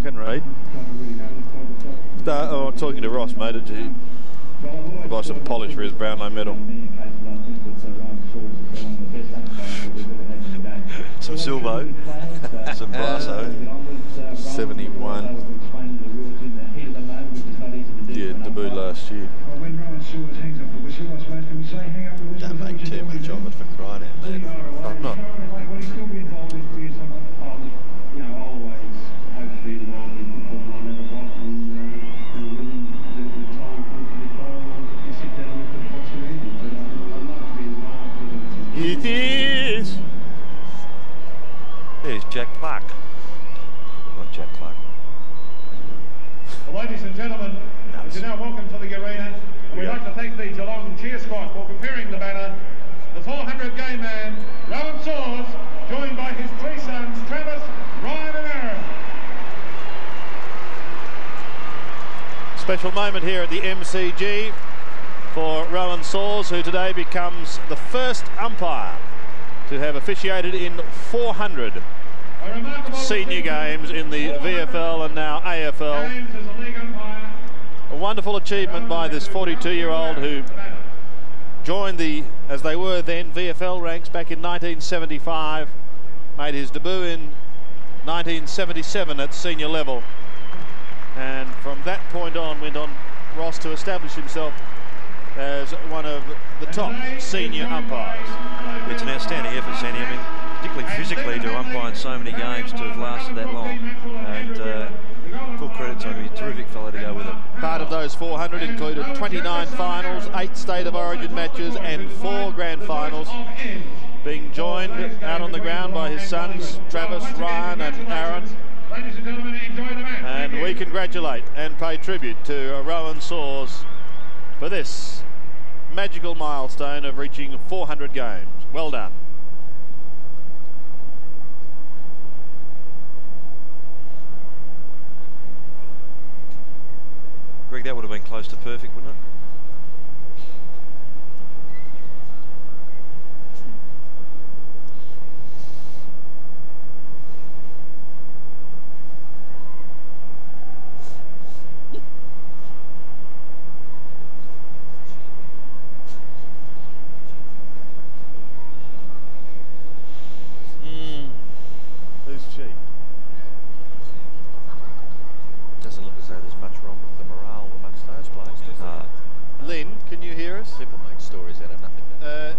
can read. Oh, I'm talking to Ross, mate. Did you buy some polish for his Brownlow medal? Some Silvo, some Brasso. 71. Yeah, debut last year. Don't make too much of it for crying out loud. I'm not. It is. There's Jack Clark. Not Jack Clark. Well, ladies and gentlemen, as you're now welcome to the arena, and we'd like to thank the Geelong cheer squad for preparing the banner. The 400 game man, Rowan Saws, joined by his three sons, Travis, Ryan and Aaron. Special moment here at the MCG for Rowan Saws, who today becomes the first umpire to have officiated in 400 senior games in the VFL and now AFL. A wonderful achievement by this 42-year-old who joined the, as they were then, VFL ranks back in 1975, made his debut in 1977 at senior level, and from that point on went on, Ross, to establish himself as one of the top senior umpires. It's an outstanding effort, Sandy. I mean, particularly physically, to umpire in so many games, to have lasted that long. And full credit to him. He's a terrific fellow to go with it. Part of those 400 included 29 finals, 8 State of Origin matches and 4 grand finals, being joined out on the ground by his sons Travis, Ryan and Aaron. And we congratulate and pay tribute to Rowan Saws for this magical milestone of reaching 400 games. Well done. Greg, that would have been close to perfect, wouldn't it? Who's she? Doesn't look as though there's much wrong with the morale amongst those blokes, does it? Lynn, can you hear us? People make stories out of nothing.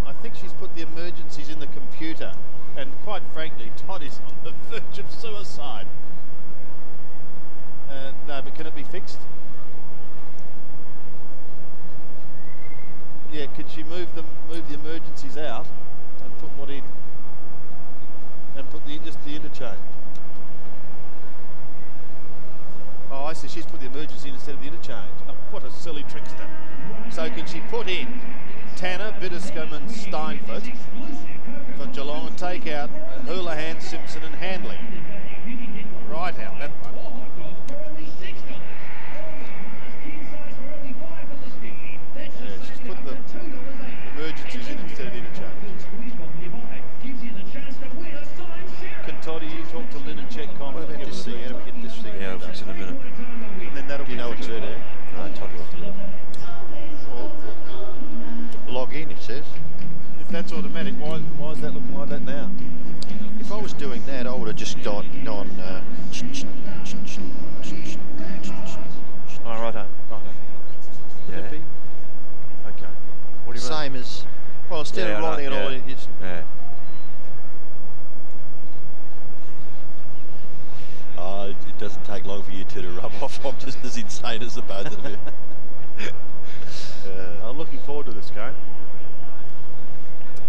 I think she's put the emergencies in the computer, and quite frankly, Todd is on the verge of suicide. No, but can it be fixed? Yeah, could she move the emergencies out and put what in? And put just the interchange. Oh, I see. She's put the emergency in instead of the interchange. Oh, what a silly trickster. So can she put in Tanner, Bitterscombe and Steinfort for Geelong and take out Houlihan, Simpson and Handley? Right out that one. Yeah, she's put the emergencies in instead of the interchange. Can Toddy, you talk to Lynn and check comments? What about this thing? How do we get this thing? Yeah, we'll fix it in a minute. And then that'll Do you know what to do there? No, Todd will have to do it. Well, log in, it says. If that's automatic, why is that looking like that now? If I was doing that, I would have just gone Oh, righto. Yeah. Okay. What do you mean? same as, well, instead of writing it all, it's... Yeah. It doesn't take long for you two to rub off. I'm just as insane as the both of you. I'm looking forward to this game.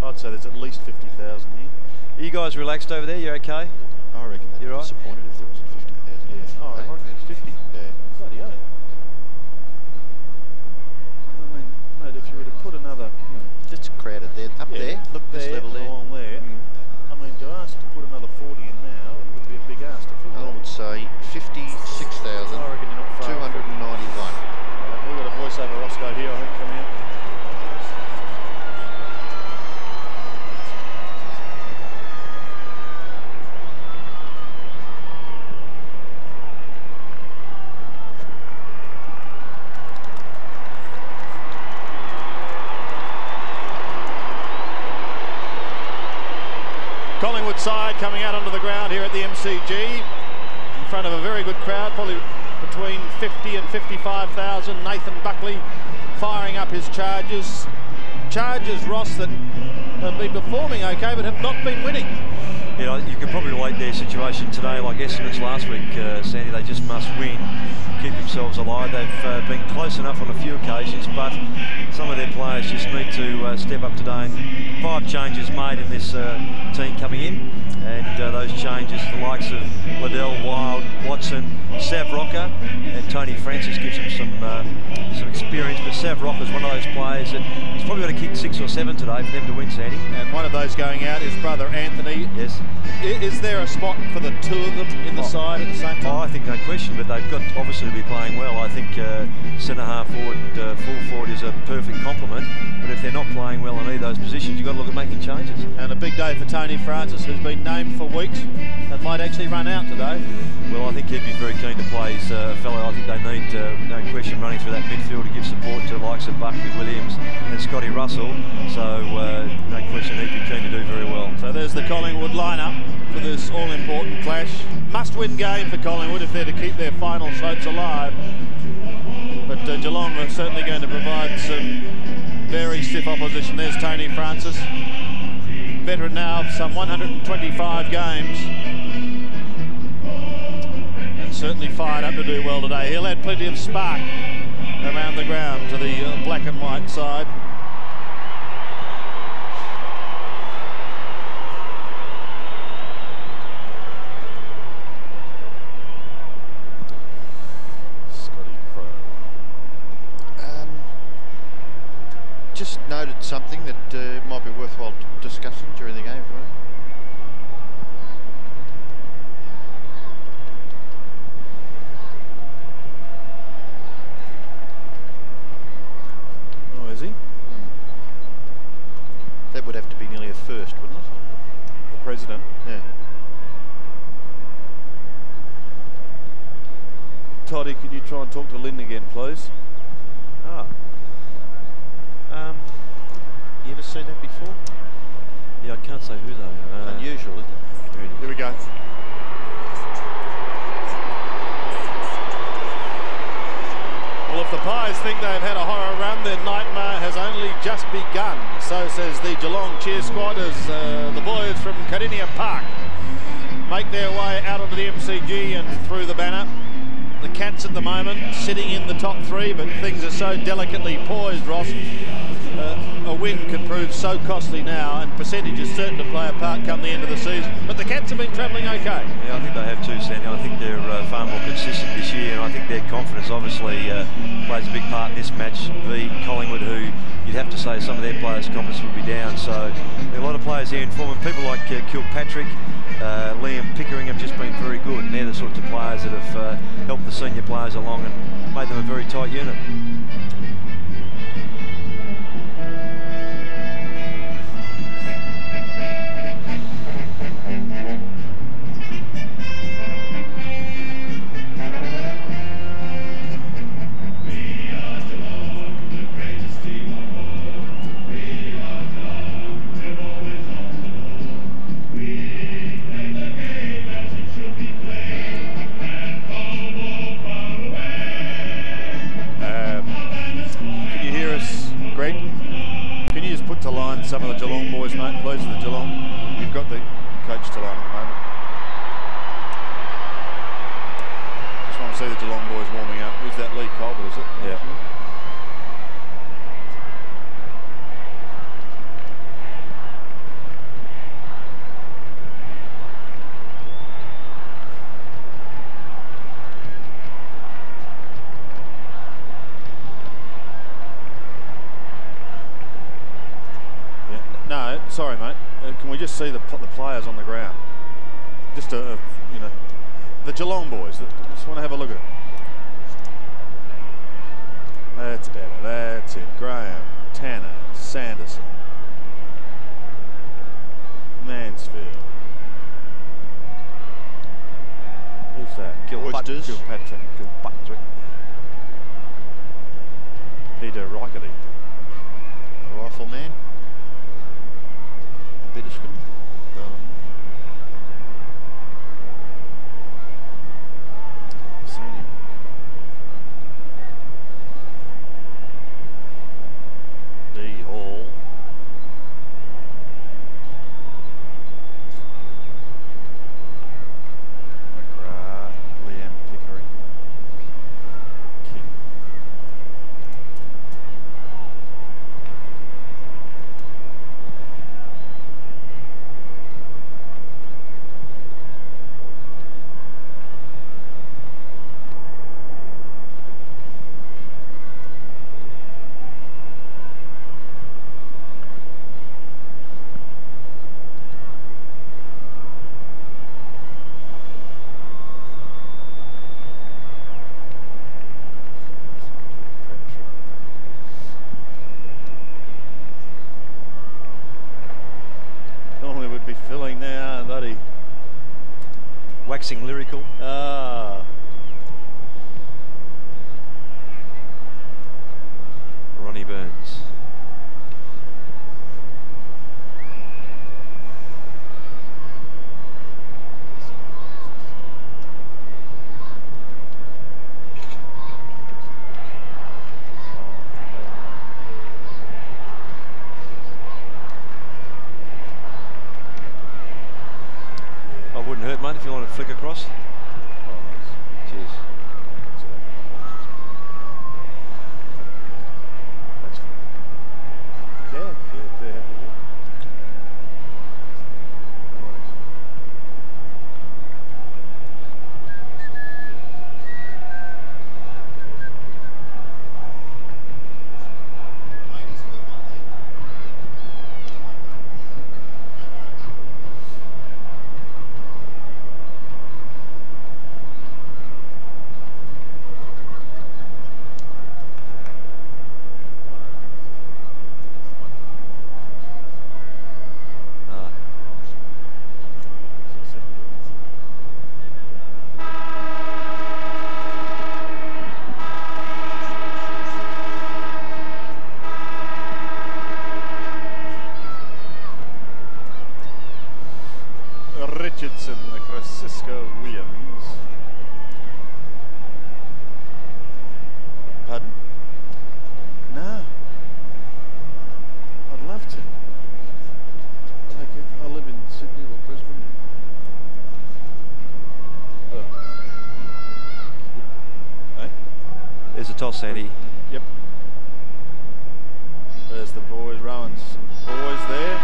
I'd say there's at least 50,000 here. Are you guys relaxed over there? You okay? I reckon they'd be right? disappointed if there wasn't 50,000. Yeah. Oh, I reckon it's 50. Yeah. Bloody hell. I mean, mate, if you were to put another... Just crowded there. Up there. Look, this level there. Along there. I mean, to ask to put another 40 in now, it would be a big ask to fill. I would say 56,291. I reckon you're not far. We've got a voiceover Roscoe here, I think, coming out. Collingwood side coming out onto the ground here at the MCG in front of a very good crowd, probably between 50 and 55,000. Nathan Buckley firing up his charges. Charges, Ross, that have been performing okay but have not been winning. Yeah, you could probably relate their situation today like Essendon's last week, Sandy. They just must win, keep themselves alive. They've been close enough on a few occasions, but some of their players just need to step up today. And 5 changes made in this team coming in, and those changes, the likes of Liddell, Wild, Watson, Sav Rocker and Tony Francis gives him some experience, but Sav Rocker's one of those players that he's probably got to kick 6 or 7 today for them to win, Sandy. And one of those going out is brother Anthony. Yes. Is there a spot for the 2 of them in the side at the same time? I think no question, but they've got obviously to be playing well. I think centre half forward, full forward is a perfect complement, but if they're not playing well in either of those positions, you've got to look at making changes. And a big day for Tony Francis, who's been named for weeks and might actually run out today. Well, I think he'd be very keen to play his fellow. I think they need, no question, running through that midfield to give support to the likes of Buckley Williams and Scotty Russell. So, no question, he'd be keen to do very well. So there's the Collingwood lineup for this all-important clash. Must-win game for Collingwood if they're to keep their final hopes alive. But Geelong are certainly going to provide some very stiff opposition. There's Tony Francis, veteran now of some 125 games. Certainly fired up to do well today. He'll add plenty of spark around the ground to the black and white side. Scotty Crow. Just noted something that might be worthwhile discussing during the game, right? Is he? That would have to be nearly a first, wouldn't it? The president? Yeah. Toddy, can you try and talk to Lynn again, please? You ever seen that before? Yeah, I can't say who though. It's unusual, isn't it? Here we go. Well, if the Pies think they've had a horror run, their nightmare has only just begun. So says the Geelong cheer squad as the boys from Cardinia Park make their way out onto the MCG and through the banner. The Cats at the moment sitting in the top 3, but things are so delicately poised, Ross. A win can prove so costly now, and percentage is certain to play a part come the end of the season. But the Cats have been travelling okay. Yeah, I think they have too, Sandy. I think they're far more consistent this year, and I think their confidence obviously plays a big part in this match. The Collingwood, who you'd have to say some of their players' confidence would be down. So there are a lot of players here in form, and people like Kilpatrick, Liam Pickering have just been very good, and they're the sorts of players that have helped the senior players along and made them a very tight unit. To line some of the Geelong boys, mate, please. The Geelong, you've got the coach to line at the moment. Just want to see the Geelong boys warming up. Who's that? Lee Colbert, is it? Yeah. No, sorry, mate. Can we just see the players on the ground? Just you know, the Geelong boys. Just want to have a look at it. That's better. That's it. Graham, Tanner, Sanderson, Mansfield. Who's that? Kilpatrick. Kilpatrick. Peter Rickety. Rifleman. Bitterscombe. lyrical. Ronnie Burns. Wouldn't hurt, mate, if you want to flick across. Cheers. That's fine. Yeah, they're happy with it. No worries. Richardson, Francisco Williams. Pardon? No. I'd love to. Like if I live in Sydney or Brisbane. Hey? There's a toss, Sandy. Yep. There's the boys, Rowan's boys there.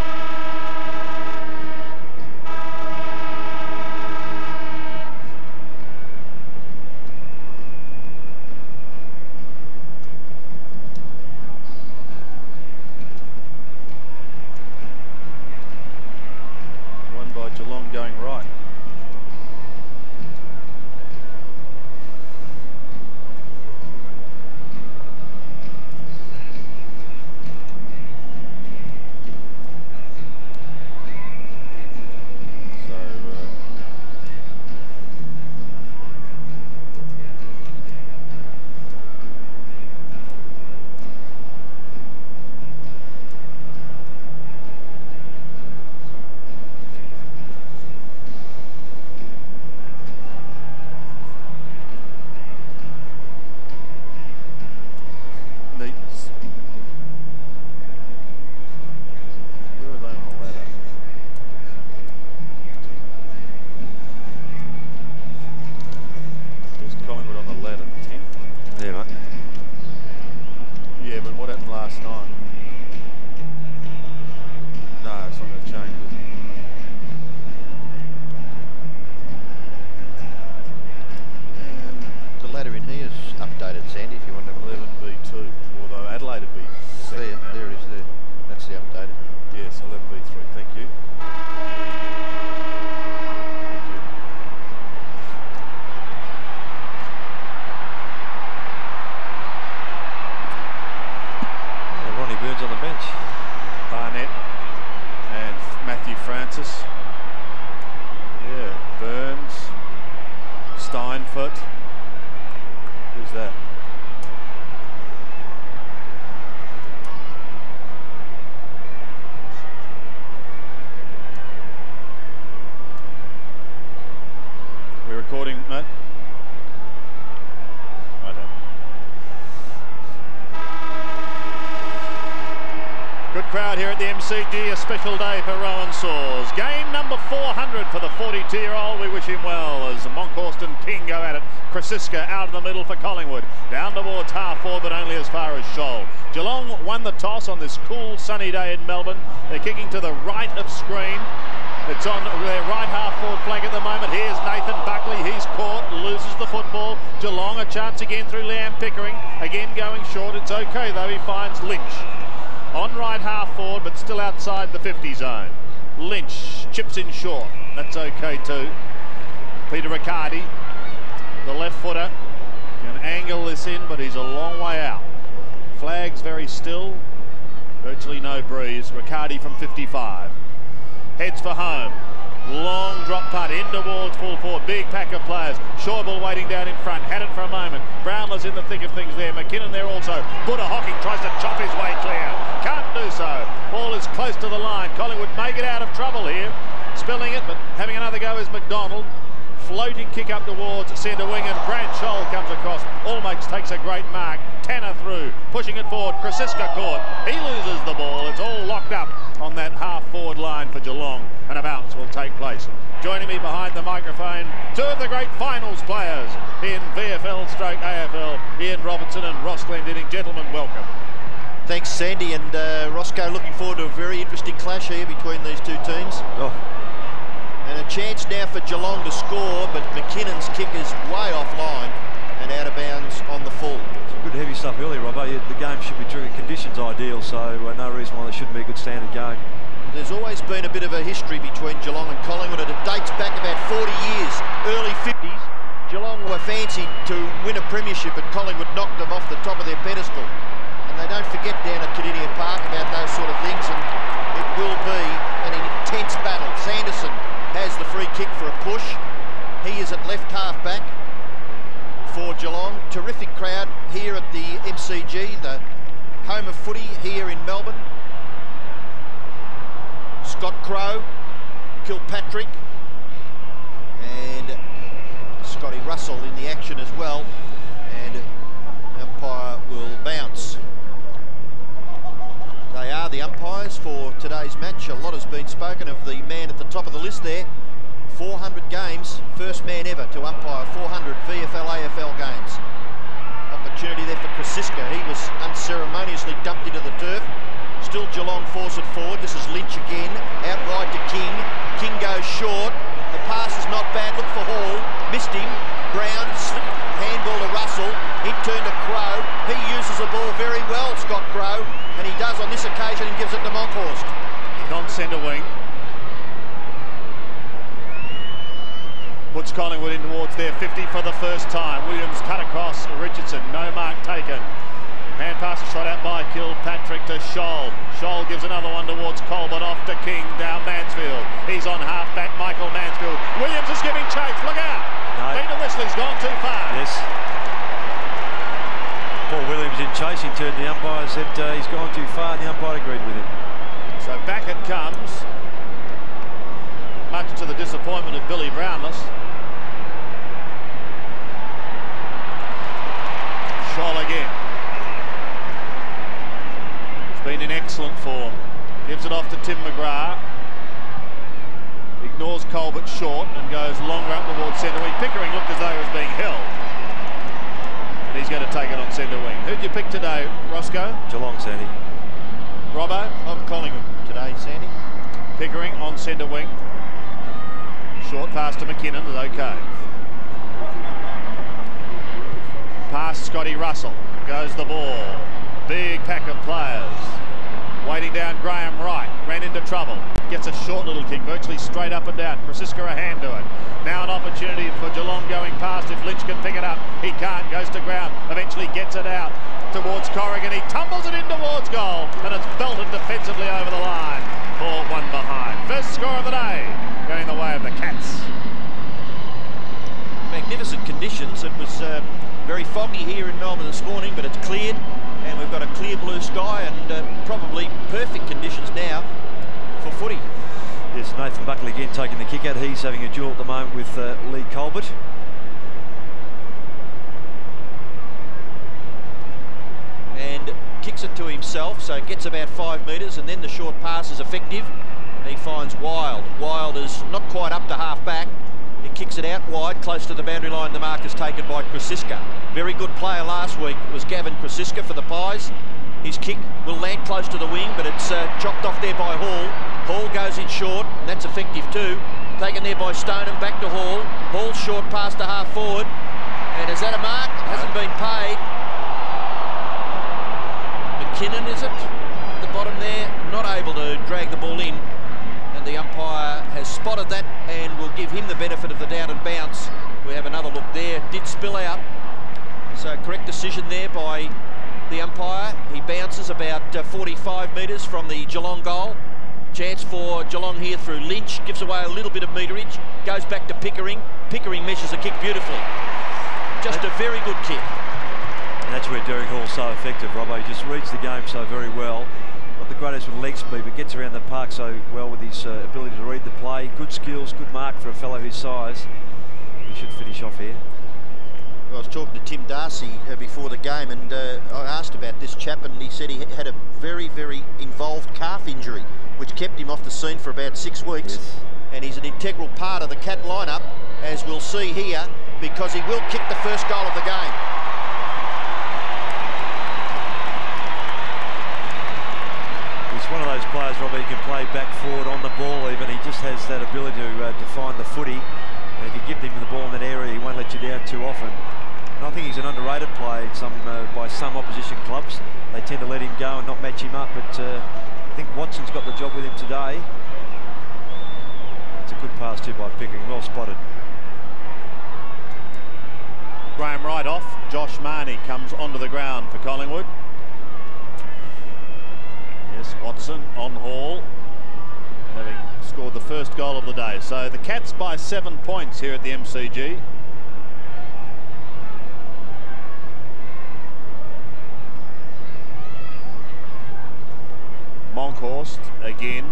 Geelong going right. Collingwood on the ladder, 10. Yeah, mate. Yeah, but what happened last night? No, it's not going to change, is it? The ladder in here is updated, Sandy, if you want to have a look. 11v2, although Adelaide would be second There, now. there it is there. That's the updated. Yes, 11v3, thank you. Ronnie Burns on the bench. Barnett and Matthew Francis. Yeah, Burns, Steinfurt. Who's that? We're recording, mate? I don't. Good crowd here at the MCG, a special day for Rowan Saws. Game number 400 for the 42-year-old. We wish him well as Monkhorst and King go at it. Krasiska out of the middle for Collingwood. Down towards half forward, but only as far as Shoal. Geelong won the toss on this cool sunny day in Melbourne. They're kicking to the right of screen. It's on their right half forward flank at the moment. Here's Nathan Buckley. He's caught, loses the football. Geelong a chance again through Liam Pickering. Again going short. It's okay though. He finds Lynch. On right half forward, but still outside the 50 zone. Lynch chips in short. That's okay too. Peter Riccardi, the left footer, can angle this in, but he's a long way out. Flags very still. Virtually no breeze. Riccardi from 55. Heads for home. Long drop punt in towards full forward. Big pack of players. Schäuble waiting down in front. Had it for a moment. Brownlow's in the thick of things there. McKinnon there also. Buddha Hocking tries to chop his way clear. Can't do so. Ball is close to the line. Collingwood may get out of trouble here. Spilling it, but having another go is McDonald. Floating kick up towards centre wing, and Brad Scholl comes across. Almost takes a great mark. Tanner through, pushing it forward. Krasiska caught. He loses the ball. It's all locked up on that half-forward line for Geelong, and a bounce will take place. Joining me behind the microphone, two of the great finals players in VFL/AFL, Ian Robertson and Ross Glendinning. Gentlemen, welcome. Thanks, Sandy, and Roscoe, looking forward to a very interesting clash here between these two teams. Oh. And a chance now for Geelong to score, but McKinnon's kick is way offline and out of bounds on the full. Some good heavy stuff earlier, Robbo. The game should be true. Conditions ideal, so no reason why there shouldn't be a good standard game. There's always been a bit of a history between Geelong and Collingwood, and it dates back about 40 years, early 50s. Geelong were fancied to win a premiership, and Collingwood knocked them off the top of their pedestal. And they don't forget down at Kardinia Park about those sort of things, and it will be an intense battle. Sanderson has the free kick for a push. He is at left half back for Geelong. Terrific crowd here at the MCG, the home of footy here in Melbourne. Scott Crowe, Kilpatrick, and Scotty Russell in the action as well. And umpire will bounce. They are the umpires for today's match. A lot has been spoken of the man at the top of the list there. 400 games, first man ever to umpire 400 VFL/AFL games. Opportunity there for Krasiska. He was unceremoniously dumped into the turf. Still Geelong force it forward. This is Lynch again, out wide to King. King goes short. The pass is not bad. Look for Hall. Missed him. Brown slipped handball to Russell. In turn to Crowe. He uses the ball very well, Scott Crowe, and he does on this occasion and gives it to Monkhorst. Non-centre wing. Puts Collingwood in towards their 50 for the first time. Williams cut across Richardson. No mark taken. Hand pass is shot out by Kilpatrick to Scholl. Scholl gives another one towards Colbert, off to King, down Mansfield. He's on half-back, Michael Mansfield. Williams is giving chase, look out! No. Peter Whistler's gone too far. Yes. Paul Williams in chasing turn. The umpire said he's gone too far, and the umpire agreed with him. So back it comes, much to the disappointment of Billy Brownless. Scholl again. Been in excellent form. Gives it off to Tim McGrath. Ignores Colbert short and goes longer up towards centre wing. Pickering looked as though he was being held. And he's going to take it on centre wing. Who'd you pick today, Roscoe? Geelong, Sandy. Robbo? I'm Collingwood today, Sandy. Pickering on centre wing. Short pass to McKinnon is okay. Past Scotty Russell. Goes the ball. Big pack of players. Waiting down Graham Wright. Ran into trouble. Gets a short little kick, virtually straight up and down. Krasiska a hand to it. Now an opportunity for Geelong going past if Lynch can pick it up. He can't. Goes to ground. Eventually gets it out towards Corrigan. He tumbles it in towards goal. And it's belted defensively over the line for one behind. First score of the day. Going the way of the Cats. Magnificent conditions. It was very foggy here in Melbourne this morning, but it's cleared. And we've got a clear blue sky and probably perfect conditions now for footy. Yes, Nathan Buckley again taking the kick out. He's having a duel at the moment with Lee Colbert. And kicks it to himself, so it gets about 5 metres, and then the short pass is effective. He finds Wild. Wild is not quite up to half back. He kicks it out wide, close to the boundary line. The mark is taken by Krasiska. Very good player last week was Gavin Krasiska for the Pies. His kick will land close to the wing, but it's chopped off there by Hall. Hall goes in short, and that's effective too. Taken there by Stoneham, back to Hall. Hall short pass to half forward. And is that a mark? Hasn't been paid. McKinnon, is it? At the bottom there, not able to drag the ball in. And the umpire has spotted that and will give him the benefit of the doubt and bounce. We have another look there. It did spill out. So correct decision there by the umpire. He bounces about 45 metres from the Geelong goal. Chance for Geelong here through Lynch. Gives away a little bit of meterage. Goes back to Pickering. Pickering meshes a kick beautifully. Just a very good kick. And that's where Derek Hall's so effective, Robbo. He just reads the game so very well. Not the greatest with leg speed, but gets around the park so well with his ability to read the play. Good skills, good mark for a fellow his size. He should finish off here. I was talking to Tim Darcy before the game, and I asked about this chap, and he said he had a very, very involved calf injury, which kept him off the scene for about 6 weeks. Yes. And he's an integral part of the Cat lineup, as we'll see here, because he will kick the first goal of the game. He's one of those players, Robbie, who can play back forward on the ball even. He just has that ability to find the footy. And if you give him the ball in that area, he won't let you down too often. And I think he's an underrated player by some opposition clubs. They tend to let him go and not match him up, but I think Watson's got the job with him today. It's a good pass too by Pickering, well spotted. Graham right off. Josh Marnie comes onto the ground for Collingwood. Yes, Watson on Hall, having scored the first goal of the day. So the Cats by 7 points here at the MCG. Monkhorst again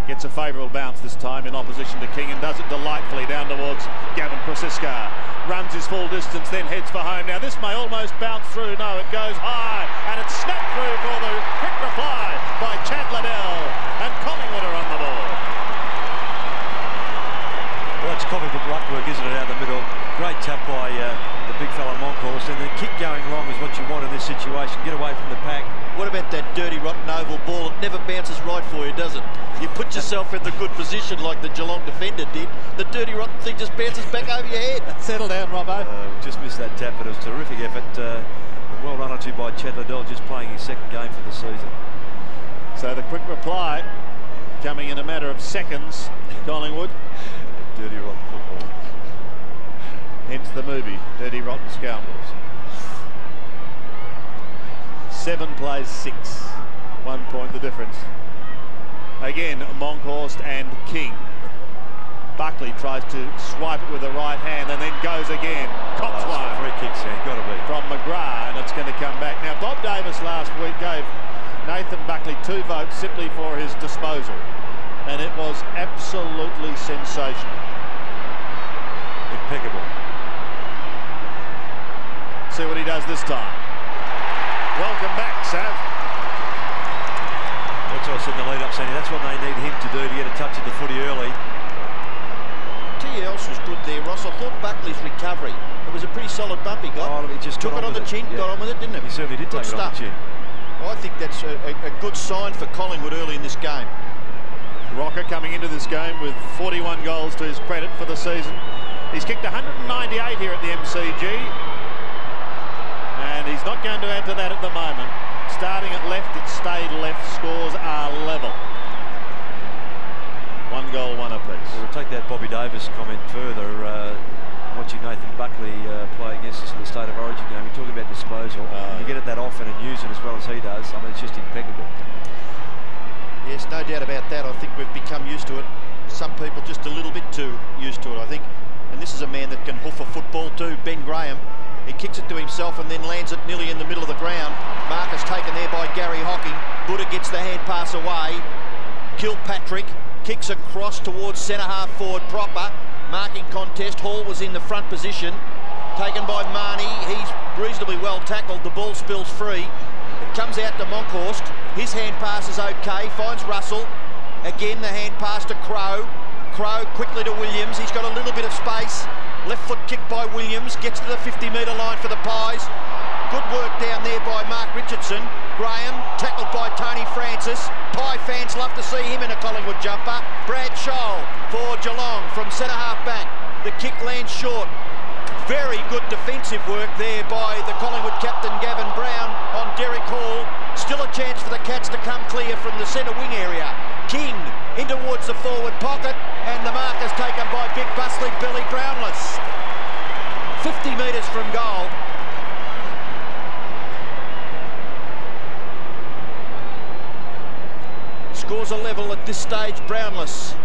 gets a favourable bounce this time in opposition to King, and does it delightfully down towards Gavin Prasiska. Runs his full distance, then heads for home. Now this may almost bounce through. No, it goes high, and it's snapped through for the quick reply by Chad Liddell, and Collingwood are on the board. Well, it's copybook luck work, isn't it, out the middle? Great tap by the big fella Monkhorst, and the kick going long is what you want in this situation. Get away from the pack. What about that dirty, rotten oval ball? It never bounces right for you, does it? You put yourself in the good position like the Geelong defender did. The dirty, rotten thing just bounces back over your head. Settle down, Robbo. Just missed that tap, but it was a terrific effort. And well run onto by Chad Liddell, just playing his second game for the season. So the quick reply coming in a matter of seconds. Collingwood. Dirty, rotten football. Hence the movie, Dirty Rotten Scoundrels. 7 plays 6. 1 point the difference. Again, Monkhorst and King. Buckley tries to swipe it with the right hand and then goes again. Cops one. Free kicks, yeah, got to be. From McGrath, and it's going to come back. Now, Bob Davis last week gave Nathan Buckley 2 votes simply for his disposal, and it was absolutely sensational. Impeccable. See what he does this time. Welcome back, Sav. That's what I said in the lead-up, Sandy. That's what they need him to do, to get a touch of the footy early. Tell you else was good there, Ross. I thought Buckley's recovery, it was a pretty solid bump he got. Oh, he just took it on the chin, got on with it, didn't it? He certainly did take it on the chin. I think that's a good sign for Collingwood early in this game. Rocker coming into this game with 41 goals to his credit for the season. He's kicked 198 here at the MCG. And he's not going to add to that at the moment. Starting at left, it stayed left. Scores are level. 1 goal, 1 apiece. We'll take that Bobby Davis comment further. Watching Nathan Buckley play against us in the State of Origin game, you're talking about disposal. You get it that often and use it as well as he does. I mean, it's just impeccable. Yes, no doubt about that. I think we've become used to it. Some people just a little bit too used to it, I think. And this is a man that can hoof a football too, Ben Graham. He kicks it to himself and then lands it nearly in the middle of the ground. Marcus taken there by Gary Hocking. Buddha gets the hand pass away. Kilpatrick kicks across towards centre-half forward proper. Marking contest. Hall was in the front position. Taken by Marnie. He's reasonably well tackled. The ball spills free. It comes out to Monkhorst. His hand pass is okay. Finds Russell. Again, the hand pass to Crow. Crow quickly to Williams. He's got a little bit of space. Left foot kick by Williams. Gets to the 50-metre line for the Pies. Good work down there by Mark Richardson. Graham tackled by Tony Francis. Pie fans love to see him in a Collingwood jumper. Brad Scholl for Geelong from centre-half back. The kick lands short. Very good defensive work there by the Collingwood captain Gavin Brown on Derek Hall. Still a chance for the Cats to come clear from the centre wing area. King in towards the forward pocket, and the mark is taken by big bustling Billy Brownless. 50 metres from goal. Scores scores are level at this stage. Brownless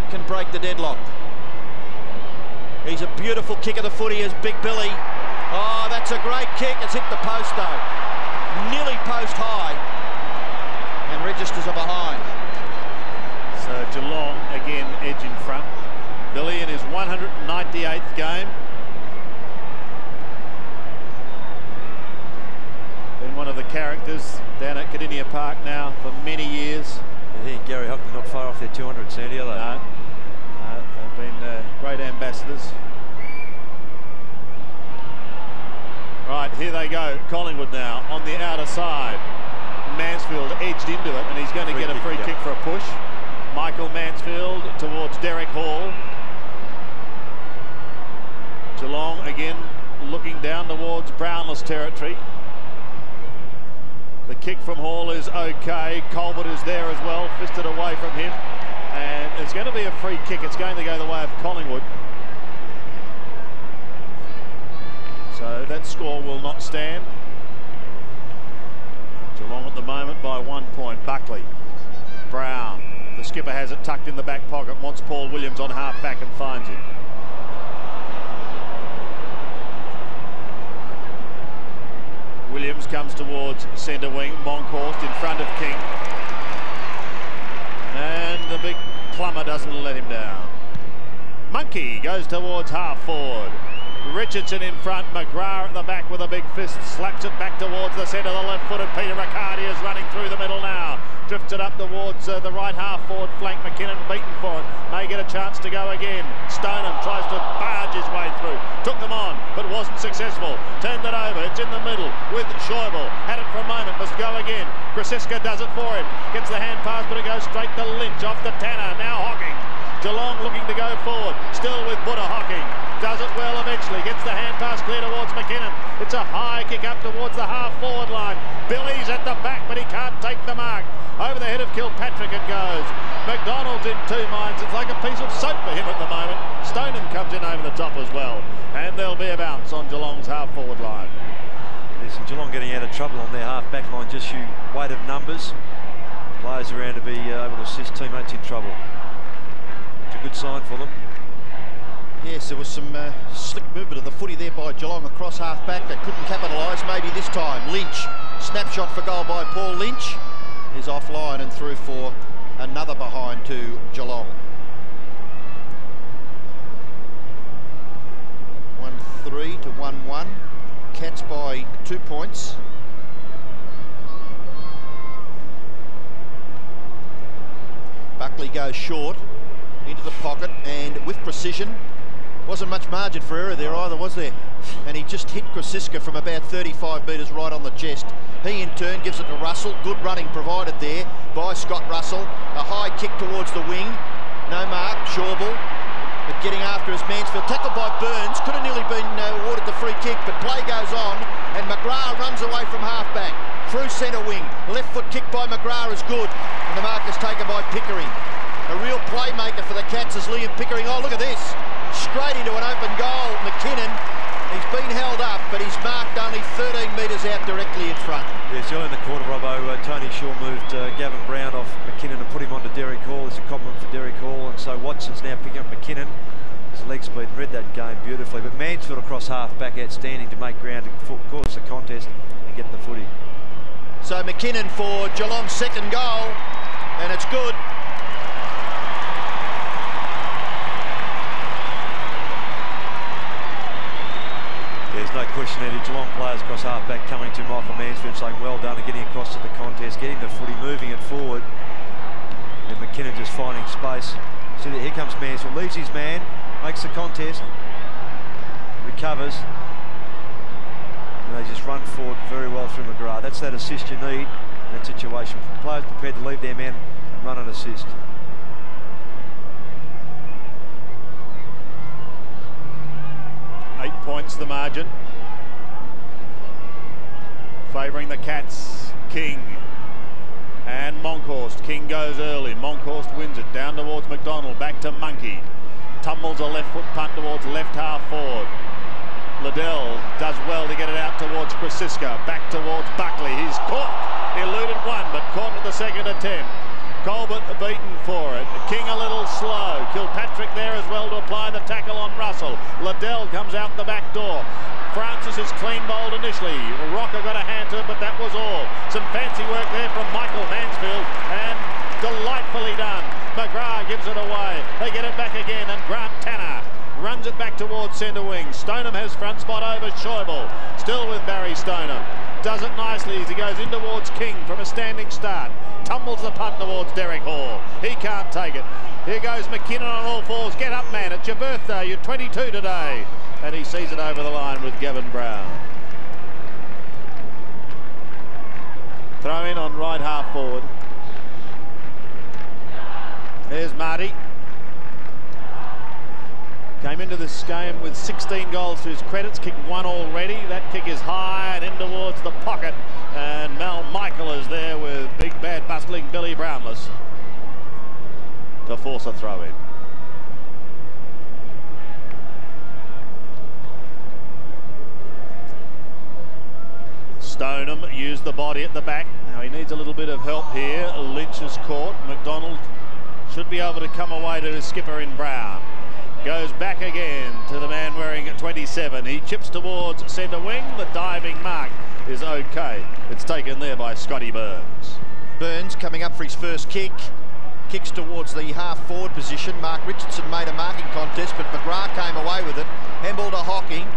can break the deadlock. He's a beautiful kick of the footy as Big Billy. Oh, that's a great kick. It's hit the post though. Nearly post high. And registers are behind. So Geelong again edge in front. Billy in his 198th game. Been one of the characters down at Cardinia Park now for many years. He and Gary Hockney not far off their 200, Sandy, are they? No. They've been great ambassadors. Right, here they go. Collingwood now on the outer side. Mansfield edged into it, and he's going to get a free kick for a push. Michael Mansfield towards Derek Hall. Geelong again looking down towards Brownless territory. The kick from Hall is okay. Colbert is there as well, fisted away from him. And it's going to be a free kick. It's going to go the way of Collingwood. So that score will not stand. Geelong at the moment by 1 point. Buckley. Brown. The skipper has it tucked in the back pocket. Wants Paul Williams on half back and finds him. Williams comes towards centre wing. Monkhorst in front of King. And the big plumber doesn't let him down. Monkey goes towards half forward. Richardson in front, McGrath at the back with a big fist, slaps it back towards the centre, the left-footed Peter Riccardi is running through the middle now. Drifts it up towards the right half-forward flank, McKinnon beaten for it, may get a chance to go again. Stoneham tries to barge his way through, took them on, but wasn't successful. Turned it over, it's in the middle with Schäuble, had it for a moment, must go again. Krasiska does it for him, gets the hand pass, but it goes straight to Lynch, off to Tanner, now Hocking. Geelong looking to go forward, still with Buddha Hocking. Does it well eventually, gets the hand pass clear towards McKinnon. It's a high kick up towards the half-forward line. Billy's at the back, but he can't take the mark. Over the head of Kilpatrick it goes. McDonald's in two minds. It's like a piece of soap for him at the moment. Stoneham comes in over the top as well. And there'll be a bounce on Geelong's half-forward line. Listen, Geelong getting out of trouble on their half-back line, just you weight of numbers. Players around to be able to assist teammates in trouble. It's a good sign for them. Yes, there was some slick movement of the footy there by Geelong across half-back. They couldn't capitalise, maybe this time. Lynch, snapshot for goal by Paul Lynch, is offline and through for another behind to Geelong. 1-3 to 1-1. Cats by 2 points. Buckley goes short into the pocket and with precision. Wasn't much margin for error there either, was there? And he just hit Krasiska from about 35 metres right on the chest. He in turn gives it to Russell. Good running provided there by Scott Russell. A high kick towards the wing. No mark, Schäuble. But getting after his Mansfield. Tackled by Burns. Could have nearly been awarded the free kick, but play goes on. And McGrath runs away from half-back. Through centre wing. Left foot kick by McGrath is good. And the mark is taken by Pickering. A real playmaker for the Cats is Liam Pickering. Oh, look at this. Straight into an open goal. McKinnon, he's been held up, but he's marked only 13 metres out directly in front. Yes, early in the quarter, Robbo, Tony Shaw moved Gavin Brown off McKinnon and put him onto Derek Hall. It's a compliment for Derek Hall, and so Watson's now picking up McKinnon. His leg speed read that game beautifully, but Mansfield across half-back outstanding to make ground to cause the contest and get the footy. So McKinnon for Geelong's second goal, and it's good. There's no question that Geelong players across half-back coming to Michael Mansfield saying well done and getting across to the contest, getting the footy, moving it forward. And McKinnon just finding space. See that here comes Mansfield, leaves his man, makes the contest, recovers, and they just run forward very well through McGrath. That's that assist you need in that situation. Players prepared to leave their man and run an assist. Points the margin. Favouring the Cats, King and Monkhorst. King goes early. Monkhorst wins it down towards McDonald. Back to Monkey. Tumbles a left foot punt towards left half forward. Liddell does well to get it out towards Krasiska. Back towards Buckley. He's caught. Eluded one, but caught at the second attempt. Colbert beaten for it. King a little slow. Kilpatrick there as well to apply the tackle on Russell. Liddell comes out the back door. Francis is clean bowled initially. Rocker got a hand to it, but that was all. Some fancy work there from Michael Mansfield, and delightfully done. McGrath gives it away. They get it back again, and Grant Tanner runs it back towards centre wing. Stoneham has front spot over Schäuble. Still with Barry Stoneham. Does it nicely as he goes in towards King from a standing start. Tumbles the punt towards Derek Hall. He can't take it. Here goes McKinnon on all fours. Get up, man. It's your birthday. You're 22 today. And he sees it over the line with Gavin Brown. Throw in on right half forward. There's Marty. Came into this game with 16 goals to his credits, kicked one already. That kick is high and in towards the pocket. And Mel Michael is there with big bad bustling Billy Brownless to force a throw in. Stoneham used the body at the back. Now he needs a little bit of help here. Lynch is caught. McDonald should be able to come away to his skipper in Brown. Goes back again to the man wearing 27. He chips towards centre wing. The diving mark is okay. It's taken there by Scotty Burns. Burns coming up for his first kick. Kicks towards the half-forward position. Mark Richardson made a marking contest, but McGrath came away with it. Handball to Hocking.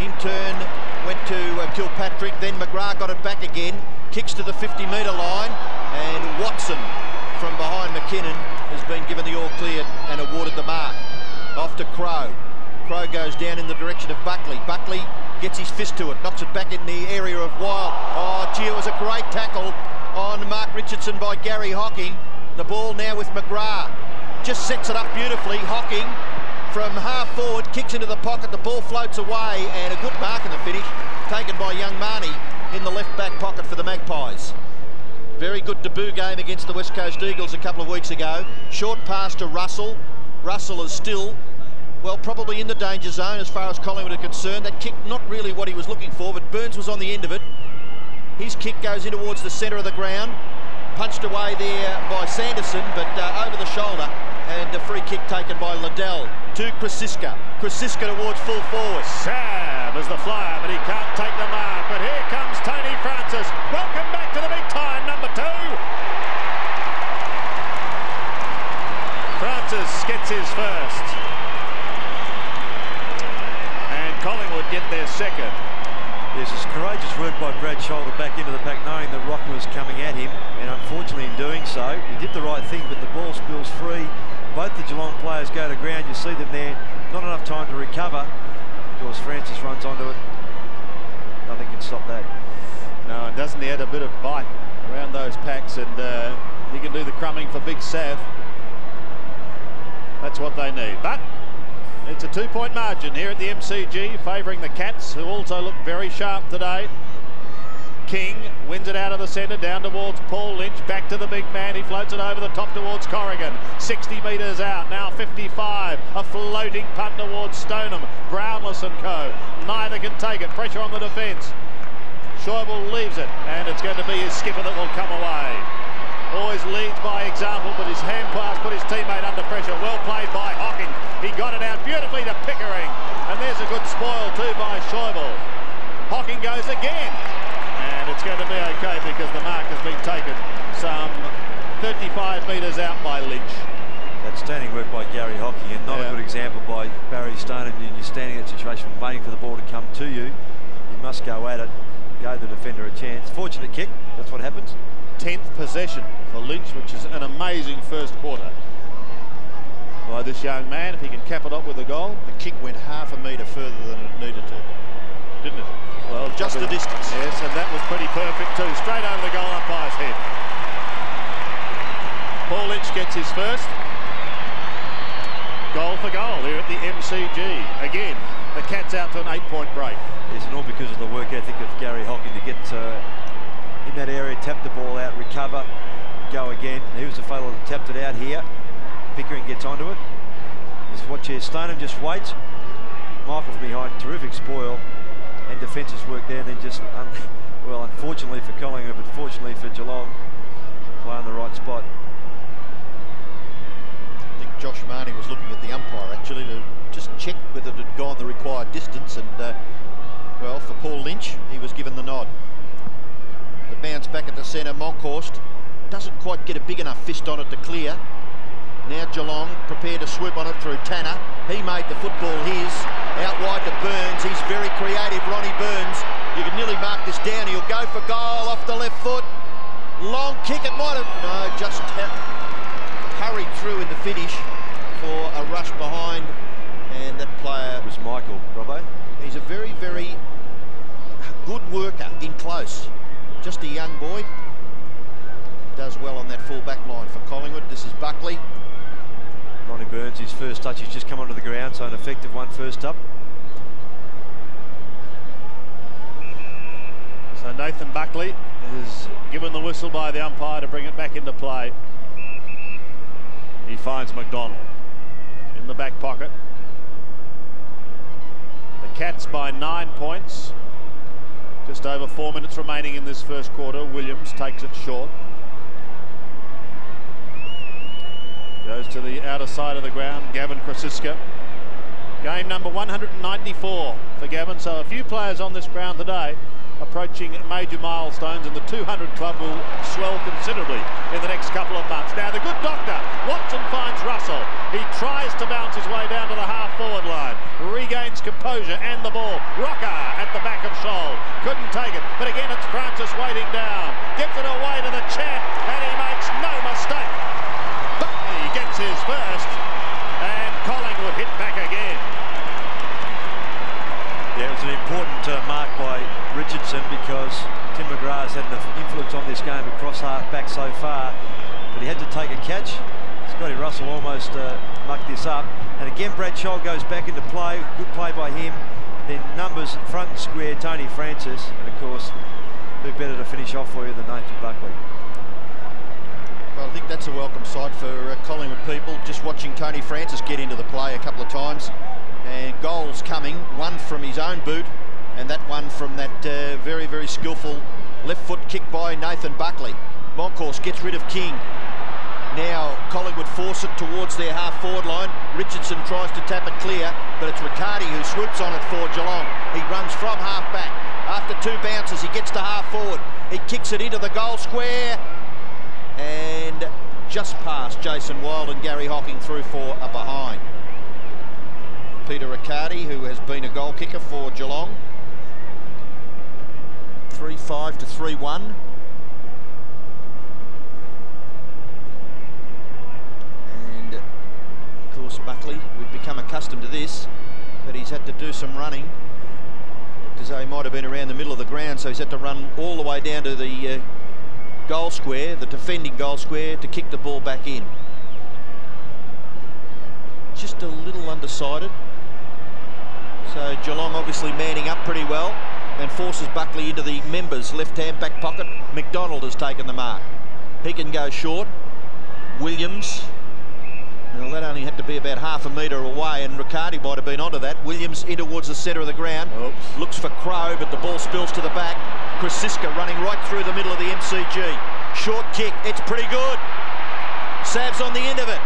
In turn, went to Kilpatrick. Then McGrath got it back again. Kicks to the 50-metre line. And Watson from behind McKinnon has been given the all-clear and awarded the mark. Off to Crow. Crow goes down in the direction of Buckley. Buckley gets his fist to it, knocks it back in the area of Wild. Oh, gee, it was a great tackle on Mark Richardson by Gary Hocking. The ball now with McGrath. Just sets it up beautifully. Hocking from half forward, kicks into the pocket. The ball floats away, and a good mark in the finish taken by young Marnie in the left back pocket for the Magpies. Very good debut game against the West Coast Eagles a couple of weeks ago. Short pass to Russell. Russell is still, well, probably in the danger zone as far as Collingwood are concerned. That kick, not really what he was looking for, but Burns was on the end of it. His kick goes in towards the centre of the ground. Punched away there by Sanderson, but over the shoulder. And a free kick taken by Liddell to Krasiska. Krasiska towards full forward. Sav is the flyer, but he can't take the mark. But here comes Tony Francis. Welcome back to the big time, number 2. Francis gets his first. And Collingwood get their second. There's this courageous work by Brad Shoulder back into the pack, knowing that Rocker was coming at him, and unfortunately in doing so, he did the right thing, but the ball spills free. Both the Geelong players go to ground. You see them there, not enough time to recover. Of course, Francis runs onto it. Nothing can stop that. No, and doesn't he add a bit of bite around those packs, and he can do the crumbing for Big Sav. That's what they need. But it's a 2-point margin here at the MCG, favouring the Cats, who also look very sharp today. King wins it out of the centre, down towards Paul Lynch, back to the big man. He floats it over the top towards Corrigan. 60 metres out, now 55. A floating punt towards Stoneham. Brownless and co. Neither can take it. Pressure on the defence. Schäuble leaves it, and it's going to be his skipper that will come away. Always leads by example, but his hand pass put his teammate under pressure. Well played by Hocking. He got it out beautifully to Pickering. And there's a good spoil too by Schäuble. Hocking goes again. And it's going to be okay because the mark has been taken some 35 metres out by Lynch. Outstanding work by Gary Hocking, and not a good example by Barry Stoneham. You're standing in that situation waiting for the ball to come to you. You must go at it, go the defender a chance. Fortunate kick, that's what happens. 10th possession for Lynch, which is an amazing first quarter by this young man. If he can cap it up with a goal. The kick went half a metre further than it needed to, didn't it? Well, just the distance. Yes, and that was pretty perfect too. Straight over the goal umpire's head. Paul Lynch gets his first. Goal for goal here at the MCG. Again, the Cats out to an 8-point break. Yes, and all because of the work ethic of Gary Hocking to get in that area, tap the ball out, recover, go again. He was the fellow that tapped it out here. Pickering gets onto it. Just watch here. Stoneham just waits. Michael from behind, terrific spoil. And defences work there, and then just, well, unfortunately for Collingwood, but fortunately for Geelong, play on the right spot. Josh Marnie was looking at the umpire actually to just check whether it had gone the required distance, and well, for Paul Lynch, he was given the nod. The bounce back at the centre, Monkhorst doesn't quite get a big enough fist on it to clear. Now Geelong prepared to swoop on it through Tanner. He made the football his. Out wide to Burns. He's very creative, Ronnie Burns. You can nearly mark this down. He'll go for goal off the left foot. Long kick, it might have... No, just hurried through in the finish for a rush behind. And that player... was Michael, Robbo. He's a very, very good worker in close. Just a young boy. Does well on that full back line for Collingwood. This is Buckley. Ronnie Burns, his first touch, he's just come onto the ground, so an effective one first up. So Nathan Buckley is given the whistle by the umpire to bring it back into play. He finds McDonald in the back pocket. The Cats by 9 points. Just over 4 minutes remaining in this first quarter. Williams takes it short. Goes to the outer side of the ground, Gavin Krasiska. Game number 194 for Gavin, so a few players on this ground today approaching major milestones, and the 200 club will swell considerably in the next couple of months. Now the good doctor, Watson finds Russell. He tries to bounce his way down to the half-forward line, regains composure and the ball. Rocker at the back of Scholl, couldn't take it, but again it's Francis waiting down. Gives it away to the champ, and he makes no mistake. Buckley gets his first, and Collingwood hit back again. Yeah, it was an important mark by Richardson, because Tim McGrath's had an influence on this game across half-back so far, but he had to take a catch. Scotty Russell almost mucked this up, and again Brad Scholl goes back into play. Good play by him. Then numbers front and square, Tony Francis, and of course who better to finish off for you than Nathan Buckley. Well, I think that's a welcome sight for Collingwood people, just watching Tony Francis get into the play a couple of times. And goals coming, one from his own boot, and that one from that very, very skillful left foot kick by Nathan Buckley. Monkhorst gets rid of King. Now Collingwood force it towards their half-forward line. Richardson tries to tap it clear, but it's Riccardi who swoops on it for Geelong. He runs from half-back. After 2 bounces, he gets to half-forward. He kicks it into the goal square, and just past Jason Wild and Gary Hocking through for a behind. Peter Riccardi, who has been a goal kicker for Geelong. 3-5 to 3-1. And of course Buckley, we've become accustomed to this, but he's had to do some running. Looked as though he might have been around the middle of the ground, so he's had to run all the way down to the goal square, the defending goal square, to kick the ball back in. Just a little undecided. So Geelong obviously manning up pretty well and forces Buckley into the members' left-hand back pocket. McDonald has taken the mark. He can go short. Williams, well, that only had to be about half a metre away, and Riccardi might have been onto that. Williams in towards the centre of the ground. Oops. Looks for Crow, but the ball spills to the back. Krasiska running right through the middle of the MCG. Short kick, it's pretty good. Sav's on the end of it.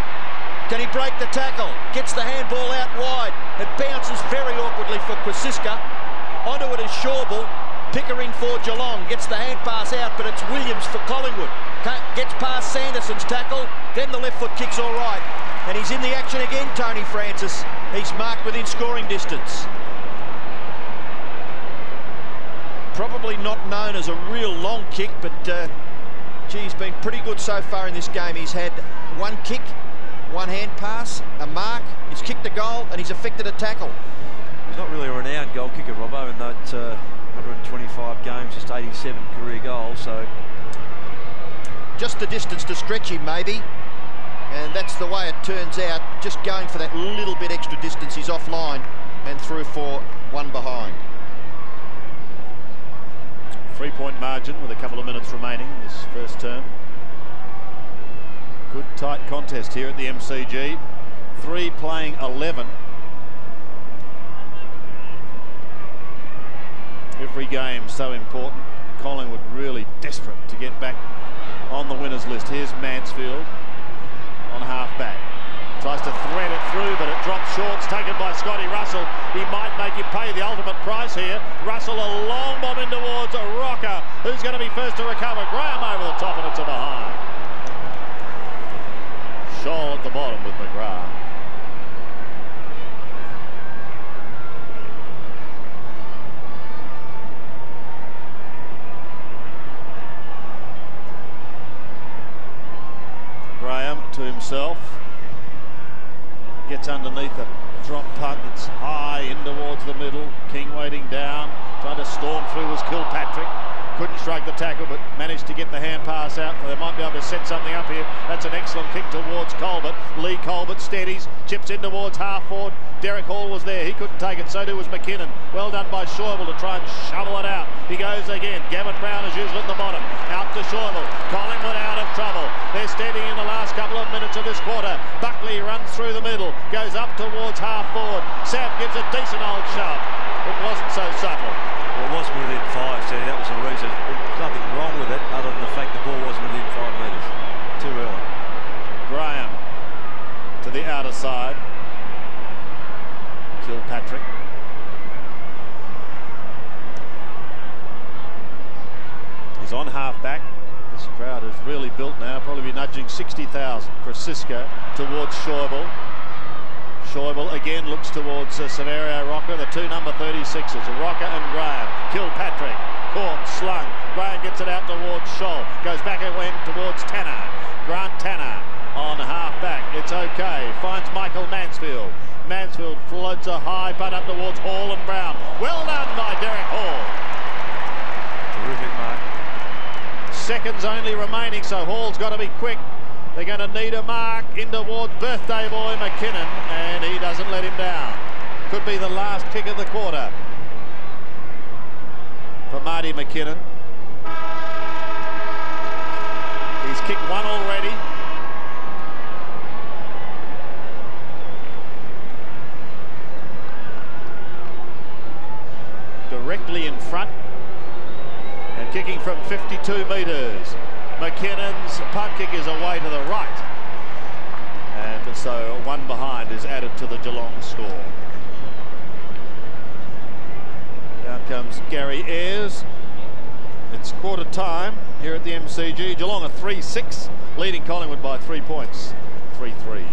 Can he break the tackle? Gets the handball out wide. It bounces very awkwardly for Krasiska. Onto it is Schauble. Pickering for Geelong. Gets the hand pass out, but it's Williams for Collingwood. Gets past Sanderson's tackle. Then the left foot kick's all right. And he's in the action again, Tony Francis. He's marked within scoring distance. Probably not known as a real long kick, but gee, he's been pretty good so far in this game. He's had 1 kick, 1 hand pass, a mark, he's kicked a goal, and he's effected a tackle. He's not really a renowned goal kicker, Robbo, in that 125 games, just 87 career goals, so... Just the distance to stretch him, maybe. And that's the way it turns out. Just going for that little bit extra distance, he's offline and through for 1 behind. 3-point margin with a couple of minutes remaining in this first term. Good tight contest here at the MCG. 3 playing 11. Every game so important. Collingwood really desperate to get back on the winners list. Here's Mansfield on half back. Tries to thread it through, but it drops short. It's taken by Scotty Russell. He might make him pay the ultimate price here. Russell, a long bomb in towards a Rocker. Who's going to be first to recover? Graham over the top, and it's a behind. Scholl at the bottom with McGrath. Graham to himself. Gets underneath a drop punt that's high in towards the middle. King waiting down, trying to storm through was Kilpatrick. Couldn't strike the tackle, but managed to get the hand pass out. They might be able to set something up here. That's an excellent kick towards Colbert. Lee Colbert steadies, chips in towards half forward. Derek Hall was there. He couldn't take it. So too was McKinnon. Well done by Schäuble to try and shovel it out. He goes again. Gavin Brown as usual at the bottom. Out to Schäuble. Collingwood out of trouble. They're steadying in the last couple of minutes of this quarter. Buckley runs through the middle. Goes up towards half forward. Sav gives a decent old shove. It wasn't so subtle. Well, it wasn't within 5, so that was the reason. There's nothing wrong with it other than the fact the ball wasn't within 5 metres. Too early. Graham to the outer side. Kilpatrick. He's on half-back. This crowd is really built now, probably be nudging 60,000. Krasiska towards Schäuble. Schäuble again looks towards Severio Rocker, the two number 36s, Rocker and Graham. Kilpatrick, caught, slung. Graham gets it out towards Scholl. Goes back and went towards Tanner. Grant Tanner on half-back. It's okay. Finds Michael Mansfield. Mansfield floats a high punt up towards Hall and Brown. Well done by Derek Hall. Terrific mark. Seconds only remaining, so Hall's got to be quick. They're going to need a mark in towards birthday boy McKinnon, and he doesn't let him down. Could be the last kick of the quarter for Marty McKinnon. He's kicked one already. Directly in front and kicking from 52 metres. McKinnon's punt kick is away to the right, and so one behind is added to the Geelong score. Down comes Gary Ayres. It's quarter time here at the MCG. Geelong are 3-6, leading Collingwood by 3 points, 3-3.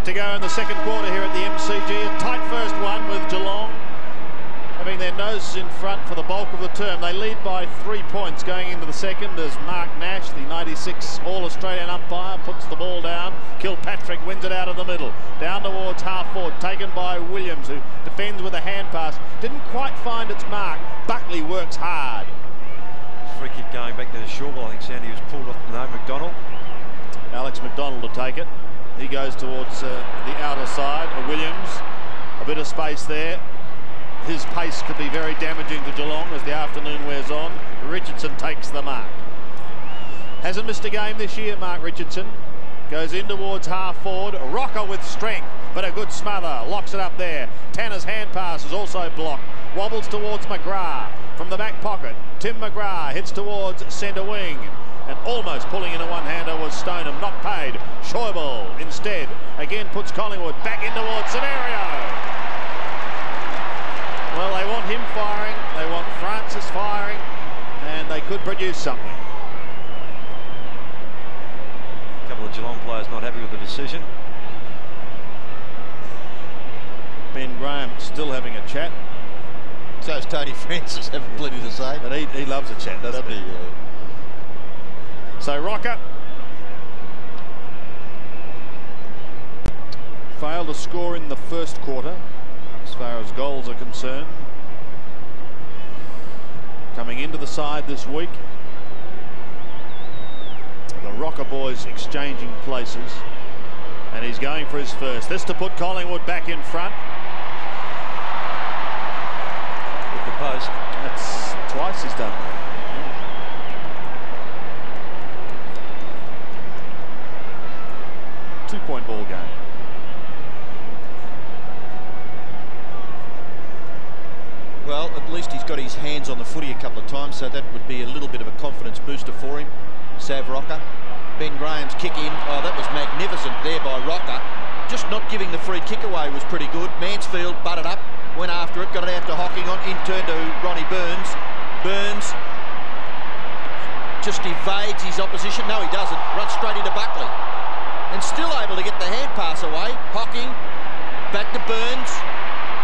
to go in the second quarter here at the MCG. A tight first one with Geelong having their noses in front for the bulk of the term. They lead by 3 points going into the second as Mark Nash, the 96 All-Australian umpire, puts the ball down. Kilpatrick wins it out of the middle. Down towards half forward, taken by Williams, who defends with a hand pass. Didn't quite find its mark. Buckley works hard. Free kick going back to the short ball. I think Sandy was pulled off. No, McDonald. Alex McDonald to take it. He goes towards the outer side. Williams, a bit of space there. His pace could be very damaging to Geelong as the afternoon wears on. Richardson takes the mark. Hasn't missed a game this year, Mark Richardson. Goes in towards half forward. Rocker with strength, but a good smother. Locks it up there. Tanner's hand pass is also blocked. Wobbles towards McGrath. From the back pocket, Tim McGrath hits towards centre wing. And almost pulling in a one-hander was Stoneham. Not paid. Schäuble instead again puts Collingwood back in towards Severio. Well, they want him firing, they want Francis firing, and they could produce something. A couple of Geelong players not happy with the decision. Ben Graham still having a chat. So is Tony Francis, having plenty to say. But he loves a chat, doesn't he? So Rocker failed to score in the first quarter as far as goals are concerned. Coming into the side this week, the Rocker boys exchanging places, and he's going for his first. This to put Collingwood back in front. With the post. That's twice he's done that. 2-point ball game. Well, at least he's got his hands on the footy a couple of times, so that would be a little bit of a confidence booster for him. Sav Rocker. Ben Graham's kick in. Oh, that was magnificent there by Rocker. Just not giving the free kick away was pretty good. Mansfield butted up, went after it, got it out to Hocking on, in turn to Ronnie Burns. Burns just evades his opposition. No, he doesn't. Runs straight into Buckley. And still able to get the hand pass away. Hocking, back to Burns.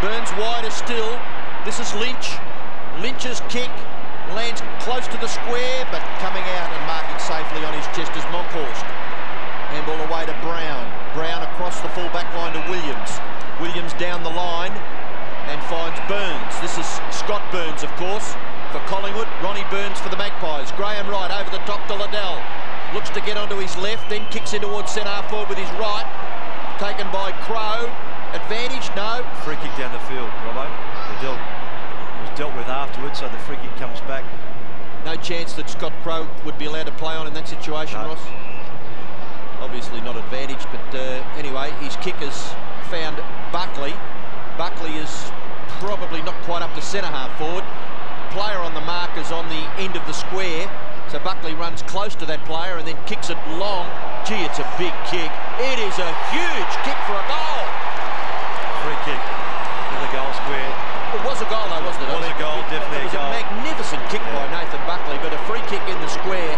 Burns wider still. This is Lynch. Lynch's kick lands close to the square, but coming out and marking safely on his chest is Monkhorst. Handball away to Brown. Brown across the full back line to Williams. Williams down the line and finds Burns. This is Scott Burns, of course, for Collingwood. Ronnie Burns for the Magpies. Graham right over the top to Liddell. Looks to get onto his left, then kicks in towards centre half forward with his right. Taken by Crow. Advantage, no. Free kick down the field, Robbo. Was dealt with afterwards, so the free kick comes back. No chance that Scott Crow would be allowed to play on in that situation, no. Ross. Obviously not advantage, but anyway, his kick has found Buckley. Buckley is probably not quite up to centre half forward. Player on the mark is on the end of the square. So Buckley runs close to that player and then kicks it long. Gee, it's a big kick. It is a huge kick for a goal. Free kick in the goal square. It was a goal though, wasn't it? It was a goal, definitely a goal. It was a magnificent kick by Nathan Buckley, but a free kick in the square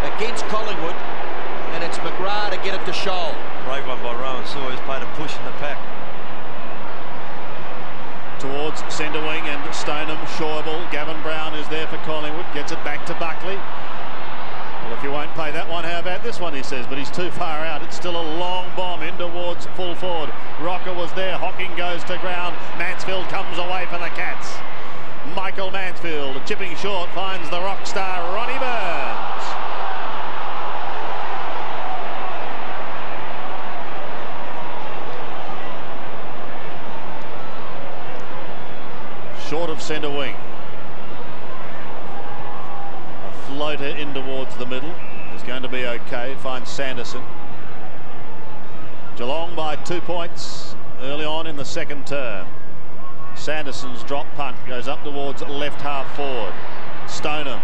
against Collingwood, and it's McGrath to get it to Scholl. Brave one by Rowan Sawyers, played a push in the pack. Towards centre wing and Stoneham, Schäuble. Gavin Brown is there for Collingwood, gets it back to Buckley. Well, if you won't play that one, how about this one, he says, but he's too far out. It's still a long bomb in towards full forward. Rocker was there, Hocking goes to ground. Mansfield comes away for the Cats. Michael Mansfield, chipping short, finds the rock star Ronnie Burns. Short of centre wing. A floater in towards the middle is going to be okay. Finds Sanderson. Geelong by 2 points early on in the second term. Sanderson's drop punt goes up towards left half forward. Stoneham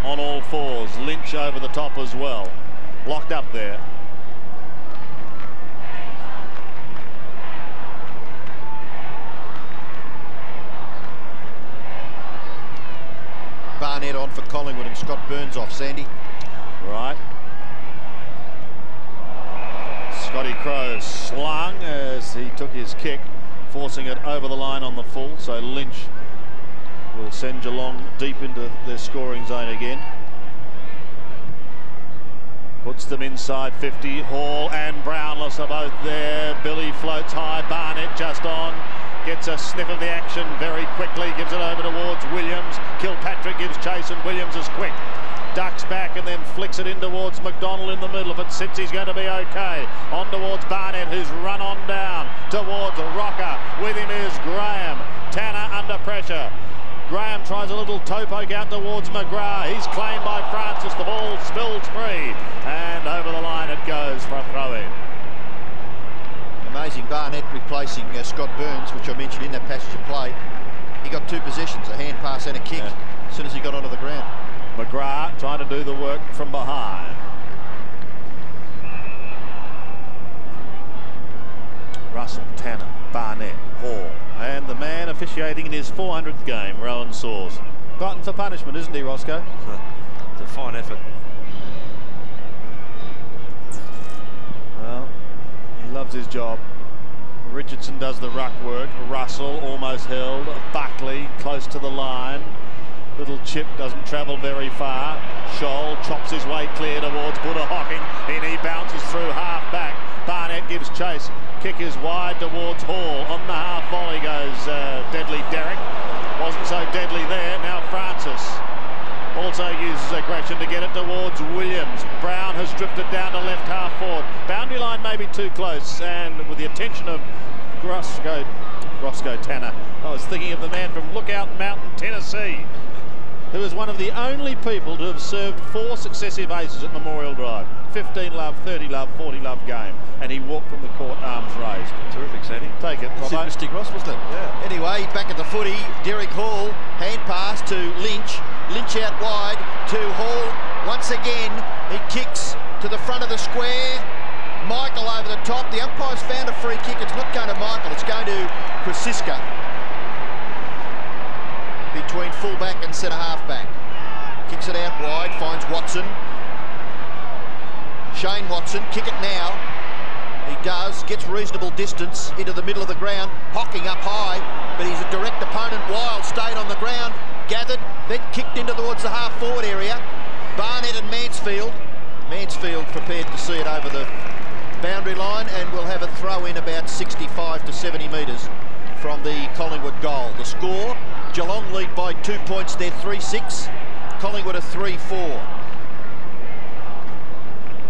on all fours. Lynch over the top as well. Locked up there. Barnett on for Collingwood and Scott Burns off, Sandy. Right. Scotty Crow slung as he took his kick, forcing it over the line on the full. So Lynch will send Geelong deep into their scoring zone again. Puts them inside 50. Hall and Brownless are both there. Billy floats high. Barnett just on. Gets a sniff of the action very quickly. Gives it over towards Williams. Kilpatrick gives chase and Williams is quick. Ducks back and then flicks it in towards McDonald in the middle, but sits he's going to be okay. On towards Barnett, who's run on down towards Rocker. With him is Graham. Tanner under pressure. Graham tries a little toe poke out towards McGrath. He's claimed by Francis. The ball spills free and over the line it goes for a throw-in. Amazing. Barnett replacing Scott Burns, which I mentioned in that passage of play. He got 2 possessions, a hand pass and a kick, as soon as he got onto the ground. McGrath trying to do the work from behind. Russell, Tanner, Barnett, Hall, and the man officiating in his 400th game, Rowan Saws. Gotten for punishment, isn't he, Roscoe? It's a fine effort. Well, he loves his job. Richardson does the ruck work. Russell almost held. Buckley close to the line. Little chip doesn't travel very far. Scholl chops his way clear towards Buddha Hocking. And he bounces through half back. Barnett gives chase. Kick is wide towards Hall. On the half volley goes Deadly Derrick. Wasn't so deadly there. Now Francis also uses aggression to get it towards Williams. Brown has drifted down to left half forward. Boundary line may be too close, and with the attention of Roscoe Tanner, I was thinking of the man from Lookout Mountain, Tennessee, who is one of the only people to have served 4 successive aces at Memorial Drive. 15 love, 30 love, 40 love game. And he walked from the court, arms raised. Terrific, Sandy. Take it, That's Mystic Ross, wasn't it? Yeah. Anyway, back at the footy, Derek Hall, hand pass to Lynch. Lynch out wide to Hall. Once again, he kicks to the front of the square. Michael over the top. The umpire's found a free kick. It's not going to Michael, it's going to Krasiska. Between fullback and centre halfback. Kicks it out wide, finds Watson. Shane Watson, kick it now. He does, gets reasonable distance into the middle of the ground. Hocking up high, but he's a direct opponent. Wild stayed on the ground, gathered, then kicked into towards the half forward area. Barnett and Mansfield. Mansfield prepared to see it over the boundary line, and we'll have a throw in about 65 to 70 metres from the Collingwood goal. The score, Geelong lead by 2 points there, 3-6. Collingwood are 3-4.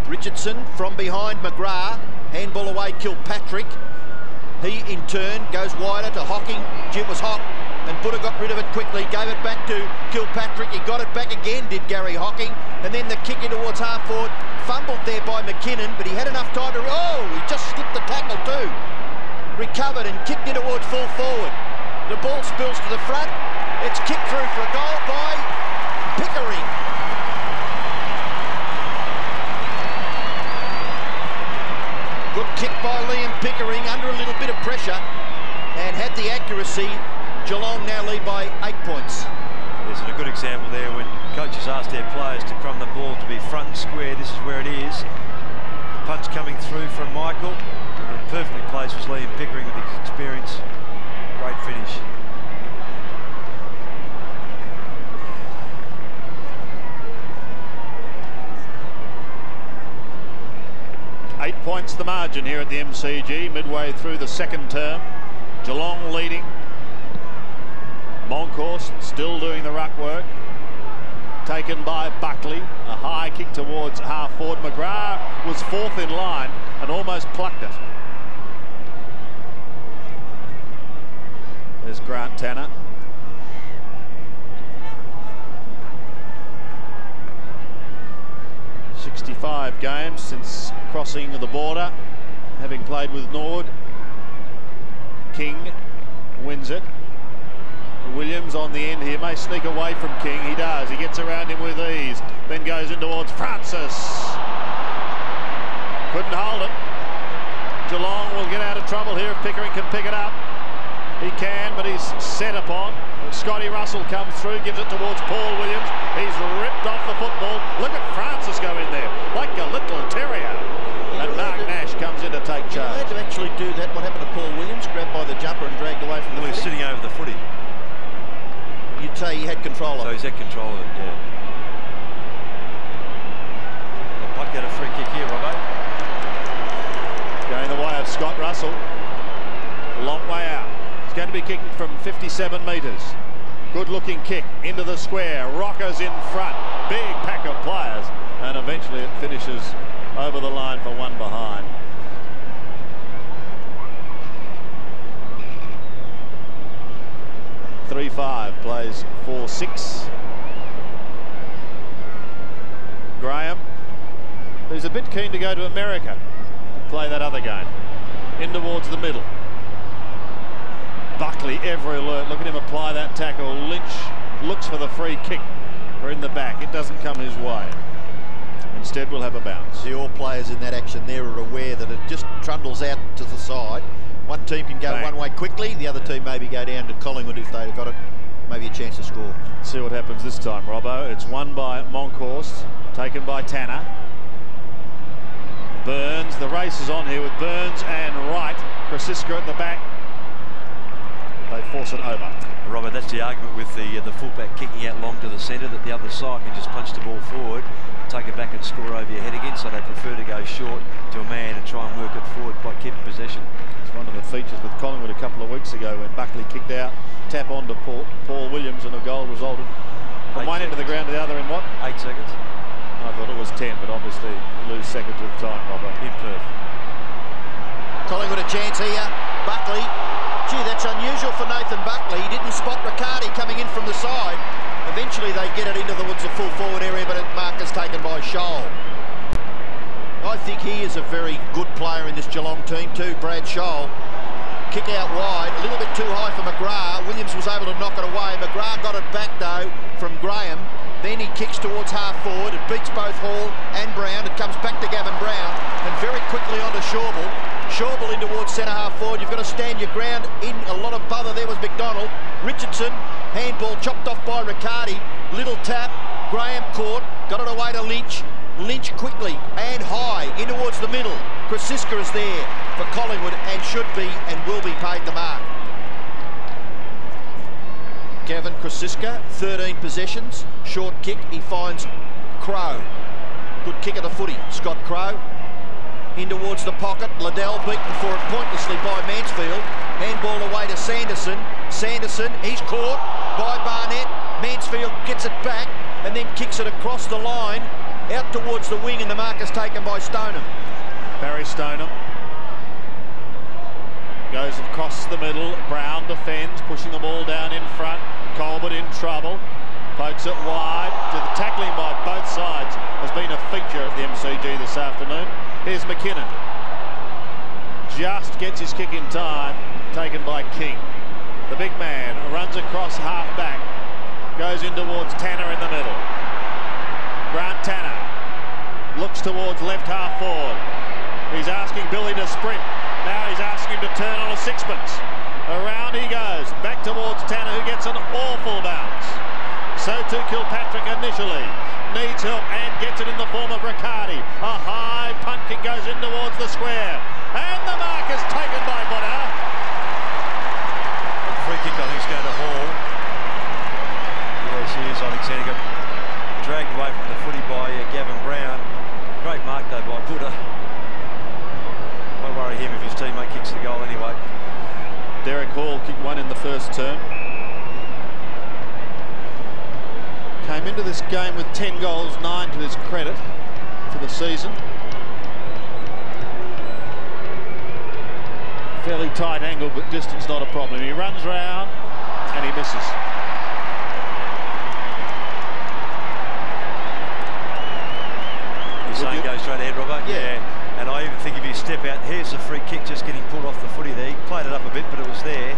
Richardson from behind McGrath. Handball away, Kilpatrick. He in turn goes wider to Hocking. Jim was hot and Buddha got rid of it quickly, gave it back to Kilpatrick. He got it back again, did Gary Hocking. And then the kick in towards half forward. Fumbled there by McKinnon, but he had enough time to... Oh, he just slipped the tackle too. Recovered and kicked in towards full forward. The ball spills to the front. It's kicked through for a goal by Pickering. Good kick by Liam Pickering under a little bit of pressure and had the accuracy. Geelong now lead by 8 points. There's a good example there when coaches ask their players to crumb the ball to be front and square. This is where it is. Punch coming through from Michael. And perfectly placed was Liam Pickering with his experience. Great finish. Points the margin here at the MCG, midway through the second term. Geelong leading. Moncourse still doing the ruck work. Taken by Buckley. A high kick towards half forward. McGrath was 4th in line and almost plucked it. There's Grant Tanner. .65 games since crossing the border, having played with Nord. King wins it. Williams on the end here, may sneak away from King. He does, he gets around him with ease, then goes in towards Francis. Couldn't hold it. Geelong will get out of trouble here if Pickering can pick it up. He can, but he's set upon. Scotty Russell comes through, gives it towards Paul Williams. He's ripped off the football. Look at Francis go in there, like a little terrier. And Mark Nash comes in to take charge. He had to actually footy. You'd say he had control of it. So he's had control of it, yeah. Might get a free kick here, Robbo. Going the way of Scott Russell. A long way out. He's going to be kicking from 57 metres. Good looking kick into the square. Rockers in front. Big pack of players. And eventually it finishes over the line for one behind. .35 plays 4-6. Graham, who's a bit keen to go to America, play that other game. In towards the middle. Buckley, every alert. Look at him apply that tackle. Lynch looks for the free kick. For in the back, it doesn't come his way. Instead, we'll have a bounce. See, all players in that action there are aware that it just trundles out to the side. One team can go one way quickly, the other team maybe go down to Collingwood if they've got it, maybe a chance to score. Let's see what happens this time, Robbo. It's won by Monkhorst, taken by Tanner. Burns, the race is on here with Burns and Wright. Krasiska at the back. They force it over. Robert, that's the argument with the fullback kicking out long to the centre, that the other side can just punch the ball forward, take it back and score over your head again, so they prefer to go short to a man and try and work it forward by keeping possession. It's one of the features with Collingwood a couple of weeks ago when Buckley kicked out, tap on to Paul Williams, and a goal resulted from one end of the ground to the other in what? 8 seconds. I thought it was 10, but obviously lose seconds of time, Robert. In Perth. Collingwood a chance here. Buckley. Gee, that's unusual for Nathan Buckley. He didn't spot Riccardi coming in from the side. Eventually they get it into the full forward area, but marker's taken by Scholl. I think he is a very good player in this Geelong team too, Brad Scholl. Kick out wide, a little bit too high for McGrath. Williams was able to knock it away. McGrath got it back though from Graham. Then he kicks towards half forward. It beats both Hall and Brown. It comes back to Gavin Brown and very quickly onto Schauble. Schauble in towards centre half forward. You've got to stand your ground. In a lot of bother there was McDonald. Richardson, handball chopped off by Riccardi. Little tap. Graham caught. Got it away to Lynch. Lynch quickly and high in towards the middle. Krasiska is there for Collingwood and should be and will be paid the mark. Gavin Krasiska, 13 possessions. Short kick, he finds Crow. Good kick of the footy, Scott Crow. In towards the pocket, Liddell beaten for it pointlessly by Mansfield. Handball away to Sanderson. Sanderson, he's caught by Barnett. Mansfield gets it back and then kicks it across the line out towards the wing, and the mark is taken by Stoneham. Barry Stoneham goes across the middle. Brown defends, pushing the ball down in front. Colbert in trouble. Pokes it wide. The tackling by both sides has been a feature at the MCG this afternoon. Here's McKinnon. Just gets his kick in time. Taken by King. The big man runs across half back. Goes in towards Tanner in the middle. Grant Tanner looks towards left half forward. He's asking Billy to sprint. Now he's asking him to turn on a sixpence. Around he goes. Back towards Tanner, who gets an awful bounce. So too Kilpatrick initially. Needs help and gets it in the form of Riccardi. A high punt kick goes in towards the square. And the mark is taken by Butter. Free kick, I think, is going to Hall. There she is, Alexander. Dragged away from the footy by Gavin Brown. Great mark though by Buddha. Won't worry him if his teammate kicks the goal anyway. Derek Hall kicked one in the first term. Came into this game with 10 goals, 9 to his credit for the season. Fairly tight angle, but distance not a problem. He runs round and he misses. You're saying go straight ahead, Robert? Yeah. And I even think if you step out, here's the free kick just getting pulled off the footy there. He played it up a bit, but it was there.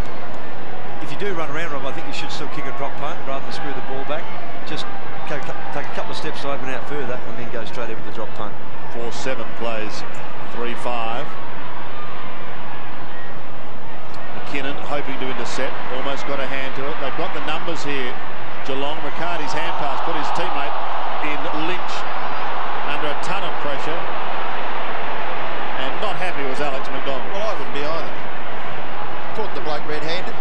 If you do run around, Rob, I think you should still kick a drop punt rather than screw the ball back. Just take a couple of steps to open out further and then go straight over the drop punt. 4-7 plays 3-5. McKinnon hoping to intercept, almost got a hand to it. They've got the numbers here. Geelong, Riccardi's hand pass put his teammate in Lynch under a ton of pressure. And not happy was Alex McDonald. Well, I wouldn't be either. Caught the bloke red-handed,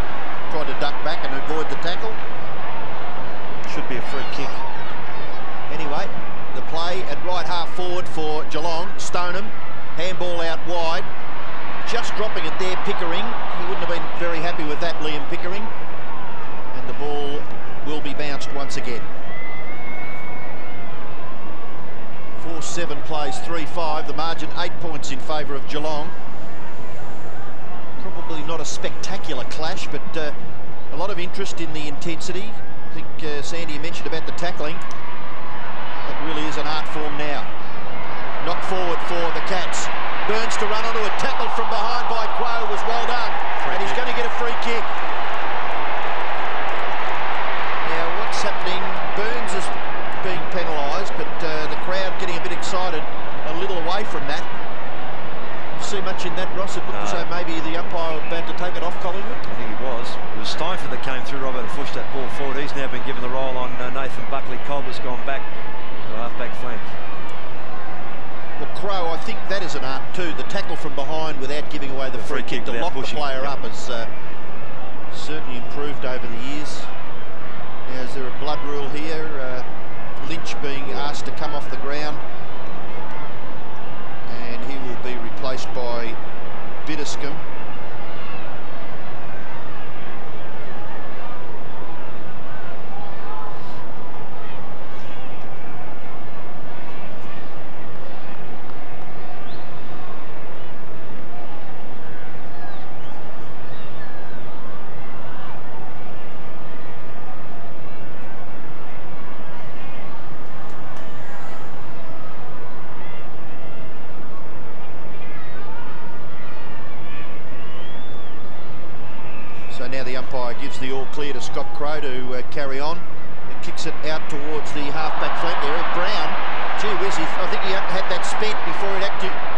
tried to duck back. free kick. Anyway, the play at right half forward for Geelong. Stoneham, handball out wide. Just dropping it there, Pickering. He wouldn't have been very happy with that, Liam Pickering. And the ball will be bounced once again. 4-7 plays 3-5. The margin 8 points in favour of Geelong. Probably not a spectacular clash, but a lot of interest in the intensity. I think Sandy mentioned about the tackling. That really is an art form now. Knock forward for the Cats. Burns to run onto a tackle from behind by Crow was well done. And he's going to get a free kick. Now what's happening? Burns is being penalised, but the crowd getting a bit excited, a little away from that. See much in that, Ross? It looked as though maybe the umpire was about to take it off Collingwood. I think he was. It was Steinford that came through, Robert, and pushed that ball forward. He's now been given the role on Nathan Buckley. Colbert's gone back to half-back flank. Well, Crow, I think that is an art too. The tackle from behind without giving away the free kick to lock pushing the player up has certainly improved over the years. Now, is there a blood rule here? Lynch being asked to come off the ground. And he will be replaced by Bitterscombe. Gives the all clear to Scott Crow to carry on. And kicks it out towards the half-back flank area. Brown, gee whiz, I think he had that spent before he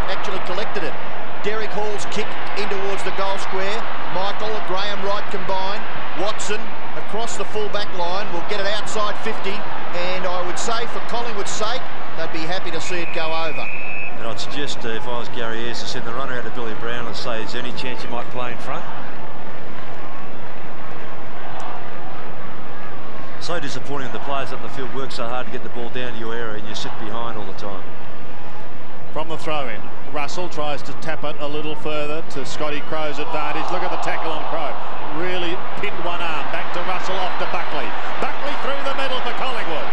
actually collected it. Derek Hall's kick in towards the goal square. Michael, Graham Wright combined. Watson across the full-back line will get it outside 50. And I would say for Collingwood's sake, they'd be happy to see it go over. And I'd suggest if I was Gary Ayres to send the runner out to Billy Brown and say, is there any chance he might play in front? So disappointing the players up the field work so hard to get the ball down to your area and you sit behind all the time. From the throw-in, Russell tries to tap it a little further to Scotty Crow's advantage. Look at the tackle on Crow. Really pinned one arm. Back to Russell, off to Buckley. Buckley through the middle for Collingwood.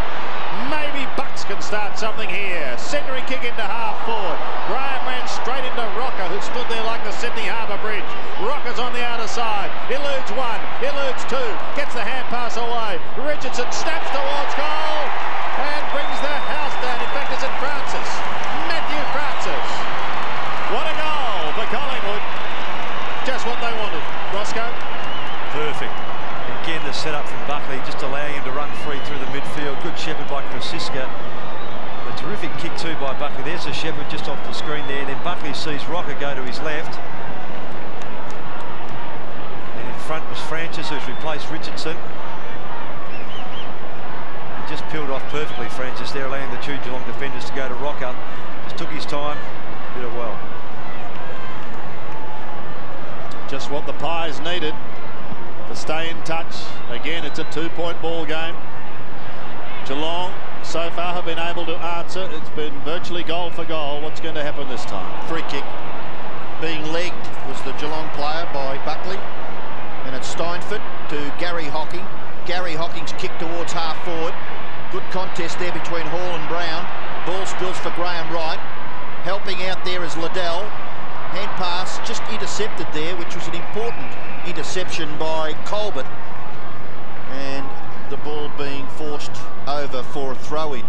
Maybe Bucks can start something here. Centering kick into half forward. Graham ran straight into Rocker, who stood there like the Sydney Harbour Bridge. Rocker's on the outer side. Eludes one, eludes two, gets the hand pass away. Richardson snaps towards goal and brings the house down. In fact, it's in Francis. Matthew Francis. What a goal for Collingwood. Just what they wanted. Roscoe. Perfect. Again, the setup from Buckley, just allowing him to run free through the midfield. Good shepherd by Krasiska. A terrific kick too by Buckley. There's a shepherd just off the screen there. Then Buckley sees Rocker go to his left. And in front was Francis, who's replaced Richardson. He just peeled off perfectly, Francis there, allowing the two Geelong defenders to go to Rocker. Just took his time, did it well. Just what the Pies needed to stay in touch. Again, it's a 2-point ball game. Geelong so far have been able to answer. It's been virtually goal for goal. What's going to happen this time? Free kick being legged was the Geelong player by Buckley. And it's Steinford to Gary Hocking. Gary Hocking's kick towards half forward. Good contest there between Hall and Brown. Ball spills for Graham Wright. Helping out there is Liddell. Hand pass just intercepted there, which was an important interception by Colbert. And the ball being forced over for a throw-in.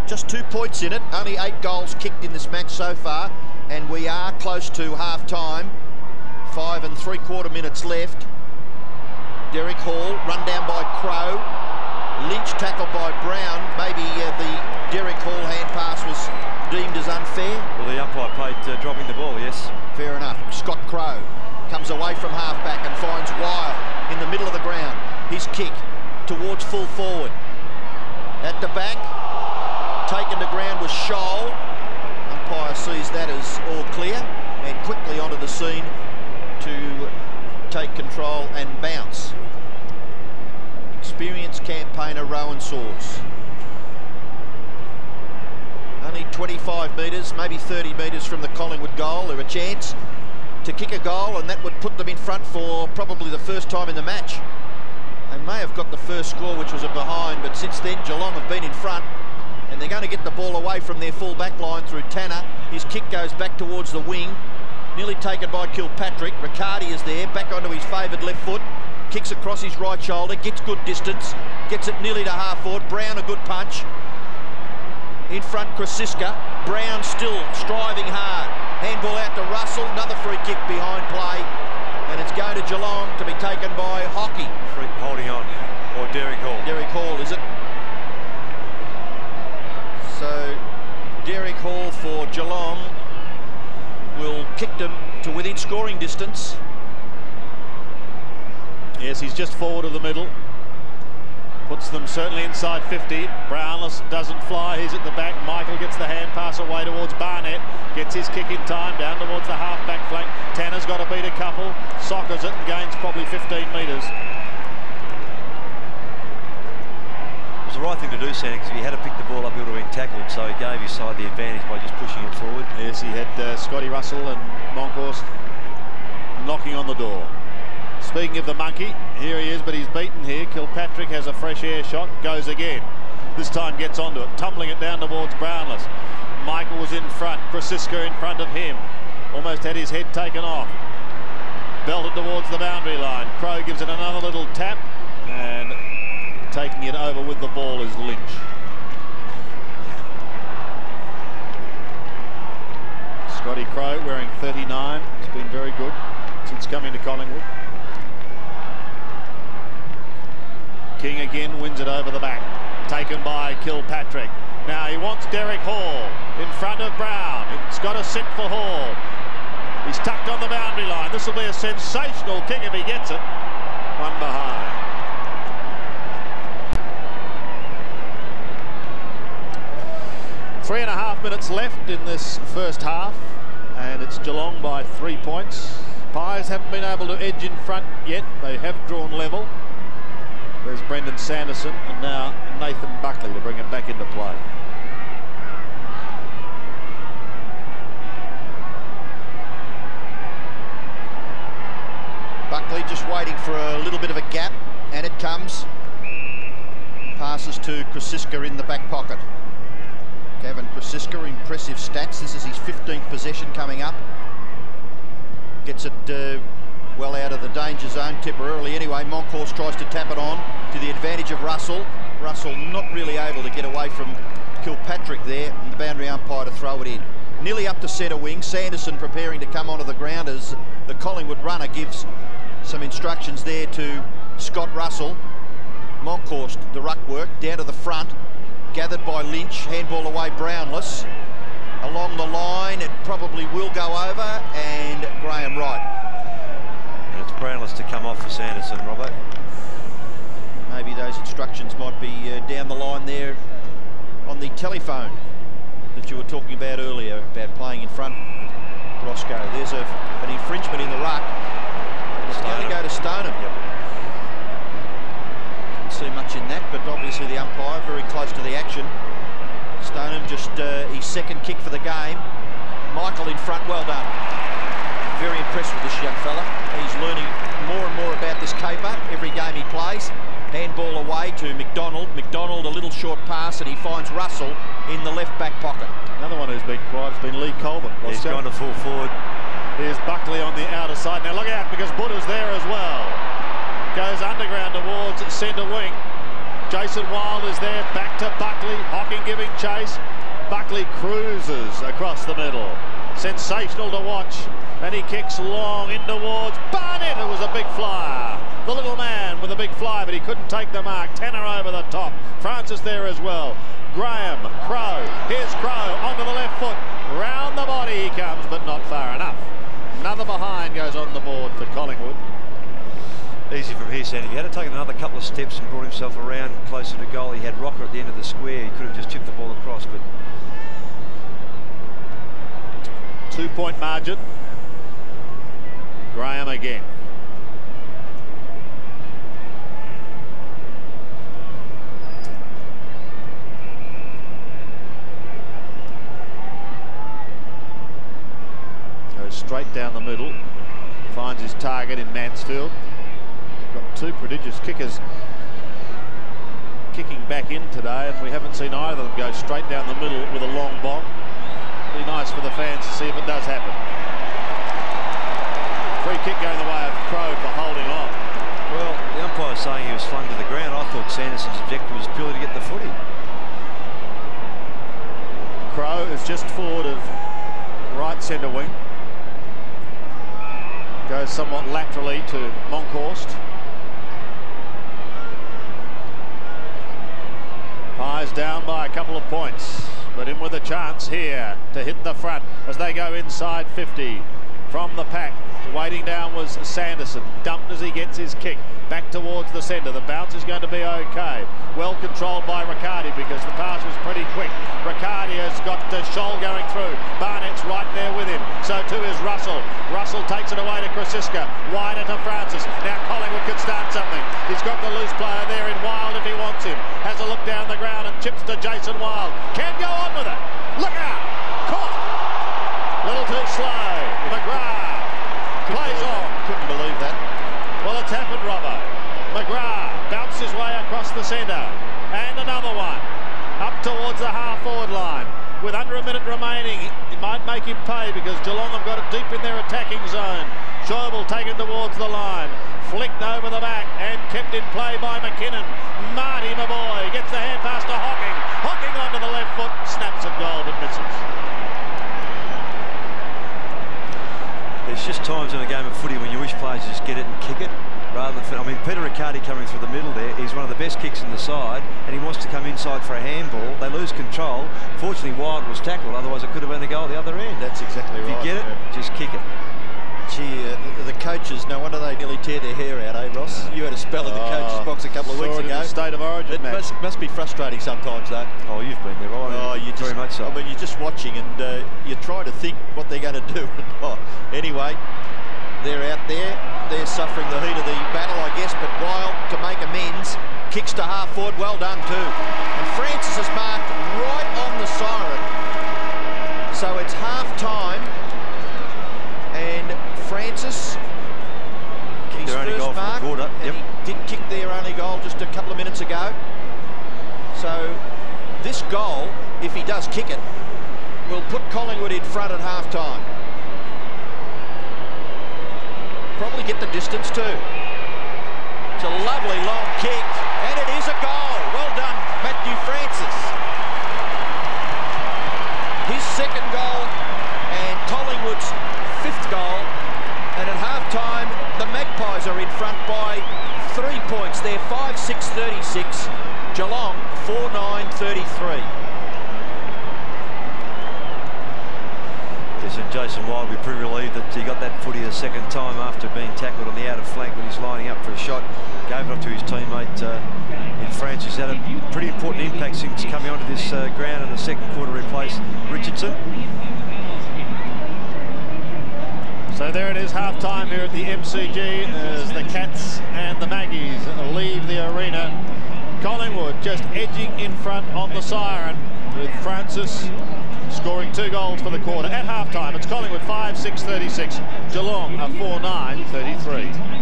Just 2 points in it, only 8 goals kicked in this match so far, and we are close to half-time. 5 3/4 minutes left. Derek Hall, run down by Crow. Lynch tackled by Brown. Maybe the Derek Hall hand pass was deemed as unfair. Well, the umpire played dropping the ball, yes. Fair enough. Scott Crow comes away from half-back and finds Weil in the middle of the ground. His kick towards full forward. At the back, taken to ground was Scholl. Umpire sees that as all clear and quickly onto the scene to take control and bounce. experienced campaigner Rowan Saws. Only 25 metres, maybe 30 metres from the Collingwood goal. They're a chance to kick a goal, and that would put them in front for probably the first time in the match. They may have got the first score, which was a behind, but since then Geelong have been in front, and they're going to get the ball away from their full back line through Tanner. His kick goes back towards the wing, nearly taken by Kilpatrick. Riccardi is there, back onto his favoured left foot, kicks across his right shoulder, gets good distance, gets it nearly to half forward. Brown a good punch. In front, Krasiska. Brown still striving hard. Handball out to Russell, another free kick behind play, and it's going to Geelong to be taken by Hockey. Holding on, or Derek Hall. Derek Hall, is it? So, Derek Hall for Geelong will kick them to within scoring distance. Yes, he's just forward of the middle. Puts them certainly inside 50. Brownless doesn't fly. He's at the back. Michael gets the hand pass away towards Barnett. Gets his kick in time down towards the half-back flank. Tanner's got to beat a couple. Sockers it and gains probably 15 metres. It was the right thing to do, Sandy, because if he had to pick the ball up, he would have been tackled. So he gave his side the advantage by just pushing it forward. Yes, he had Scotty Russell and Monkhorst knocking on the door. Speaking of the monkey, here he is, but he's beaten here. Kilpatrick has a fresh air shot, goes again. This time gets onto it, tumbling it down towards Brownless. Michael was in front, Krasiska in front of him. Almost had his head taken off. Belted towards the boundary line. Crow gives it another little tap, and taking it over with the ball is Lynch. Scotty Crow wearing 39. It's been very good since coming to Collingwood. King again wins it over the back. Taken by Kilpatrick. Now he wants Derek Hall in front of Brown. It's got to sit for Hall. He's tucked on the boundary line. This will be a sensational kick if he gets it. One behind. Three and a half minutes left in this first half, and it's Geelong by 3 points. Pies haven't been able to edge in front yet. They have drawn level. There's Brendan Sanderson and now Nathan Buckley to bring it back into play. Buckley just waiting for a little bit of a gap, and it comes. Passes to Krasiska in the back pocket. Gavin Krasiska, impressive stats. This is his 15th possession coming up. Gets it well out of the danger zone temporarily anyway. Monkhorst tries to tap it on to the advantage of Russell. Russell not really able to get away from Kilpatrick there, and the boundary umpire to throw it in. Nearly up to centre wing. Sanderson preparing to come onto the ground as the Collingwood runner gives some instructions there to Scott Russell. Monkhorst, the ruck work, down to the front. Gathered by Lynch, handball away Brownless. Along the line, it probably will go over, and Graham Wright. And it's Brownless to come off for Sanderson, Robbo. Maybe those instructions might be down the line there on the telephone that you were talking about earlier, about playing in front. Roscoe, there's an infringement in the ruck. It's going to go to Stoneham. Yep. Didn't see much in that, but obviously the umpire very close to the action. Stoneham just his second kick for the game. Michael in front, well done. Very impressed with this young fella. He's learning more and more about this caper every game he plays. Handball away to McDonald. McDonald a little short pass, and he finds Russell in the left back pocket. Another one who's been quiet has been Lee Colbert. He's gone to full forward. Here's Buckley on the outer side. Now look out, because Buddha's there as well. Goes underground towards centre wing. Jason Wild is there, back to Buckley. Hocking giving chase. Buckley cruises across the middle. Sensational to watch. And he kicks long in towards Barnett, who was a big flyer. The little man with a big fly, but he couldn't take the mark. Tanner over the top. Francis there as well. Graham, Crow. Here's Crow onto the left foot. Round the body he comes, but not far enough. Another behind goes on the board for Collingwood. Easy from here, Sandy. If he had to take another couple of steps and brought himself around closer to goal, he had Rocker at the end of the square. He could have just chipped the ball across, but 2-point margin. Graham again. straight down the middle. Finds his target in Mansfield. Got two prodigious kickers kicking back in today, and we haven't seen either of them go straight down the middle with a long bomb. Be nice for the fans to see if it does happen. Free kick going the way of Crow for holding on. Well, the umpire was saying he was flung to the ground. I thought Sanderson's objective was purely to get the footy. Crow is just forward of right centre wing. Goes somewhat laterally to Monkhorst. Pies down by a couple of points, but in with a chance here to hit the front as they go inside 50 from the pack. Waiting down was Sanderson, dumped as he gets his kick back towards the centre. The bounce is going to be okay. Well controlled by Riccardi because the pass was pretty quick. Riccardi has got Scholl going through. Barnett's right there with him. So too is Russell. Russell takes it away to Krasiska. Wider to Francis. Now Collingwood could start something. He's got the loose player there in Wild if he wants him. Has a look down the ground and chips to Jason Wild. Can go on with it. Look out! Caught! Little too slow. McGrath plays on. Couldn't believe that. Well, it's happened, Robbo. McGrath bounced his way across the centre. And another one. Up towards the half-forward line. With under a minute remaining, it might make him pay because Geelong have got it deep in their attacking zone. Schäuble taken towards the line. Flicked over the back and kept in play by McKinnon. Marty, my boy, gets the hand pass to Hocking. Hocking onto the left foot. Snaps at goal but misses. There's just times in a game of footy when you wish players just get it and kick it rather than... I mean, Peter Riccardi coming through the middle there, he's one of the best kicks in the side and he wants to come inside for a handball. They lose control. Fortunately, Wild was tackled, otherwise it could have been a goal at the other end. That's exactly right. If you get it, just kick it. Gee, the coaches, no wonder they nearly tear their hair out, eh, Ross? You had a spell in the coaches box a couple of weeks ago. In the State of Origin it must be frustrating sometimes, though. Oh, you've been there, right? Oh, you very much so. I mean, you're just watching and you try to think what they're going to do. Anyway, they're out there. They're suffering the heat of the battle, I guess, but Wild, to make amends, kicks to half forward. Well done, too. And Francis is marked right on the siren. So it's half-time. And Francis, his first mark, and he did kick their only goal just a couple of minutes ago. So this goal, if he does kick it, will put Collingwood in front at half-time. Probably get the distance too. It's a lovely long kick, and it is a goal. Well done, Matthew Francis. His second goal, and Collingwood's fifth goal, and at half-time the Magpies are in front by 3 points. They're 5-6-36, Geelong 4-9-33. Yes, and Jason Wild will be pretty relieved that he got that footy the second time after being tackled on the outer flank when he's lining up for a shot. Gave it up to his teammate in Francis. Had a pretty important impact since coming onto this ground in the second quarter to replace Richardson. So there it is, half-time here at the MCG as the Cats and the Maggies leave the arena. Collingwood just edging in front on the siren with Francis scoring 2 goals for the quarter. At half-time, it's Collingwood 5-6-36, Geelong a 4-9-33.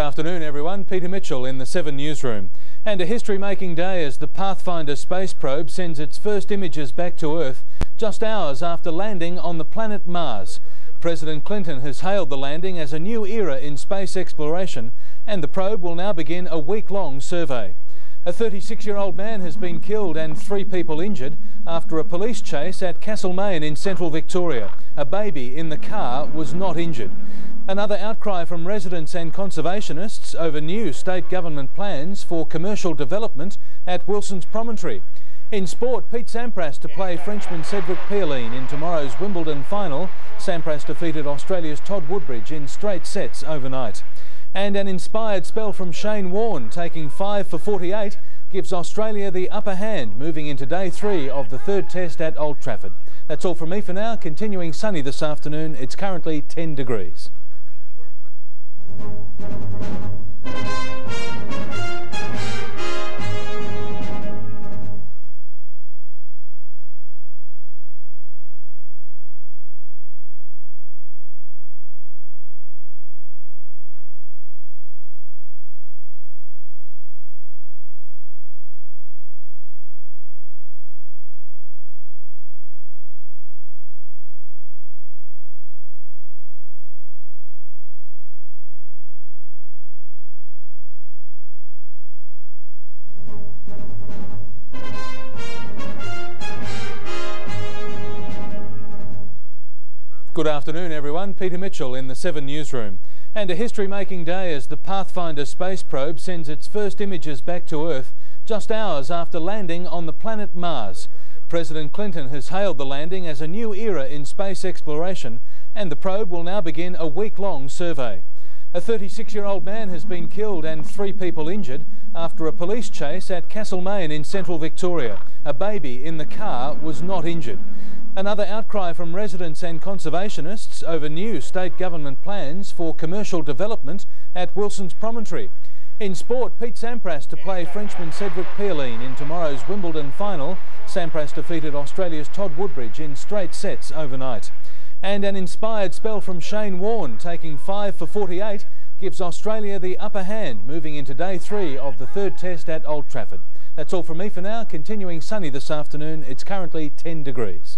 Good afternoon everyone, Peter Mitchell in the 7 newsroom. And a history-making day as the Pathfinder space probe sends its first images back to Earth just hours after landing on the planet Mars. President Clinton has hailed the landing as a new era in space exploration, and the probe will now begin a week-long survey. A 36-year-old man has been killed and 3 people injured after a police chase at Castlemaine in central Victoria. A baby in the car was not injured. Another outcry from residents and conservationists over new state government plans for commercial development at Wilson's Promontory. In sport, Pete Sampras to play Frenchman Cedric Pierlin in tomorrow's Wimbledon final. Sampras defeated Australia's Todd Woodbridge in straight sets overnight. And an inspired spell from Shane Warne, taking 5 for 48, gives Australia the upper hand moving into day 3 of the 3rd test at Old Trafford. That's all from me for now. Continuing sunny this afternoon. It's currently 10 degrees. Good afternoon everyone, Peter Mitchell in the 7 newsroom. And a history-making day as the Pathfinder space probe sends its first images back to Earth just hours after landing on the planet Mars. President Clinton has hailed the landing as a new era in space exploration, and the probe will now begin a week-long survey. A 36-year-old man has been killed and 3 people injured after a police chase at Castlemaine in central Victoria. A baby in the car was not injured. Another outcry from residents and conservationists over new state government plans for commercial development at Wilson's Promontory. In sport, Pete Sampras to play Frenchman Cedric Pierlin in tomorrow's Wimbledon final. Sampras defeated Australia's Todd Woodbridge in straight sets overnight. And an inspired spell from Shane Warne, taking 5 for 48, gives Australia the upper hand moving into day 3 of the 3rd test at Old Trafford. That's all from me for now. Continuing sunny this afternoon. It's currently 10 degrees.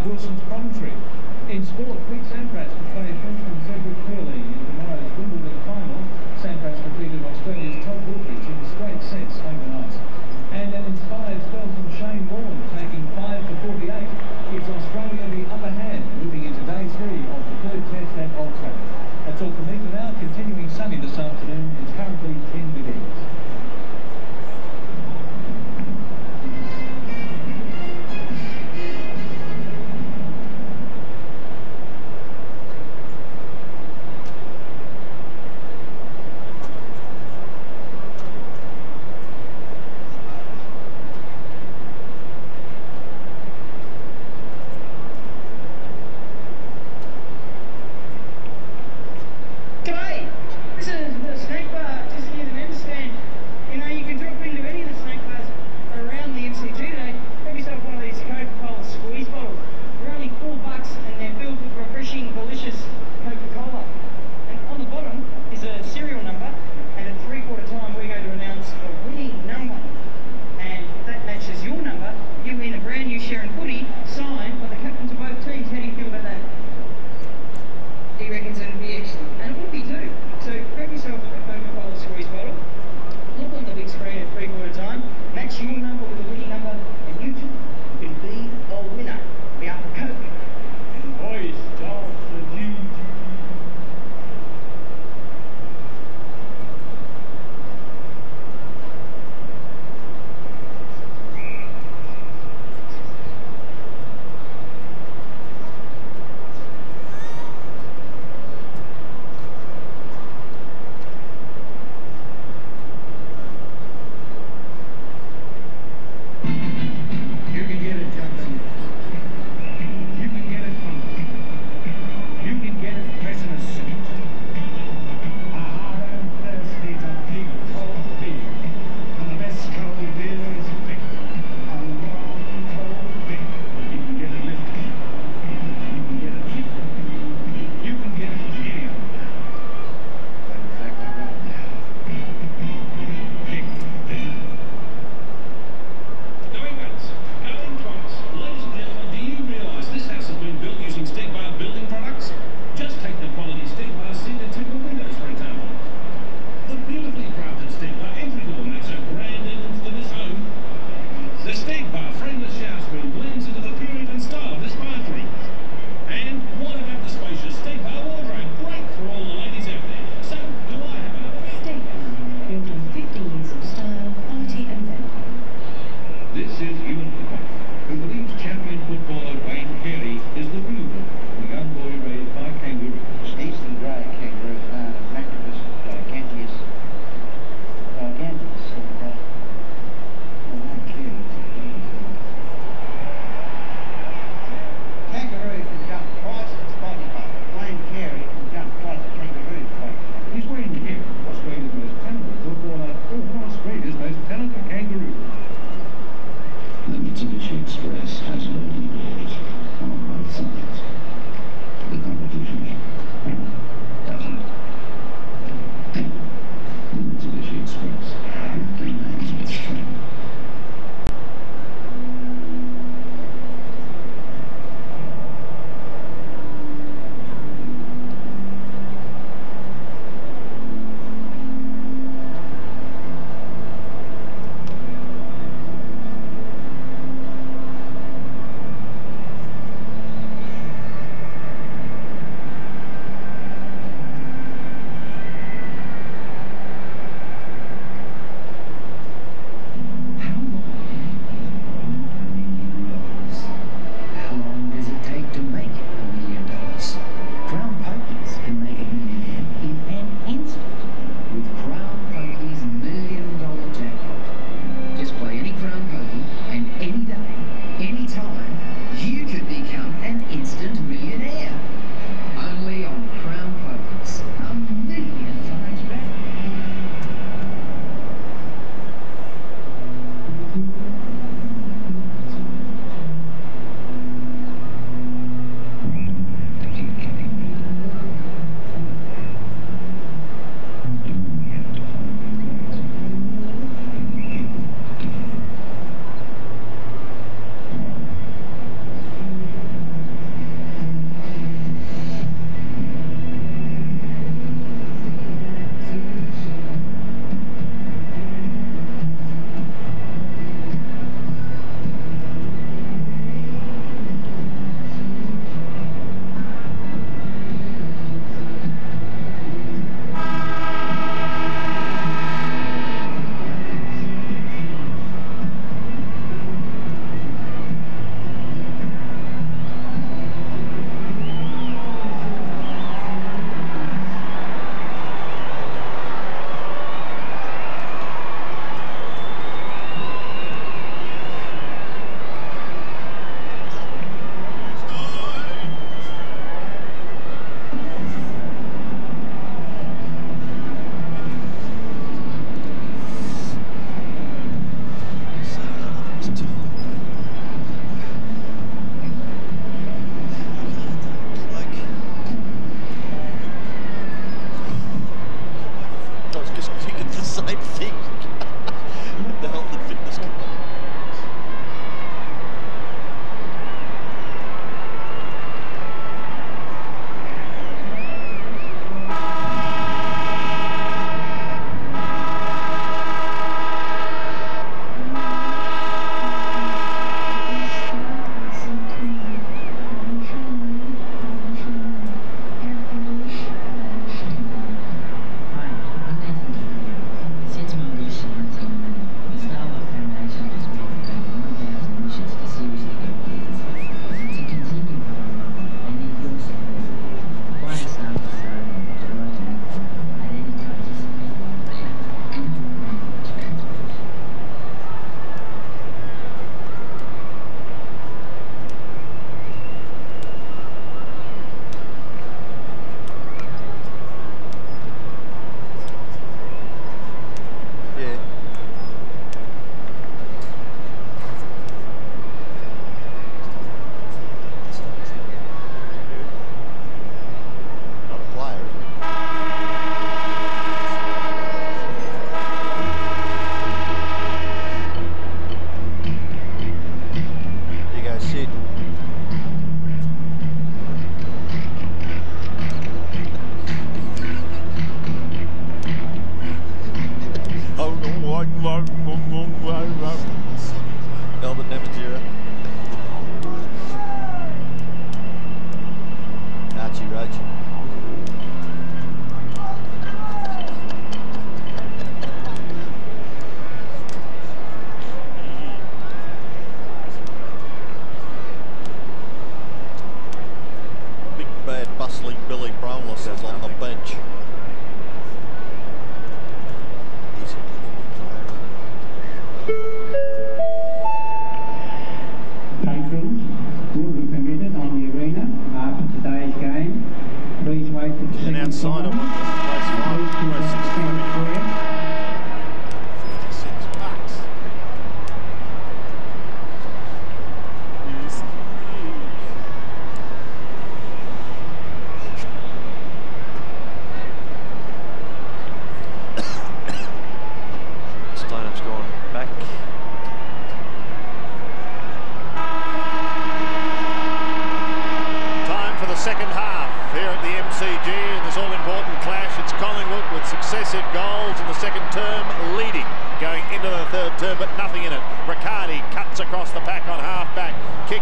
Wilson's commentary. In sport, Pete Sampras will play Frenchman Cedric Curley in tomorrow's Wimbledon final. Sampras defeated Australia's Todd Woodbridge in straight sets overnight. And an inspired spell from Shane Warne, taking 5 for 48, gives Australia the upper hand, moving into day 3 of the third test at Old Trafford. That's all from me for now. Continuing sunny this afternoon. It's currently 10 degrees.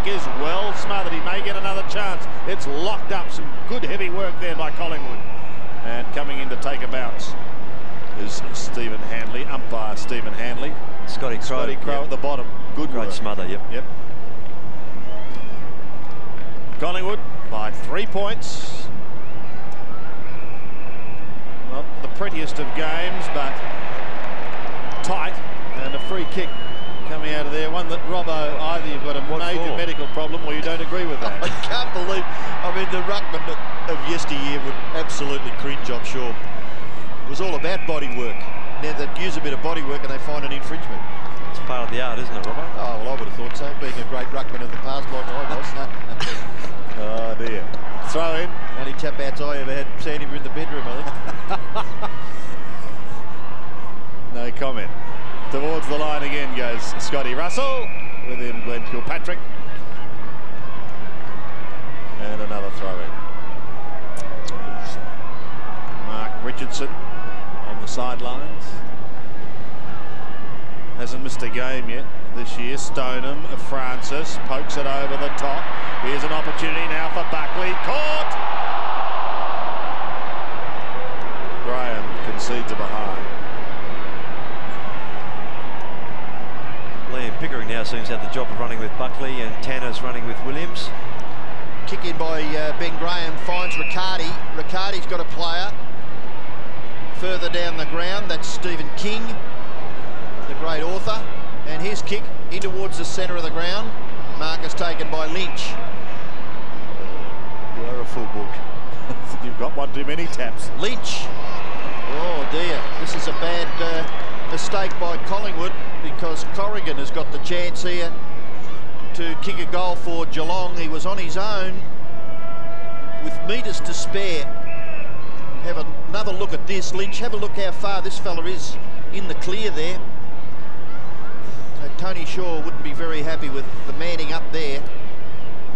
kick is well smothered. He may get another chance. It's locked up. Some good heavy work there by Collingwood. And coming in to take a bounce is Stephen Handley, umpire Stephen Handley. Scotty Crow yep. At the bottom. Good Great work. smother, yep. Collingwood by 3 points. Not the prettiest of games, but tight. And a free kick coming out of there. One that, Robbo, either you've got a major medical problem or you don't agree with that. I can't believe, I mean, the ruckman of yesteryear would absolutely cringe, I'm sure. It was all about body work. Now they'd use a bit of body work and they find an infringement. It's part of the art, isn't it, Robbo? Oh, well, I would have thought so, being a great ruckman of the past like I was. Oh, dear. Throw in. Only tap outs I ever had, Sandy were in the bedroom, I think. No comment. Towards the line again goes Scotty Russell. With him, Glenn Kilpatrick. And another throw in. Mark Richardson on the sidelines. Hasn't missed a game yet this year. Stoneham, Francis pokes it over the top. Here's an opportunity now for Buckley. Caught! Graham concedes a behind. Liam Pickering now seems to have the job of running with Buckley, and Tanner's running with Williams. Kick in by Ben Graham, finds Riccardi. Riccardi's got a player further down the ground. That's Stephen King, the great author. And his kick in towards the centre of the ground. Marcus taken by Lynch. You are a full book. You've got one too many taps. Lynch. Oh dear, this is a bad mistake by Collingwood, because Corrigan has got the chance here to kick a goal for Geelong. He was on his own with metres to spare. Have another look at this, Lynch. Have a look how far this fella is in the clear there. So Tony Shaw wouldn't be very happy with the manning up there.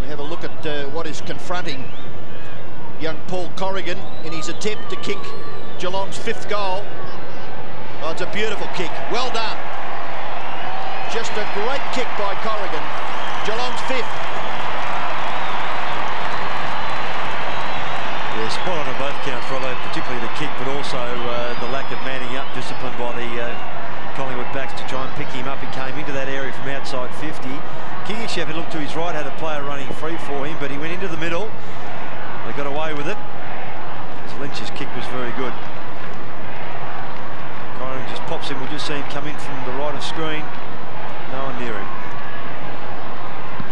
We have a look at what is confronting young Paul Corrigan in his attempt to kick Geelong's 5th goal. Oh, it's a beautiful kick. Well done. Just a great kick by Corrigan. Geelong's 5th. Yeah, spot on both counts, Robbo, particularly the kick, but also the lack of manning up, discipline by the Collingwood backs to try and pick him up. He came into that area from outside 50. Kingishev had looked to his right, had a player running free for him, but he went into the middle. They got away with it. Lynch's kick was very good. Corrigan just pops him. We'll just see him come in from the right of screen. No one near him.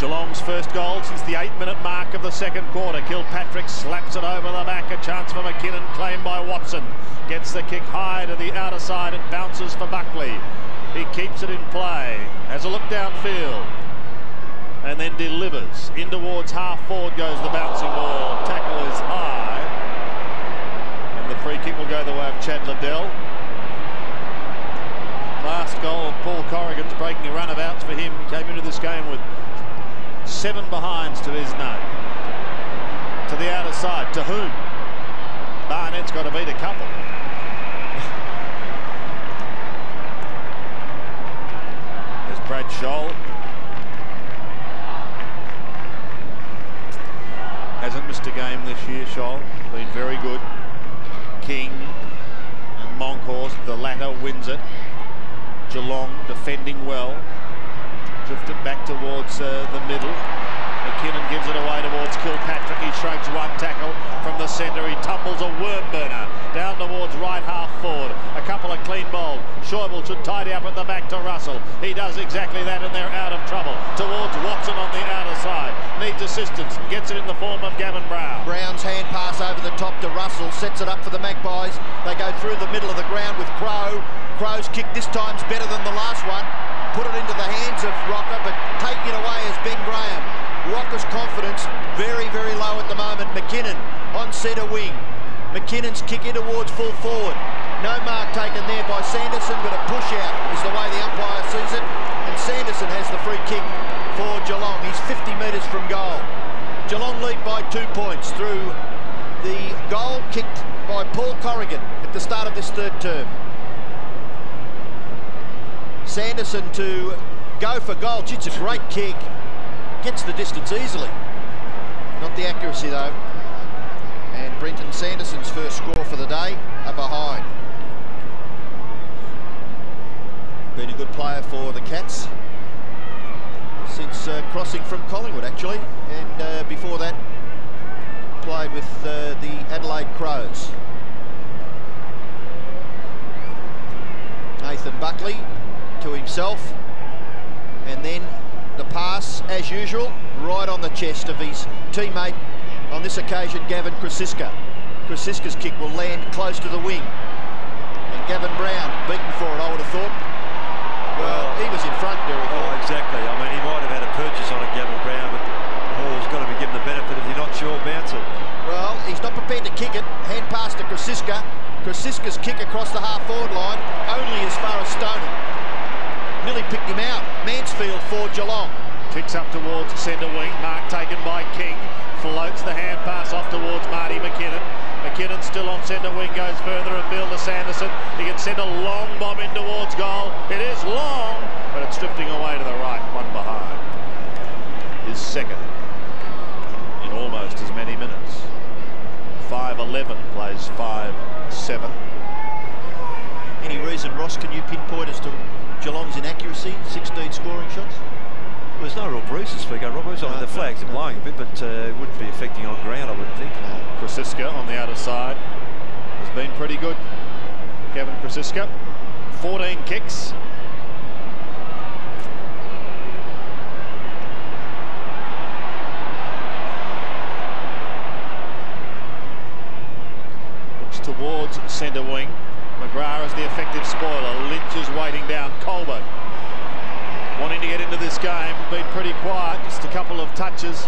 Geelong's first goal since the 8-minute mark of the second quarter. Kilpatrick slaps it over the back. A chance for McKinnon, claimed by Watson. Gets the kick high to the outer side. It bounces for Buckley. He keeps it in play. Has a look downfield. And then delivers. In towards half forward goes the bouncing ball. Tackle is high. And the free kick will go the way of Chad Liddell. Last goal of Paul Corrigan's, breaking a run of outs for him. He came into this game with 7 behinds to his name. To the outer side, to whom? Barnett's got to beat a couple. There's Brad Scholl. Hasn't missed a game this year, Scholl. Been very good. King and Monkhorst, the latter wins it. Geelong defending well. Drifted back towards the middle. McKinnon gives it away towards Kilpatrick. He shrugs one tackle from the centre. He tumbles a worm burner down towards right half forward. A couple of clean bowls. Schäuble should tidy up at the back to Russell. He does exactly that, and they're out of trouble. Towards Watson on the outer side. Needs assistance and gets it in the form of Gavin Brown. Brown's hand pass over the top to Russell. Sets it up for the Magpies. They go through the middle of the ground with Crow. Crow's kick this time's better than the last one. Put it into the hands of Rocker, but taking it away is Ben Graham. Rocker's confidence very, very low at the moment. McKinnon on centre wing. McKinnon's kick in towards full forward. No mark taken there by Sanderson, but a push out is the way the umpire sees it. And Sanderson has the free kick for Geelong. He's 50 metres from goal. Geelong lead by 2 points through the goal kicked by Paul Corrigan at the start of this 3rd term. Sanderson to go for goal. It's a great kick. Gets the distance easily. Not the accuracy though. And Brenton Sanderson's first score for the day, a behind. Been a good player for the Cats since crossing from Collingwood actually, and before that played with the Adelaide Crows. Nathan Buckley to himself, and then the pass as usual right on the chest of his teammate, on this occasion Gavin Krasiska. Krasiska's kick will land close to the wing, and Gavin Brown beaten for it, I would have thought. Well, he was in front, Derek. Oh, exactly. I mean, he might have had a purchase on it, Gavin Brown, but Hall's got to be given the benefit. If you're not sure, bounce it. Well, he's not prepared to kick it. Hand pass to Krasiska. Krasiska's kick across the half-forward line, only as far as Stoneham. Nearly picked him out. Mansfield for Geelong. Kicks up towards centre wing. Mark taken by King. Floats the hand pass off towards Marty McKinnon. McKinnon still on centre wing, goes further afield to Sanderson. He can send a long bomb in towards goal. It is long, but it's drifting away to the right, one behind. His second in almost as many minutes. 5-11 plays 5-7. Any reason, Ross, can you pinpoint as to Geelong's inaccuracy? 16 scoring shots? Well, there's no real bruises for go, Rob. I mean, the flags are blowing a bit, but it wouldn't be affecting on ground, I wouldn't think. Krasiska on the outer side has been pretty good. Gavin Krasiska, 14 kicks. Looks towards centre wing. McGrath is the effective spoiler. Lynch is waiting down. Colbert wanting to get into this game, been pretty quiet, just a couple of touches.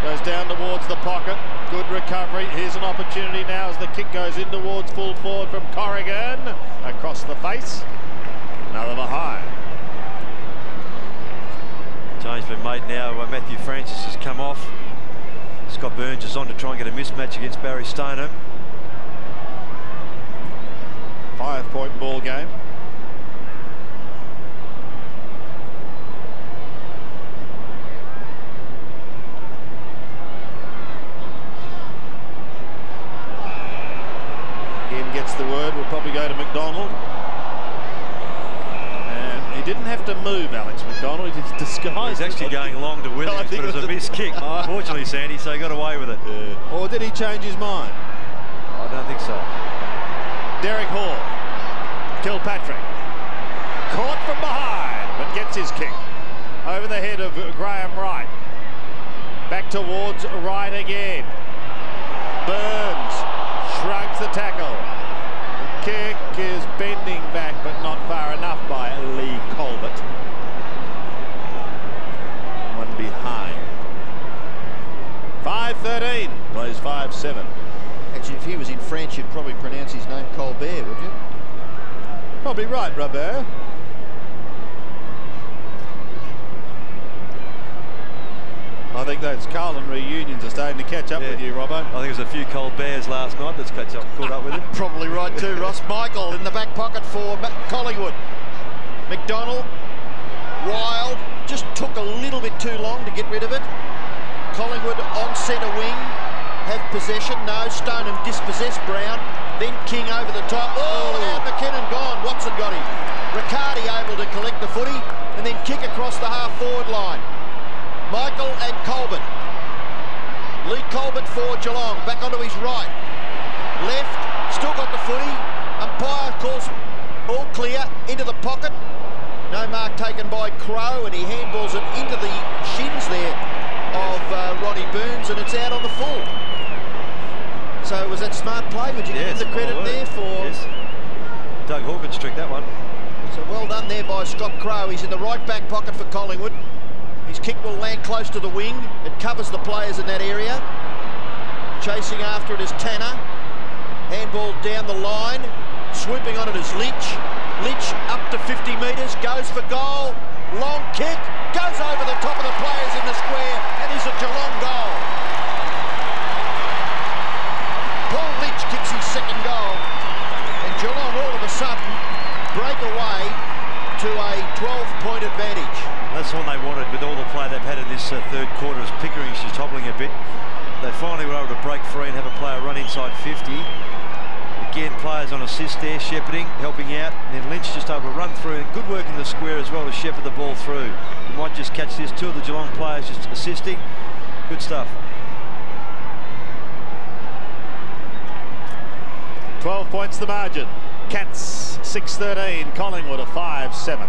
Goes down towards the pocket. Good recovery. Here's an opportunity now as the kick goes in towards full forward from Corrigan. Across the face. Another behind. Change been made now. Matthew Francis has come off. Scott Burns is on to try and get a mismatch against Barry Stoneham. 5-point ball game. Gets the word, will probably go to McDonald. And he didn't have to move, Alex McDonald. He just disguised. He's actually going long to Williams, but it was a missed kick. Fortunately, Sandy, so he got away with it. Yeah. Or did he change his mind? I don't think so. Derek Hall. Kilpatrick. Caught from behind, but gets his kick. Over the head of Graham Wright. Back towards Wright again. Burns shrugs the tackle. The kick is bending back, but not far enough by Lee Colbert. One behind. 5-13, plays 5-7. Actually, if he was in French, you'd probably pronounce his name Colbert, would you? Probably right, Robert. I think those Carlton reunions are starting to catch up with you, Robbo. I think there's a few Colberts last night that's caught up with him. Probably right too, Ross. Michael in the back pocket for Collingwood. McDonald, Wild, just took a little bit too long to get rid of it. Collingwood on centre wing, have possession. No, Stoneham dispossessed Brown. Then King over the top. Oh, and McKinnon gone. Watson got him. Riccardi able to collect the footy and then kick across the half-forward line. Michael and Colbert. Lee Colbert for Geelong. Back onto his right. Left. Still got the footy. Umpire calls all clear. Into the pocket. No mark taken by Crow, and he handballs it into the shins there of Ronnie Burns, and it's out on the full. So was that smart play? Would you give him the credit there for... Yes. Doug Hawkins tricked that one. So well done there by Scott Crow. He's in the right back pocket for Collingwood. His kick will land close to the wing. It covers the players in that area. Chasing after it is Tanner. Handball down the line. Swooping on it is Lynch. Lynch up to 50 metres. Goes for goal. Long kick. Goes over the top of the players in the square. And is a Geelong goal. Paul Lynch kicks his second goal. And Geelong all of a sudden break away to a 12-point advantage. That's what they wanted with all the play they've had in this this third quarter as Pickering's just hobbling a bit. They finally were able to break free and have a player run inside 50. Again, players on assist there, shepherding, helping out, and then Lynch just able to run through, and good work in the square as well to shepherd the ball through. You might just catch this, two of the Geelong players just assisting. Good stuff. 12 points the margin. Cats 6-13, Collingwood a 5-7.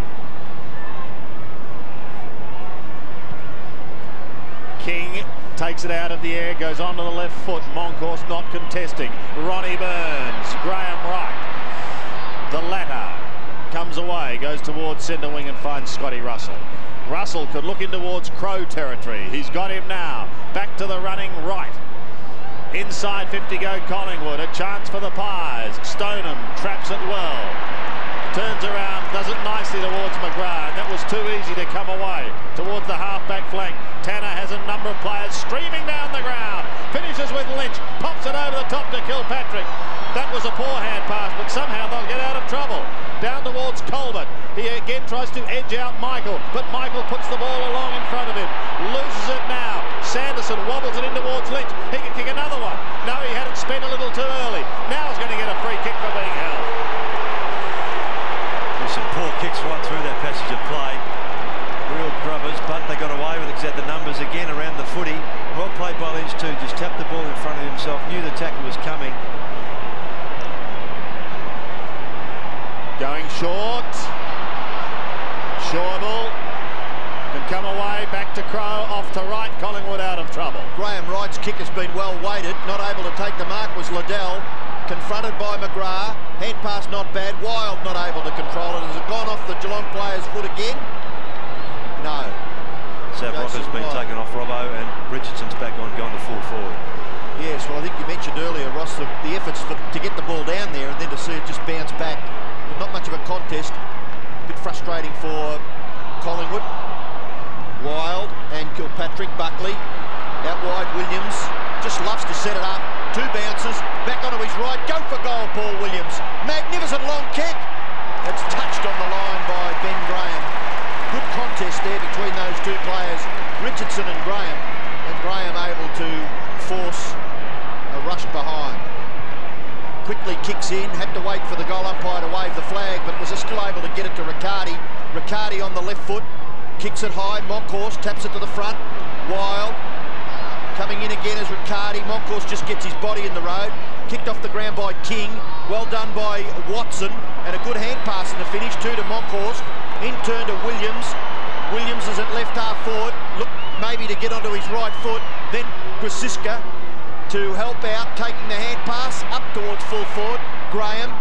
King takes it out of the air, goes onto the left foot. Moncourse not contesting. Ronnie Burns, Graham Wright. The latter comes away, goes towards centre wing and finds Scotty Russell. Russell could look in towards Crow territory. He's got him now. Back to the running right. Inside 50 go Collingwood. A chance for the Pies. Stoneham traps it well. Turns around, does it nicely towards McGrath. That was too easy to come away towards the half-back flank. Tanner has a number of players streaming down the ground. Finishes with Lynch. Pops it over the top to Kilpatrick. That was a poor hand pass, but somehow they'll get out of trouble. Down towards Colbert. He again tries to edge out Michael, but Michael puts the ball along in front of him. Loses it now. Sanderson wobbles it in towards Lynch. He can kick another one. No, he had it spent a little too early. Now he's going to get a free kick for being held. There's some poor kicks right through that passage of play. Real grubbers, but they got away with it because they had the numbers again around the footy. Well played by Lynch too. Just tapped the ball in front of himself. Knew the tackle was coming. Going short. Schauble can come away, back to Crow, off to right. Collingwood out of trouble. Graham Wright's kick has been well weighted. Not able to take the mark was Liddell. Confronted by McGrath. Hand pass not bad. Wild not able to control it. Has it gone off the Geelong player's foot again? No. South Rocker's been taken off Robbo, and Richardson's back on, gone to full forward. Yes, well I think you mentioned earlier, Ross, the efforts to get the ball down there and then to see it just bounce back. Not much of a contest. A bit frustrating for Collingwood. Wild and Kilpatrick. Buckley out wide. Williams just loves to set it up. Two bounces. Back onto his right. Go for goal, Paul Williams. Magnificent long kick. It's touched on the line by Ben Graham. Good contest there between those two players, Richardson and Graham. And Graham able to force a rush behind. Quickly kicks in, had to wait for the goal umpire to wave the flag, but was still able to get it to Riccardi. Riccardi on the left foot, kicks it high. Moncourse taps it to the front. Wild coming in again as Riccardi. Moncourse just gets his body in the road. Kicked off the ground by King. Well done by Watson, and a good hand pass in the finish too to Moncourse. In turn to Williams. Williams is at left half forward. Look maybe to get onto his right foot. Then Grisiska to help out, taking the hand pass up towards full forward. Graham,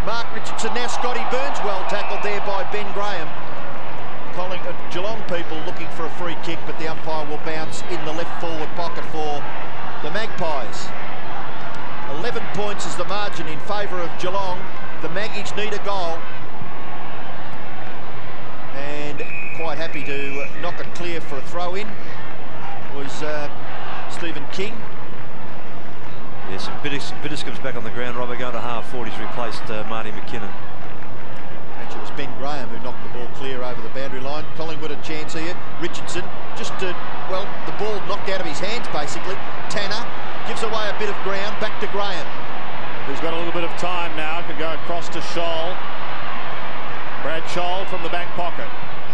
Mark Richardson, now Scotty Burns, well tackled there by Ben Graham. Geelong people looking for a free kick, but the umpire will bounce in the left forward pocket for the Magpies. 11 points is the margin in favour of Geelong. The Maggies need a goal. And quite happy to knock it clear for a throw-in was Stephen King. Yes, Bitterscombe's back on the ground. Robert going to half forward. He's replaced Marty McKinnon. Actually, it was Ben Graham who knocked the ball clear over the boundary line. Collingwood a chance here. Richardson just well, the ball knocked out of his hands basically. Tanner gives away a bit of ground. Back to Graham. Who's got a little bit of time now. Can go across to Scholl. Brad Scholl from the back pocket.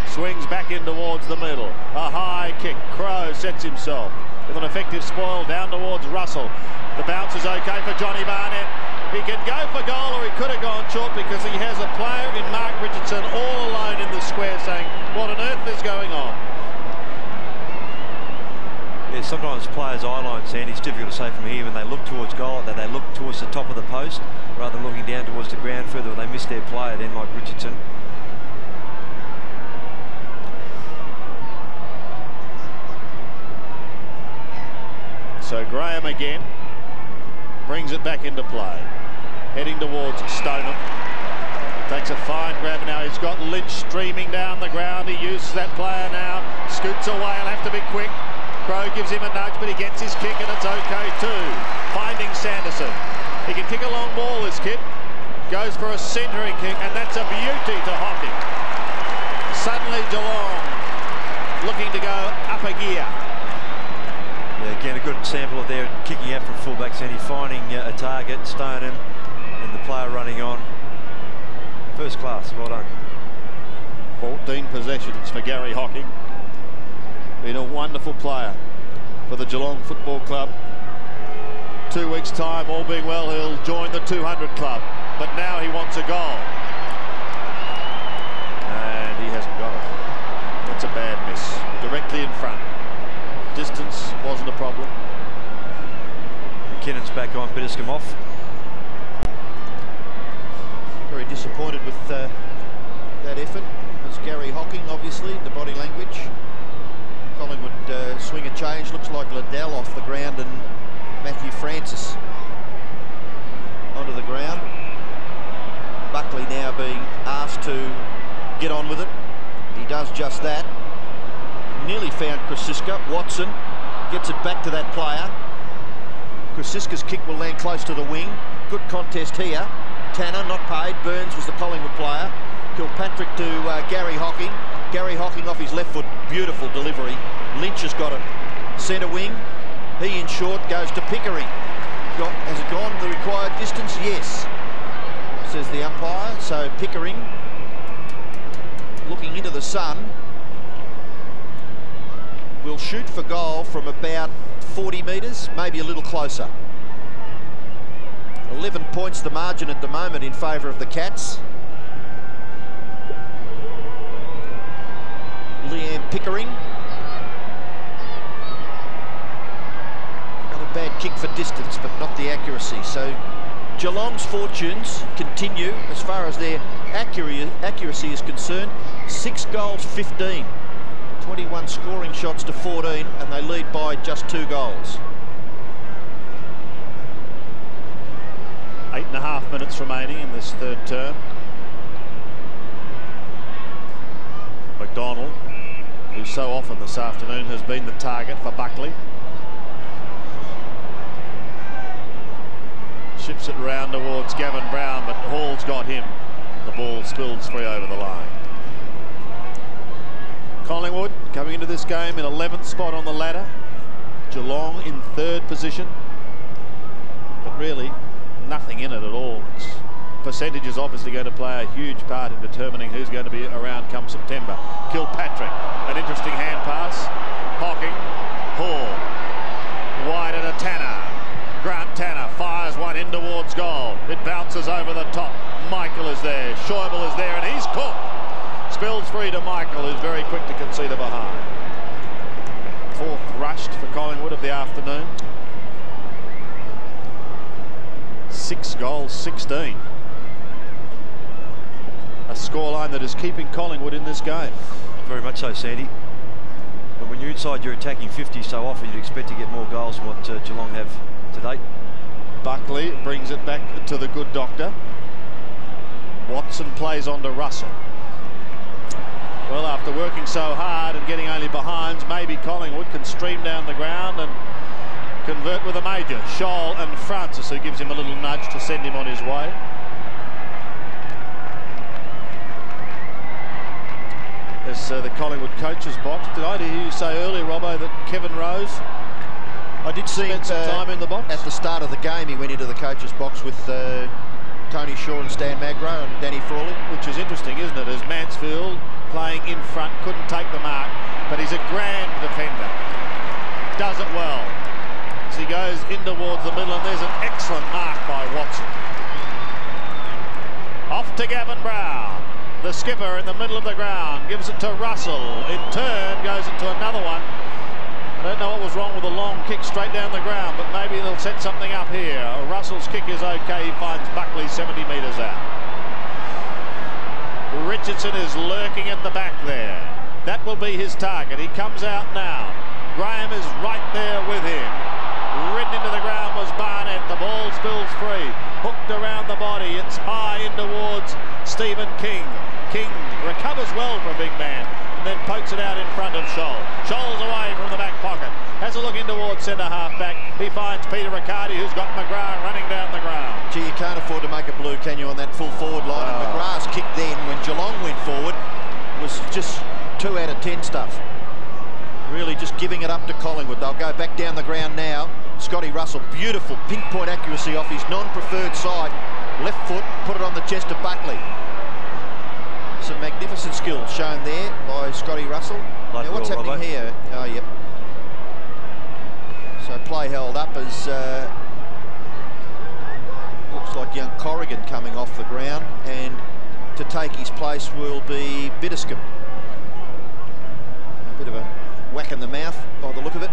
Swings back in towards the middle. A high kick. Crow sets himself with an effective spoil down towards Russell. The bounce is okay for Johnny Barnett. He can go for goal, or he could have gone short because he has a player in Mark Richardson all alone in the square saying, what on earth is going on? Yeah, sometimes players' eye line, Sandy, it's difficult to say from here when they look towards goal, that they look towards the top of the post rather than looking down towards the ground further when they miss their player then, like Richardson. So Graham again brings it back into play. Heading towards Stoneham. Takes a fine grab now. He's got Lynch streaming down the ground. He uses that player now. Scoots away. He'll have to be quick. Crow gives him a nudge, but he gets his kick and it's okay too. Finding Sanderson. He can kick a long ball, this kid. Goes for a centering kick, and that's a beauty to Hocking. Suddenly Geelong looking to go up a gear. example of their kicking out from fullback, Sandy, finding a target, staying him, and the player running on. First class, well done. 14 possessions for Gary Hocking. Been a wonderful player for the Geelong Football Club. 2 weeks' time, all being well, he'll join the 200 club. But now he wants a goal. And he hasn't got it. That's a bad miss. Directly in front. Distance wasn't a problem. McKinnon's back on, Bitterscombe off. Very disappointed with that effort. There's Gary Hocking, obviously, the body language. Collingwood swing a change. Looks like Liddell off the ground and Matthew Francis onto the ground. Buckley now being asked to get on with it. He does just that. Nearly found Krasiska. Watson gets it back to that player. Krasiska's kick will land close to the wing. Good contest here. Tanner not paid. Burns was the Collingwood player. Kilpatrick to Gary Hocking. Gary Hocking off his left foot. Beautiful delivery. Lynch has got it. Centre wing. He in short goes to Pickering. Has it gone the required distance? Yes, says the umpire. So Pickering, looking into the sun, will shoot for goal from about 40 metres, maybe a little closer. 11 points the margin at the moment in favour of the Cats. Liam Pickering. Not a bad kick for distance, but not the accuracy. So Geelong's fortunes continue as far as their accuracy is concerned. 6 goals, 15. 21 scoring shots to 14, and they lead by just 2 goals. 8.5 minutes remaining in this third term. McDonald, who so often this afternoon has been the target for Buckley. Ships it round towards Gavin Brown, but Hall's got him. The ball spills free over the line. Collingwood coming into this game in 11th spot on the ladder. Geelong in 3rd position. But really, nothing in it at all. Percentage is obviously going to play a huge part in determining who's going to be around come September. Kilpatrick, an interesting hand pass. Hocking, Hall, wide at a Tanner. Grant Tanner fires one in towards goal. It bounces over the top. Michael is there, Schäuble is there, and he's caught. Spills free to Michael, who's very quick to concede a behind. 4th rushed for Collingwood of the afternoon. 6 goals, 16. A scoreline that is keeping Collingwood in this game. Very much so, Sandy. But when you're inside your attacking 50 so often, you'd expect to get more goals than what Geelong have to date. Buckley brings it back to the good doctor. Watson plays on to Russell. Well, after working so hard and getting only behinds, maybe Collingwood can stream down the ground and convert with a major. Scholl and Francis, who gives him a little nudge to send him on his way. There's the Collingwood coach's box. Did I hear you say earlier, Robbo, that Kevin Rose I did see him some time in the box? At the start of the game, he went into the coach's box with Tony Shaw and Stan Magro and Danny Frawley. Which is interesting, isn't it? As Mansfield playing in front, couldn't take the mark, but he's a grand defender. Does it well. As he goes in towards the middle, and there's an excellent mark by Watson. Off to Gavin Brown. The skipper in the middle of the ground gives it to Russell. In turn, goes into another one. I don't know what was wrong with the long kick straight down the ground, but maybe they'll set something up here. Russell's kick is okay. He finds Buckley 70 metres out. Richardson is lurking at the back there. That will be his target. He comes out now. Graham is right there with him. Ridden into the ground was Barnett. The ball spills free. Hooked around the body. It's high in towards Stephen King. King recovers well for a big man and then pokes it out in front of Scholl. Scholl's away from the back pocket. Has a look in towards centre half back. He finds Peter Riccardi, who's got McGrath running down the ground. Gee, you can't afford to make a blue, can you, on that full forward line? And McGrath's kick then, when Geelong went forward, was just 2 out of 10 stuff. Really just giving it up to Collingwood. They'll go back down the ground now. Scotty Russell, beautiful pinpoint accuracy off his non-preferred side. Left foot, put it on the chest of Buckley. Some magnificent skill shown there by Scotty Russell. Now what's happening here? Oh, yep. So play held up as looks like young Corrigan coming off the ground, and to take his place will be Bitterscombe. A bit of a whack in the mouth by the look of it.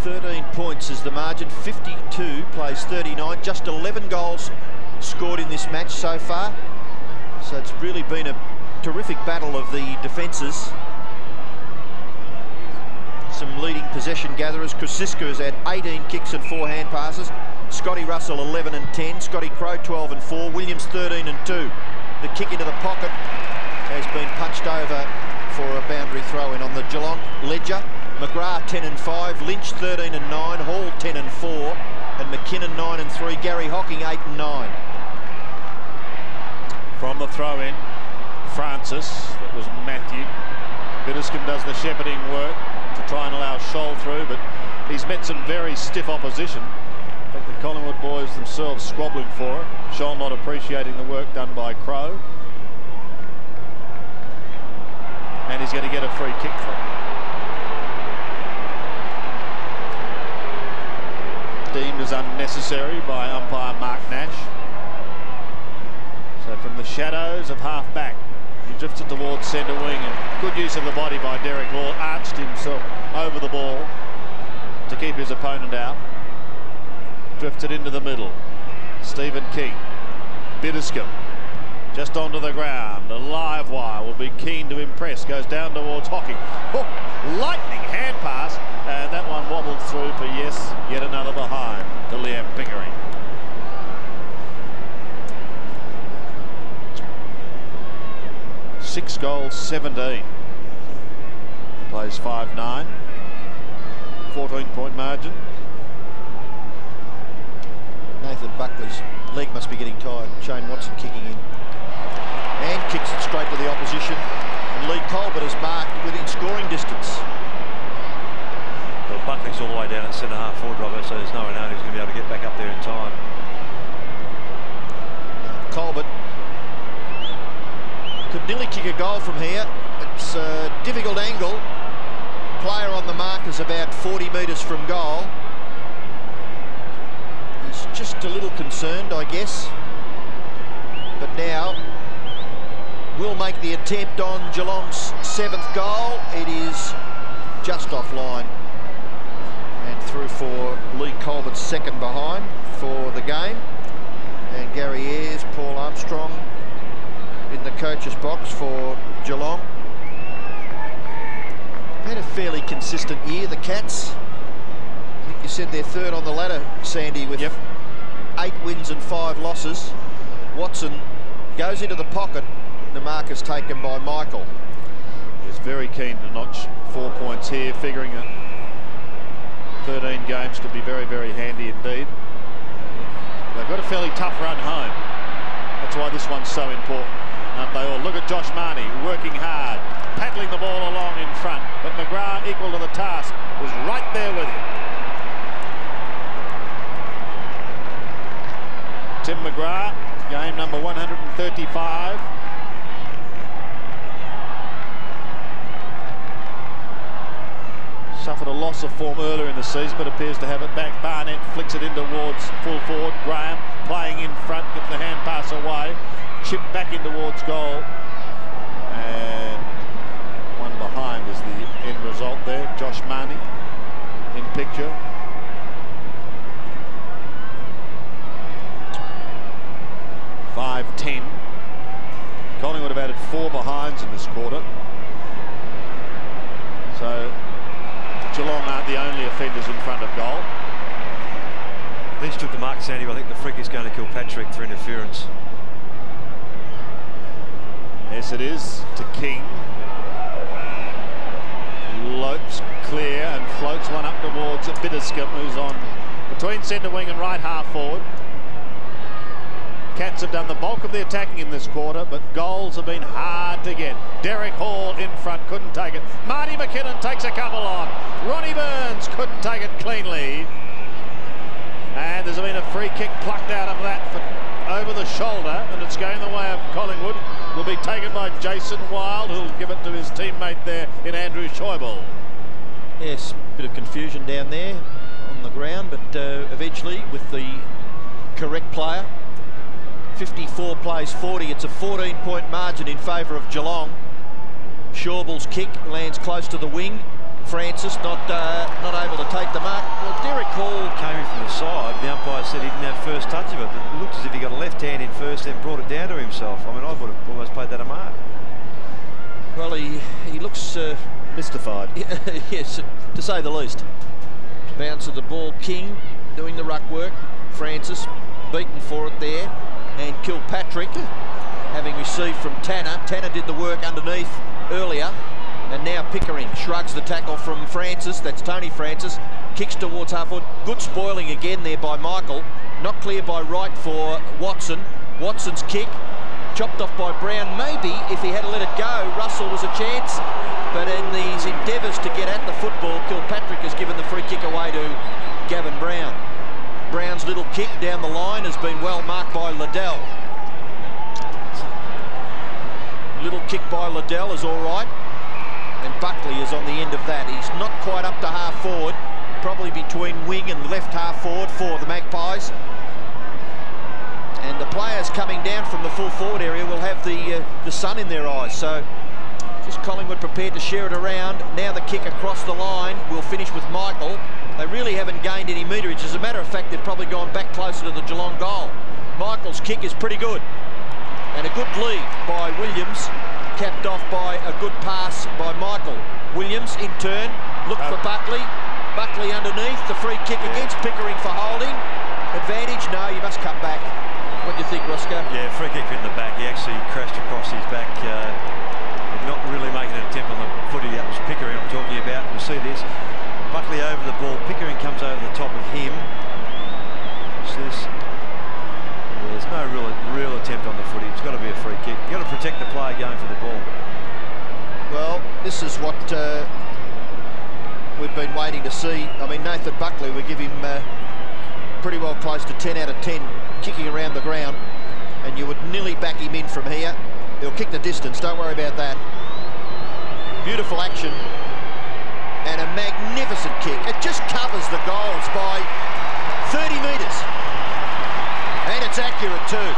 13 points is the margin. 52 plays 39. Just 11 goals scored in this match so far. So it's really been a terrific battle of the defences. Some leading possession gatherers. Krasiska has had 18 kicks and 4 hand passes. Scotty Russell 11 and 10. Scotty Crowe 12 and 4. Williams 13 and 2. The kick into the pocket has been punched over for a boundary throw-in on the Geelong ledger. McGrath 10 and 5. Lynch 13 and 9. Hall 10 and 4. And McKinnon 9 and 3. Gary Hocking 8 and 9. From the throw-in, Francis, that was Matthew. Bitterscombe does the shepherding work to try and allow Scholl through, but he's met some very stiff opposition. In fact, the Collingwood boys themselves squabbling for it. Scholl not appreciating the work done by Crowe. And he's going to get a free kick from it. Deemed as unnecessary by umpire Mark Nash. So from the shadows of half back, he drifts it towards centre wing, and good use of the body by Derek Hall, arched himself over the ball to keep his opponent out. Drifts it into the middle. Stephen King, Bitterscombe, just onto the ground. A live wire will be keen to impress. Goes down towards Hocking. Oh, lightning hand pass, and that one wobbled through for yes, yet another behind to Liam Pickering. Six goals, 17. Plays 5-9. 14-point margin. Nathan Buckley's leg must be getting tired. Shane Watson kicking in. And kicks it straight to the opposition. And Lee Colbert is marked within scoring distance. Well, Buckley's all the way down at centre half forward, Robert, so there's no one who's going to be able to get back up there in time. Colbert could nearly kick a goal from here. It's a difficult angle. Player on the mark is about 40 metres from goal. He's just a little concerned, I guess. But now will make the attempt on Geelong's 7th goal. It is just offline and through for Lee Colbert's second behind for the game. And Gary Ayres, Paul Armstrong in the coach's box for Geelong. Had a fairly consistent year, the Cats. I think you said they're third on the ladder, Sandy, with 8 wins and 5 losses. Watson goes into the pocket. The mark is taken by Michael. He's very keen to notch 4 points here, figuring that 13 games could be very, very handy indeed. They've got a fairly tough run home. That's why this one's so important. Aren't they all? Look at Josh Marnie working hard, paddling the ball along in front, but McGrath, equal to the task, was right there with him. Tim McGrath, game number 135. Suffered a loss of form earlier in the season, but appears to have it back. Barnett flicks it in towards full forward. Graham playing in front, gets the hand pass away. Chip back in towards goal. And one behind is the end result there. Josh Marnie in picture. (5-10). Collingwood have added 4 behinds in this quarter. So Geelong aren't the only offenders in front of goal. Lynch took the mark, Sandy. I think the flick is going to kill Patrick for interference. Yes, it is to King. Lopes clear and floats one up towards Bitterscombe, who's on between centre wing and right half forward. Cats have done the bulk of the attacking in this quarter, but goals have been hard to get. Derek Hall in front, couldn't take it. Marty McKinnon takes a couple on. Ronnie Burns couldn't take it cleanly. And there's been a free kick plucked out of that for over the shoulder, and it's going the way of Collingwood. Will be taken by Jason Wild, who'll give it to his teammate there in Andrew Schäuble. Yes, bit of confusion down there on the ground, but eventually with the correct player, 54 plays 40. It's a 14-point margin in favour of Geelong. Schäuble's kick lands close to the wing. Francis not able to take the mark. Well, Derek Hall came in from the side. The umpire said he didn't have first touch of it, but it looked as if he got a left hand in first, then brought it down to himself. I mean, I would have almost played that a mark. Well, he looks mystified. Yes, to say the least. Bounce of the ball, King doing the ruck work. Francis beaten for it there, and Kilpatrick having received from Tanner. Tanner did the work underneath earlier. And now Pickering shrugs the tackle from Francis. That's Tony Francis. Kicks towards half-forward. Good spoiling again there by Michael. Not clear by right for Watson. Watson's kick chopped off by Brown. Maybe if he had let it go, Russell was a chance. But in these endeavours to get at the football, Kilpatrick has given the free kick away to Gavin Brown. Brown's little kick down the line has been well marked by Liddell. Little kick by Liddell is all right. And Buckley is on the end of that. He's not quite up to half forward, probably between wing and left half forward for the Magpies. And the players coming down from the full forward area will have the sun in their eyes. So just Collingwood prepared to share it around. Now the kick across the line will finish with Michael. They really haven't gained any meterage. As a matter of fact, they've probably gone back closer to the Geelong goal. Michael's kick is pretty good. And a good lead by Williams, capped off by a good pass by Michael. Williams in turn, look for Buckley. Buckley underneath, the free kick against Pickering for holding. Advantage, no, you must come back. What do you think, Roscoe? Yeah, free kick in the back. He actually crashed across his back. Not really making an attempt on the footy. That was Pickering I'm talking about. We'll see this. Buckley over the ball. Pickering comes over the top of him. What's this? There's no real attempt on the footy. It's got to be a free kick. You've got to protect the player going for the ball. Well, this is what we've been waiting to see. I mean, Nathan Buckley, we give him pretty well close to 10 out of 10 kicking around the ground, and you would nearly back him in from here. He'll kick the distance, don't worry about that. Beautiful action and a magnificent kick. It just covers the goals by 30 metres. And it's accurate too.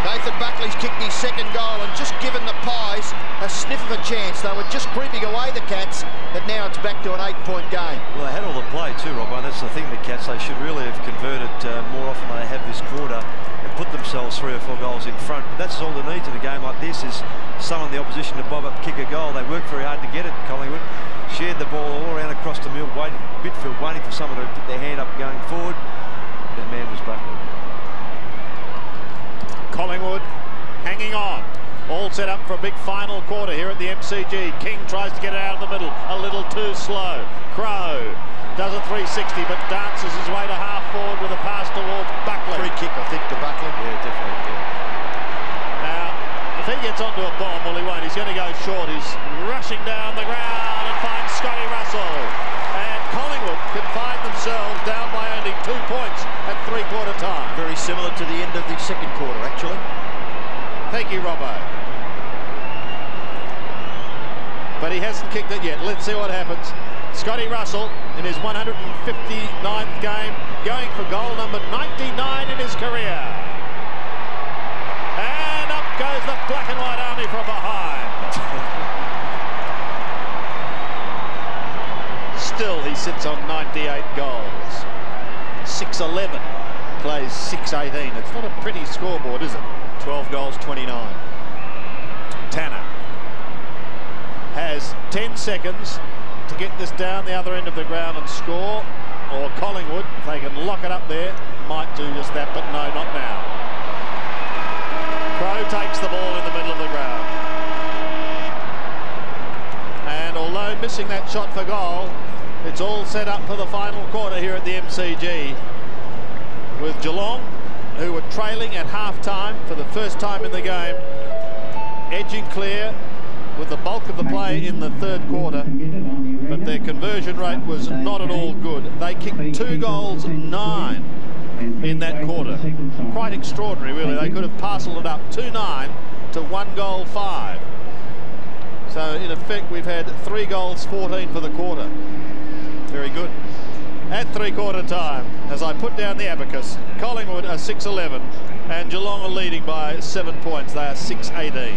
Nathan Buckley's kicked his second goal and just given the Pies a sniff of a chance. They were just creeping away, the Cats, but now it's back to an 8-point game. Well, they had all the play too, Robbo, and that's the thing, the Cats, they should really have converted more often than they have this quarter and put themselves 3 or 4 goals in front. But that's all they need in a game like this, is summon the opposition to bob up, kick a goal. They worked very hard to get it, Collingwood. Shared the ball all around across the midfield, waiting for someone to put their hand up going forward. That man was Buckley. Collingwood hanging on. All set up for a big final quarter here at the MCG. King tries to get it out of the middle. A little too slow. Crow does a 360 but dances his way to half forward with a pass towards Buckley. Free kick, I think, to Buckley. Yeah, definitely. Yeah. Now, if he gets onto a bomb, well, he won't. He's going to go short. He's rushing down the ground and finds Scotty Russell. And Collingwood can find themselves down by only 2 points at 3/4 time. Very similar to the end of the second quarter, actually. Thank you, Robbo. But he hasn't kicked it yet. Let's see what happens. Scotty Russell in his 159th game, going for goal number 99 in his career. And up goes the black and white army from behind. Still, he sits on 98 goals. 6'11", plays 6'18". It's not a pretty scoreboard, is it? 12 goals, 29. Tanner has 10 seconds to get this down the other end of the ground and score, or Collingwood, if they can lock it up there, might do just that, but no, not now. Crow takes the ball in the middle of the ground. And although missing that shot for goal, it's all set up for the final quarter here at the MCG. with Geelong, who were trailing at half-time for the first time in the game, edging clear with the bulk of the play in the third quarter, but their conversion rate was not at all good. They kicked 2 goals, 9 in that quarter. Quite extraordinary, really. They could have parcelled it up 2-9 to 1 goal, 5. So in effect, we've had 3 goals, 14 for the quarter. Very good. At three-quarter time, as I put down the abacus, Collingwood are 6-11 and Geelong are leading by 7 points. They are 6-18.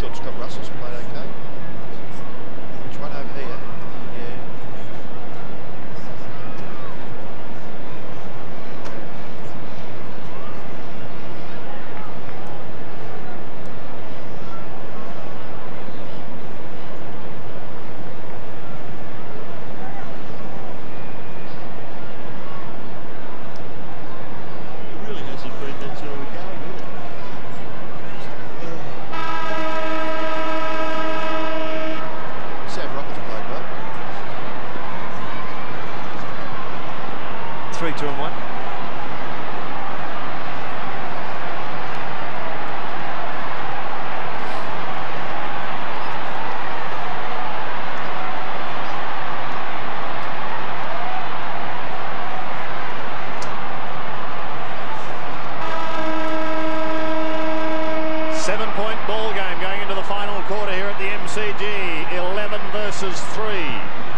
thought Scott Russell's played okay. Which one over here? Yeah.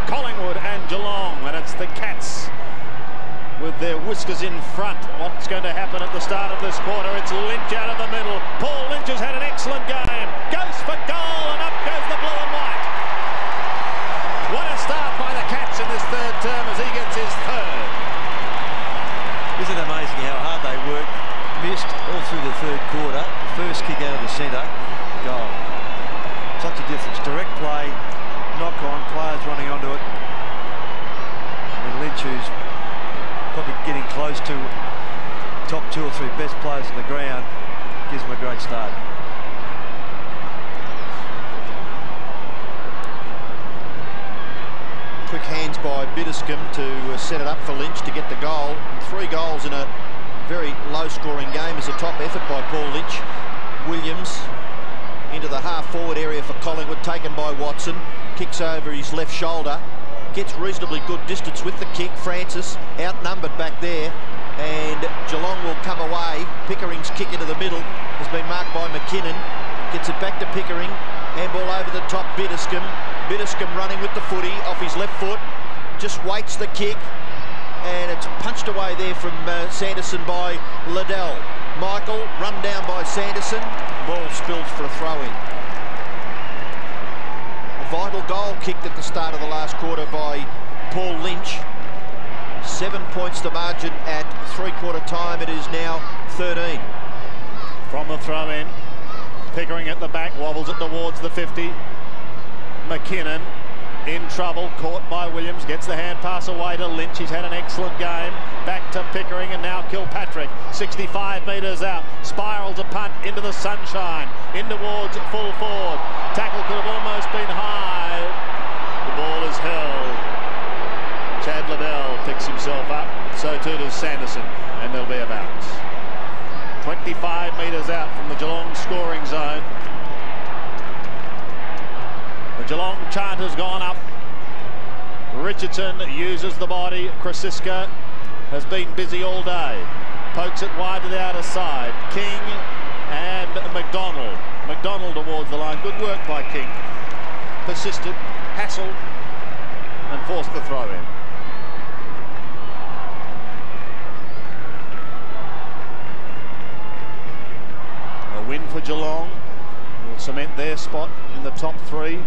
Collingwood and Geelong, and it's the Cats with their whiskers in front. What's going to happen at the start of this quarter? It's Lynch out of the middle. Paul Lynch has had an excellent game. Goes for goal, and up goes the blue and white. What a start by the Cats in this third term as he gets his third. Isn't it amazing how hard they worked? Missed all through the third quarter. First kick out of the centre, goal. Such a difference. Direct play, knock on, players running onto it. And Lynch, who's probably getting close to top 2 or 3 best players on the ground, gives him a great start. Quick hands by Bitterscombe to set it up for Lynch to get the goal. 3 goals in a very low-scoring game is a top effort by Paul Lynch. Williams into the half-forward area for Collingwood, taken by Watson. Kicks over his left shoulder. Gets reasonably good distance with the kick. Francis outnumbered back there. And Geelong will come away. Pickering's kick into the middle has been marked by McKinnon. Gets it back to Pickering. Handball over the top, Bitterscombe. Bitterscombe running with the footy off his left foot. Just waits the kick. And it's punched away there from Sanderson by Liddell. Michael run down by Sanderson. Ball spilled for a throw-in. A vital goal kicked at the start of the last quarter by Paul Lynch. 7 points the margin at 3/4 time. It is now 13. From the throw-in, Pickering at the back, wobbles it towards the 50. McKinnon in trouble, caught by Williams, gets the hand pass away to Lynch. He's had an excellent game. Back to Pickering and now Kilpatrick. 65 metres out, spirals a punt into the sunshine, in towards full forward. Tackle could have almost been high. The ball is held. Chad Liddell picks himself up, so too does Sanderson, and there'll be a bounce. 25 metres out from the Geelong scoring zone. The Geelong chant has gone up. Richardson uses the body. Krasiska has been busy all day. Pokes it wide to the outer side. King and McDonald. McDonald towards the line. Good work by King. Persisted, hassled, and forced the throw in. A win for Geelong will cement their spot in the top 3.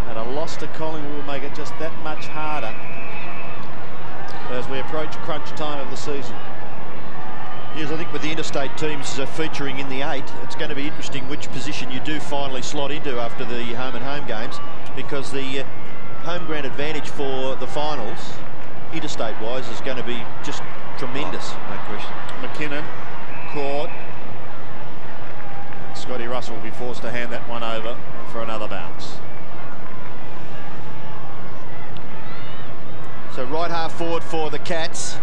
And a loss to Collingwood will make it just that much harder as we approach crunch time of the season. Yes, I think with the interstate teams featuring in the 8, it's going to be interesting which position you do finally slot into after the home-and-home games, because the home ground advantage for the finals, interstate-wise, is going to be just tremendous. No question. McKinnon caught. And Scotty Russell will be forced to hand that one over for another bounce. So right half forward for the Cats.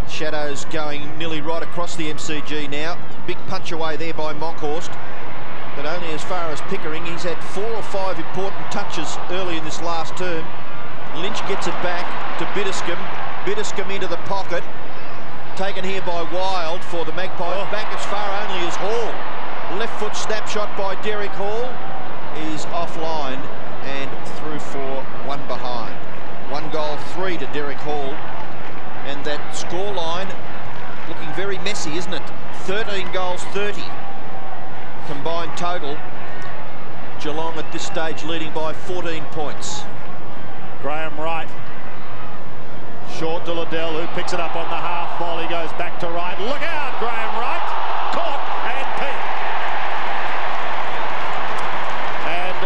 Shadows going nearly right across the MCG now. Big punch away there by Monkhorst, but only as far as Pickering. He's had 4 or 5 important touches early in this last term. Lynch gets it back to Bitterscombe. Bitterscombe into the pocket. Taken here by Wild for the Magpies. Back as far only as Hall. Left foot snapshot by Derek Hall is offline and through for 1 behind. 1 goal, 3 to Derek Hall. And that scoreline looking very messy, isn't it? 13 goals, 30 combined total, Geelong at this stage leading by 14 points. Graham Wright. Short to Liddell, who picks it up on the half volley, goes back to Wright. Look out, Graham Wright. Caught and pinned. And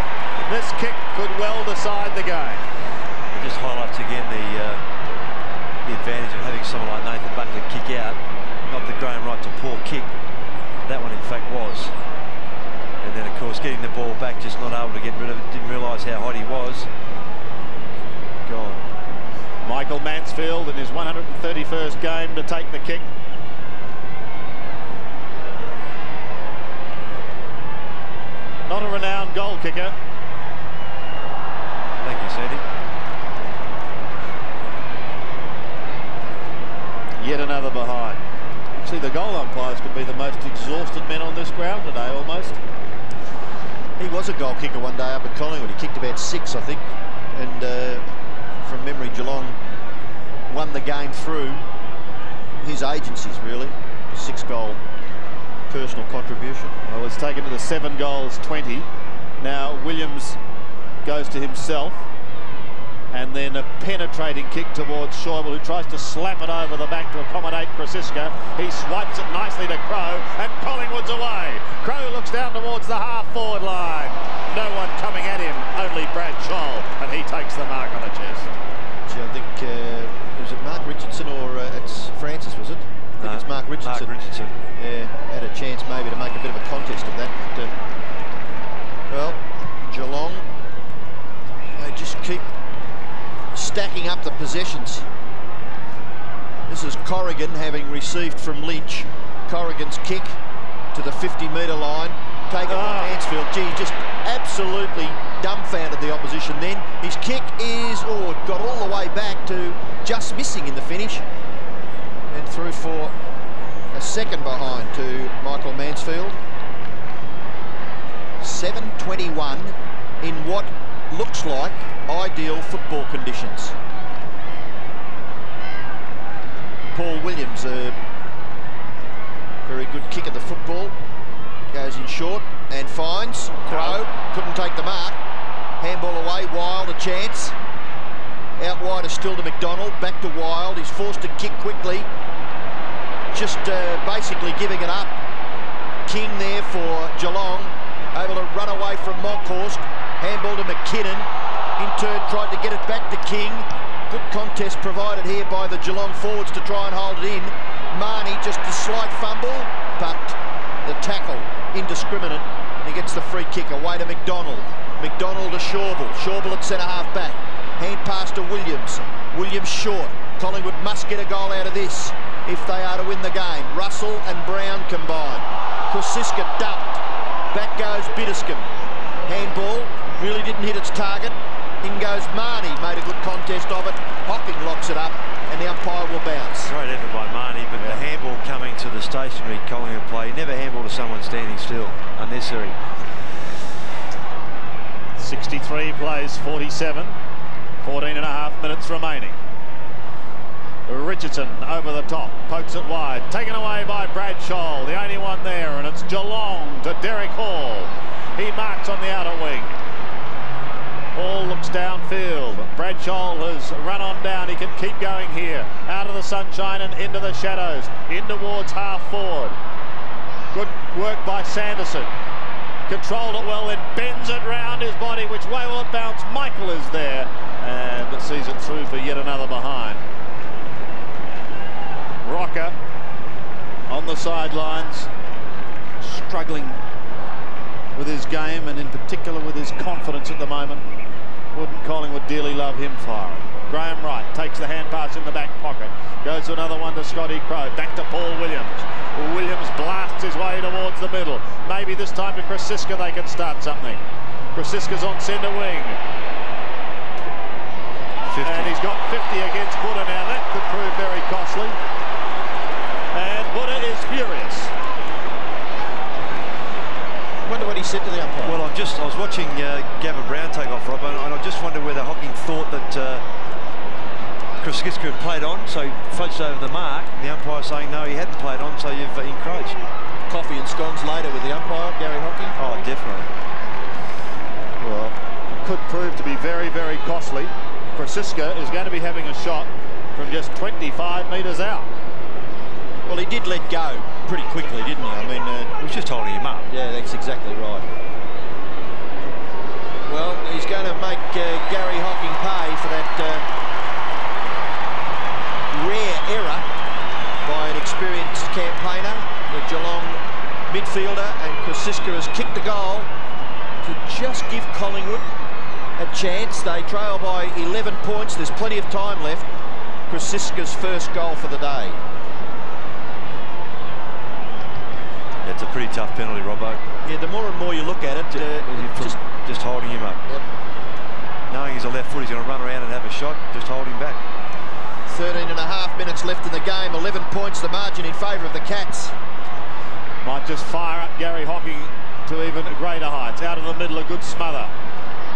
this kick could well decide the game. It just highlights again the advantage of having someone like Nathan Buckley kick out. Not that Graham Wright's a poor kick. That one, in fact, was. And then, of course, getting the ball back, just not able to get rid of it. Didn't realise how hot he was. Gone. Michael Mansfield in his 131st game to take the kick. Not a renowned goal kicker. Thank you, Sandy. Yet another behind. See, the goal umpires could be the most exhausted men on this ground today, almost. He was a goal kicker one day up at Collingwood. He kicked about 6, I think. And from memory, Geelong won the game through his agencies, really. 6-goal personal contribution. Well, it's taken to the 7 goals, 20. Now Williams goes to himself. And then a penetrating kick towards Schäuble, who tries to slap it over the back to accommodate Krasiska. He swipes it nicely to Crowe, and Collingwood's away. Crowe looks down towards the half-forward line. No one coming at him, only Brad Scholl, and he takes the mark on the chest. Gee, I think, was it Mark Richardson or it's Francis, was it? I think it's Mark Richardson. Mark Richardson. Yeah, had a chance maybe to make a bit of a contest of that. But, well, Geelong, they just keep stacking up the possessions. This is Corrigan having received from Lynch. Corrigan's kick to the 50-metre line, taken by Mansfield. Gee, just absolutely dumbfounded the opposition then. His kick is, got all the way back to just missing in the finish. And through for a second behind to Michael Mansfield. 7:21 in what looks like ideal football conditions. Paul Williams, a very good kick at the football, goes in short and finds Crowe. Couldn't take the mark. Handball away. Wild a chance. Out wide is still to McDonald. Back to Wild. He's forced to kick quickly. Just basically giving it up. King there for Geelong. Able to run away from Monkhorst. Handball to McKinnon. In turn tried to get it back to King. Good contest provided here by the Geelong forwards to try and hold it in. Marnie just a slight fumble, but the tackle indiscriminate. And he gets the free kick away to McDonald. McDonald to Schäuble. Schäuble at centre half back. Hand pass to Williams. Williams short. Collingwood must get a goal out of this if they are to win the game. Russell and Brown combine. Krasiska dumped. Back goes Bitterscombe. Handball really didn't hit its target. In goes Marnie, made a good contest of it. Hocking locks it up, and the umpire will bounce. Great effort by Marnie, but the handball coming to the stationary Collingwood play. Never handball to someone standing still. Unnecessary. 63 plays 47. 14.5 minutes remaining. Richardson over the top, pokes it wide, taken away by Brad Scholl, the only one there, and it's Geelong to Derek Hall. He marks on the outer wing. Hall looks downfield. Brad Scholl has run on down. He can keep going here. Out of the sunshine and into the shadows. In towards half forward. Good work by Sanderson. Controlled it well, then bends it round his body. Which way will it bounce? Michael is there and sees it through for yet another behind. Rocker on the sidelines, struggling with his game and in particular with his confidence at the moment. Wouldn't Collingwood dearly love him firing? Graham Wright takes the hand pass in the back pocket. Goes to another one to Scotty Crowe. Back to Paul Williams. Williams blasts his way towards the middle. Maybe this time to Krasiska they can start something. Krasiska's on centre wing. 50. And he's got 50 against Buddha now. That could prove very costly. And Buddha is furious. Wonder what he said to the umpire. Well, I was watching Gavin Brown take off, Rob, and I just wonder whether Hocking thought that Krasiska had played on, so he fudged over the mark. The umpire saying no, he hadn't played on, so you've encroached. coffee and scones later with the umpire, Gary Hocking? Oh, definitely. Well, could prove to be very, very costly. Krasiska is going to be having a shot from just 25 metres out. Well, he did let go pretty quickly, didn't he? I mean, he was just holding him up. Yeah, that's exactly right. Well, he's going to make Gary Hocking pay for that rare error by an experienced campaigner, the Geelong midfielder, and Krasiska has kicked the goal to just give Collingwood a chance. They trail by 11 points. There's plenty of time left. Krasiska's first goal for the day. It's a pretty tough penalty, Robbo. Yeah, the more and more you look at it, just holding him up. Yep. Knowing he's a left foot, he's going to run around and have a shot. Just hold him back. 13.5 minutes left in the game. 11 points the margin in favour of the Cats. Might just fire up Gary Hocking to even greater heights. Out of the middle, a good smother.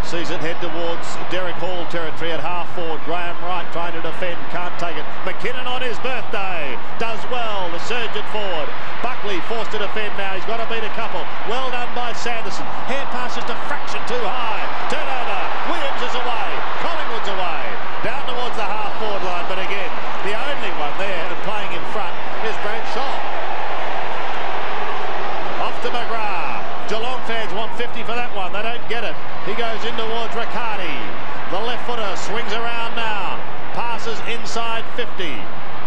Sees it head towards Derek Hall territory at half forward. Graham Wright trying to defend, can't take it. McKinnon on his birthday does well, the surge at forward. Buckley forced to defend now, he's got to beat a couple. Well done by Sanderson. Hand pass just a fraction too high. Turnover, Williams is away, Collingwood's away. Down towards the half forward line, but again, the only one there and playing in front is Brad Shaw. Off to McGrath. Geelong fans want 50 for that one. They don't get it. He goes in towards Riccardi. The left footer swings around now. Passes inside 50.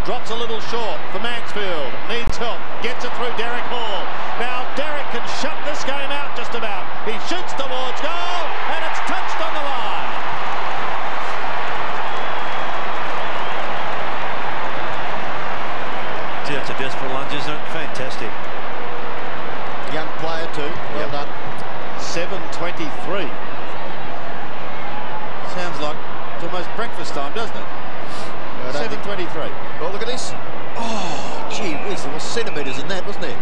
Drops a little short for Mansfield. Needs help. Gets it through Derek Hall. Now Derek can shut this game out just about. He shoots towards goal and it's touched on the line. Gee, that's a desperate lunge, isn't it? Fantastic. Young player too. Well done. 7:23. Sounds like it's almost breakfast time, doesn't it? 7:23. Well, look at this. Oh, gee whiz, there was centimetres in that, wasn't there?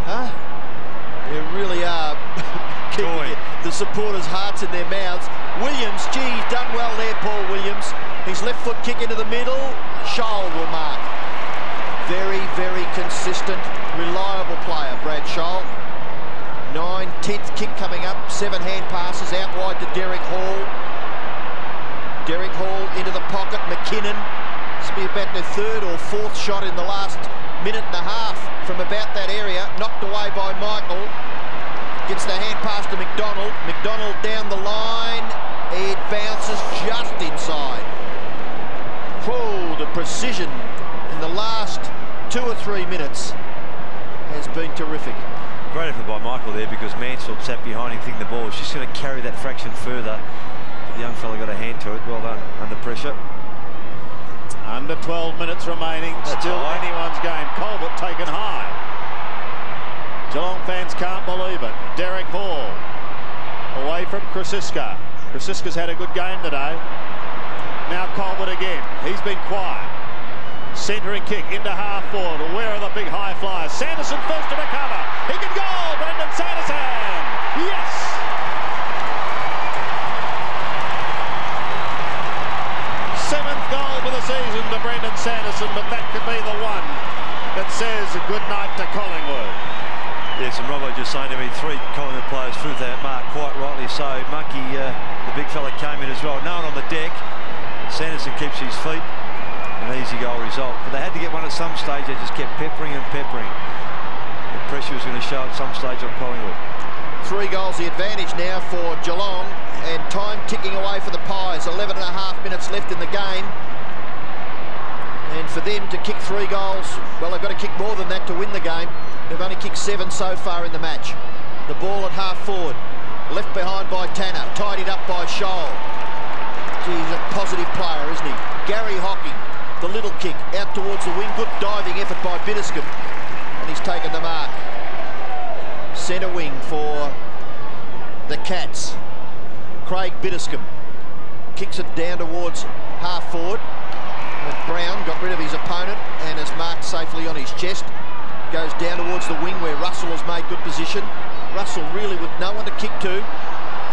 Huh? There really are keeping the supporters' hearts in their mouths. Williams, gee, he's done well there, Paul Williams. His left foot kick into the middle. Scholl will mark. Very, very consistent, reliable player, Brad Scholl. 10th kick coming up, 7 hand passes out wide to Derek Hall. Derek Hall into the pocket, McKinnon. This will be about their 3rd or 4th shot in the last minute and a half from about that area. Knocked away by Michael. Gets the hand pass to McDonald. McDonald down the line. It bounces just inside. Oh, the precision in the last 2 or 3 minutes has been terrific. Great effort by Michael there because Mansfield sat behind him thinking the ball was just going to carry that fraction further. But the young fella got a hand to it. Well done. Under pressure. Under 12 minutes remaining. That's still high. Anyone's game. Colbert taken high. Geelong fans can't believe it. Derek Hall away from Krasiska. Krasiska's had a good game today. Now Colbert again. He's been quiet. Centering kick into half forward. Where are the big high flyers? Sanderson first to recover. He can goal. Brendan Sanderson. Yes. Seventh goal for the season to Brendan Sanderson, but that could be the one that says good night to Collingwood. Yes, and Robbo just saying to me, 3 Collingwood players through that mark, quite rightly so. Monkey, the big fella, came in as well. No one on the deck. Sanderson keeps his feet. An easy goal result, but they had to get one at some stage. They just kept peppering and peppering. The pressure was going to show at some stage on Collingwood. 3 goals the advantage now for Geelong, and time ticking away for the Pies. 11.5 minutes left in the game, and for them to kick 3 goals, well, they've got to kick more than that to win the game. They've only kicked 7 so far in the match. The ball at half forward, left behind by Tanner, tidied up by Scholl. He's a positive player, isn't he? Gary Hocking. The little kick out towards the wing. Good diving effort by Bitterscombe. And he's taken the mark. Centre wing for the Cats. Craig Bitterscombe kicks it down towards half forward. But Brown got rid of his opponent and has marked safely on his chest. Goes down towards the wing where Russell has made good position. Russell really with no one to kick to.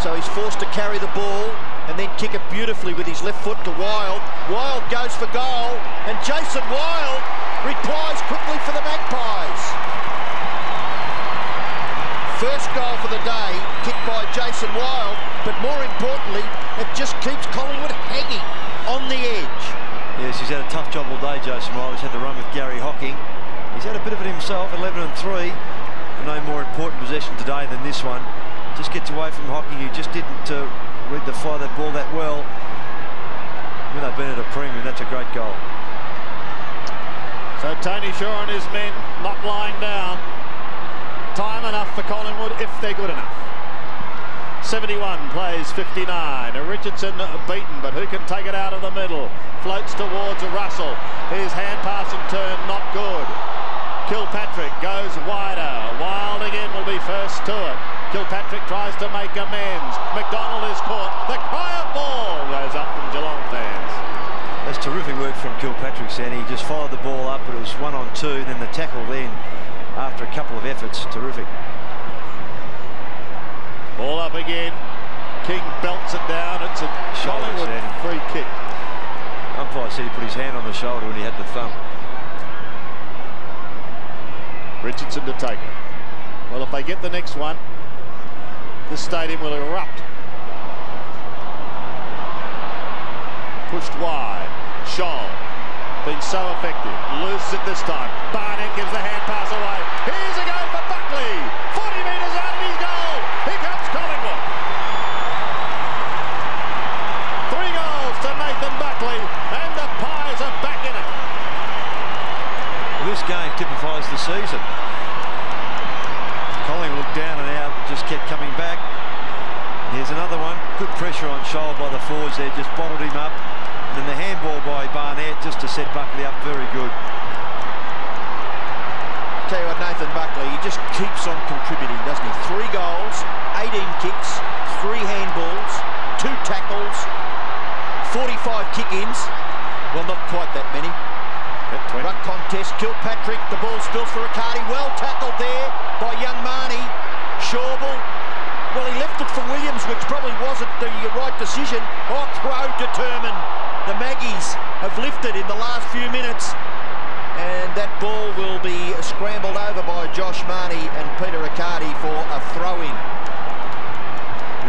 So he's forced to carry the ball and then kick it beautifully with his left foot to Wild. Wild goes for goal, and Jason Wild replies quickly for the Magpies. First goal for the day, kicked by Jason Wilde, but more importantly, it just keeps Collingwood hanging on the edge. Yes, he's had a tough job all day, Jason Wilde. He's had the run with Gary Hocking. He's had a bit of it himself, 11-3. No more important possession today than this one. Just gets away from Hocking, who just didn't read the fly of that ball that well. When they've been at a premium, that's a great goal. So Tony Shaw and his men not lying down. Time enough for Collingwood if they're good enough. 71 plays 59. Richardson beaten, but who can take it out of the middle? Floats towards Russell. His hand pass and turn not good. Kilpatrick goes wider. Wild again will be first to it. Kilpatrick tries to make amends. McDonald is caught. The cry of ball goes up from Geelong fans. That's terrific work from Kilpatrick, Sandy. He just followed the ball up, but it was 1-on-2, then the tackle then after a couple of efforts. Terrific. Ball up again. King belts it down. It's a Collingwood free kick. Umpire said he put his hand on the shoulder when he had the thumb. Richardson to take it. Well, if they get the next one, the stadium will erupt. Pushed wide. Scholl. Been so effective. Loses it this time. Barnett gives the hand pass away. Here's a go for Buckley. 40 metres out of his goal. Here comes Collingwood. 3 goals to Nathan Buckley, and the Pies are back in it. Well, this game typifies the season. Collingwood looked down and out, just kept coming back. Here's another one. Good pressure on Scholl by the forwards there, just bottled him up. And then the handball by Barnett just to set Buckley up. Very good. Tell you what, Nathan Buckley, he just keeps on contributing, doesn't he? 3 goals, 18 kicks, 3 handballs, 2 tackles, 45 kick-ins. Well, not quite that many. Ruck contest, Kilpatrick, the ball spills for Riccardi. Well tackled there by young Marnie. Shawble. Well, he left it for Williams, which probably wasn't the right decision. Oh, Crow determined. The Maggies have lifted in the last few minutes. And that ball will be scrambled over by Josh Marnie and Peter Riccardi for a throw-in.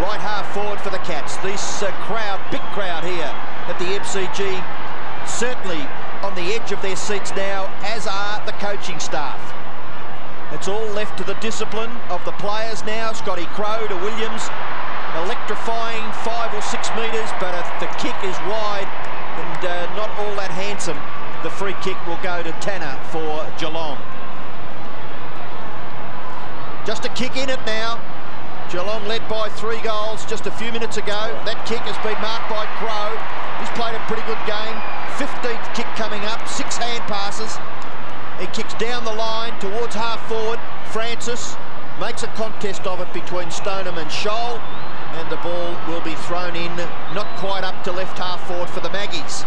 Right half forward for the Cats. This crowd, big crowd here at the MCG, certainly on the edge of their seats now, as are the coaching staff. It's all left to the discipline of the players now. Scotty Crow to Williams. Electrifying 5 or 6 metres, but the kick is wide and not all that handsome. The free kick will go to Tanner for Geelong. Just a kick in it now. Geelong led by 3 goals just a few minutes ago. That kick has been marked by Crow. He's played a pretty good game. 15th kick coming up, 6 hand passes. He kicks down the line towards half forward. Francis makes a contest of it between Stoneham and Scholl, and the ball will be thrown in, not quite up to left half forward for the Maggies.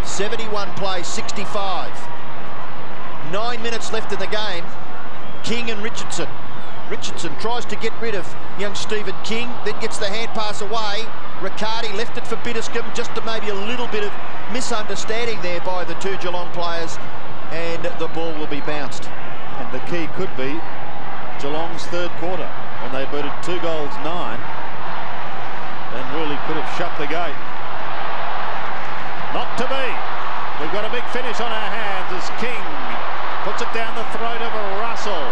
71 plays 65. 9 minutes left in the game. King and Richardson. Richardson tries to get rid of young Stephen King, then gets the hand pass away. Riccardi left it for Bitterscombe, just to maybe a little bit of misunderstanding there by the 2 Geelong players, and the ball will be bounced. And the key could be Geelong's 3rd quarter, when they booted 2 goals 9, and really could have shut the gate. Not to be. We've got a big finish on our hands as King puts it down the throat of a Russell.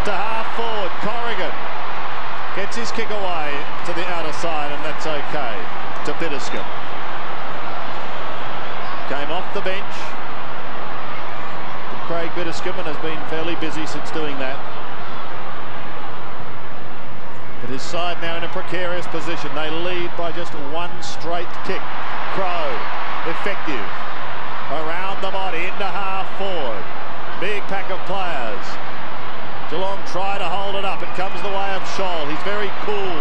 To half forward, Corrigan gets his kick away to the outer side, and that's okay. To Bitterscombe. Came off the bench. Craig Bitterscombe, and has been fairly busy since doing that. But his side now in a precarious position. They lead by just 1 straight kick. Crow, effective. Around the body, into half forward. Big pack of players. Geelong try to hold it up. It comes the way of Scholl. He's very cool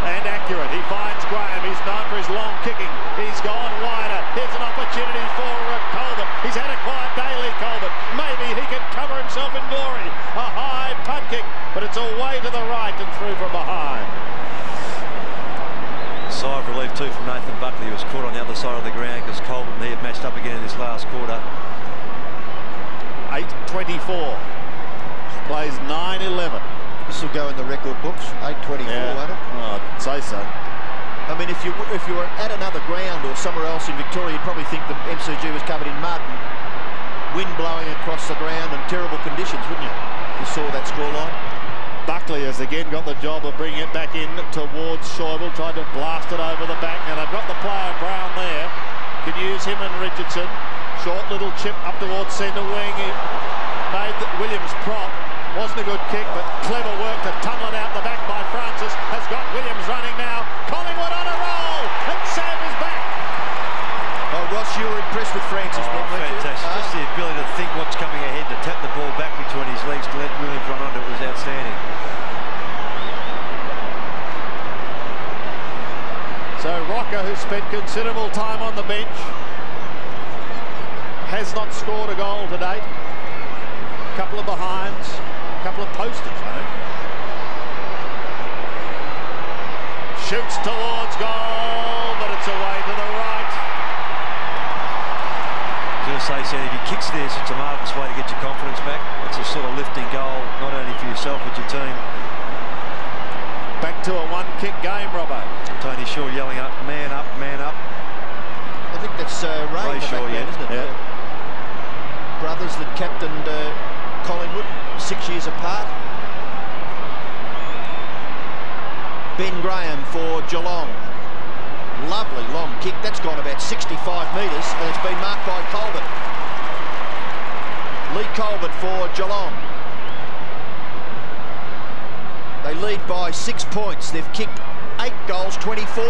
and accurate. He finds Graham. He's known for his long kicking. He's gone wider. Here's an opportunity for Colbert. He's had a quiet day, Lee Colbert. Maybe he can cover himself in glory. A high punt kick, but it's away to the right and through from behind. Sigh of relief too from Nathan Buckley, who was caught on the other side of the ground because Colbert and he have matched up again in this last quarter. 8:24. plays 9-11. This will go in the record books, 8:24, won't it? Oh, I'd say so. I mean, if you were at another ground or somewhere else in Victoria, you'd probably think the MCG was covered in mud and wind blowing across the ground and terrible conditions, wouldn't you? You saw that scoreline. Buckley has again got the job of bringing it back in towards Schäuble, tried to blast it over the back. Now they've got the player Brown there. Can use him and Richardson. Short little chip up towards centre wing. He made Williams prop. Wasn't a good kick, but clever work to tunnel it out the back by Francis. Has got Williams running now. Collingwood on a roll, and Sam is back. Oh, Ross, you were impressed with Francis, weren't you? Fantastic. Just the ability to think what's coming ahead, to tap the ball back between his legs, to let Williams run onto it was outstanding. So Rocker, who spent considerable time on the bench, has not scored a goal to date. A couple of behinds, a couple of posters, I think. Shoots towards goal, but it's away to the right. I was going to say, Sandy, if he kicks there, it's a marvellous way to get your confidence back. It's a sort of lifting goal, not only for yourself but your team. Back to a one-kick game, Robbo. Tony Shaw yelling up, man up, man up. I think that's Ray Shaw, back then, isn't it? Yeah. Brothers that captained Collingwood 6 years apart. Ben Graham for Geelong. Lovely long kick. That's gone about 65 metres and it's been marked by Colbert. Lee Colbert for Geelong. They lead by 6 points. They've kicked 8 goals, 24.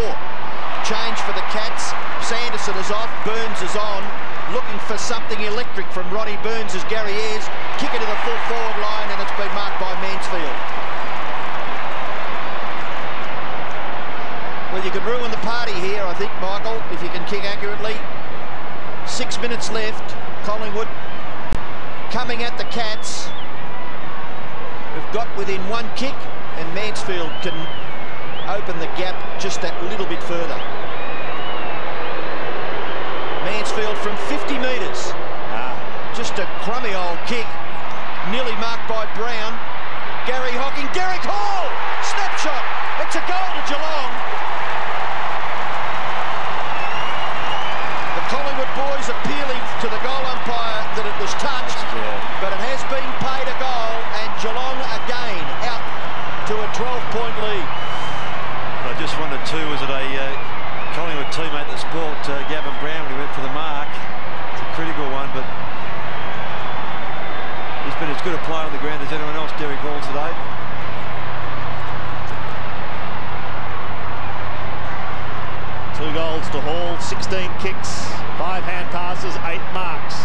Change for the Cats. Sanderson is off. Burns is on. Looking for something electric from Ronnie Burns as Gary Ayres kick it to the full forward line, and it's been marked by Mansfield. Well, you can ruin the party here, I think, Michael, if you can kick accurately. 6 minutes left. Collingwood coming at the Cats. We've got within 1 kick, and Mansfield can open the gap just that little bit further. Mansfield from 50 metres. Just a crummy old kick. Nearly marked by Brown. Gary Hocking. Garrick Hall! Snapshot! It's a goal to Geelong. The Collingwood boys appealing to the goal umpire that it was touched, but it has been paid a goal, and Geelong again out to a 12-point lead. I just wondered too, was it a Collingwood teammate that brought Gavin Brown when he went for the mark? It's a critical one, but he's been as good a player on the ground as anyone else, Derek Hall, today. Two goals to Hall, 16 kicks, 5 hand passes, 8 marks.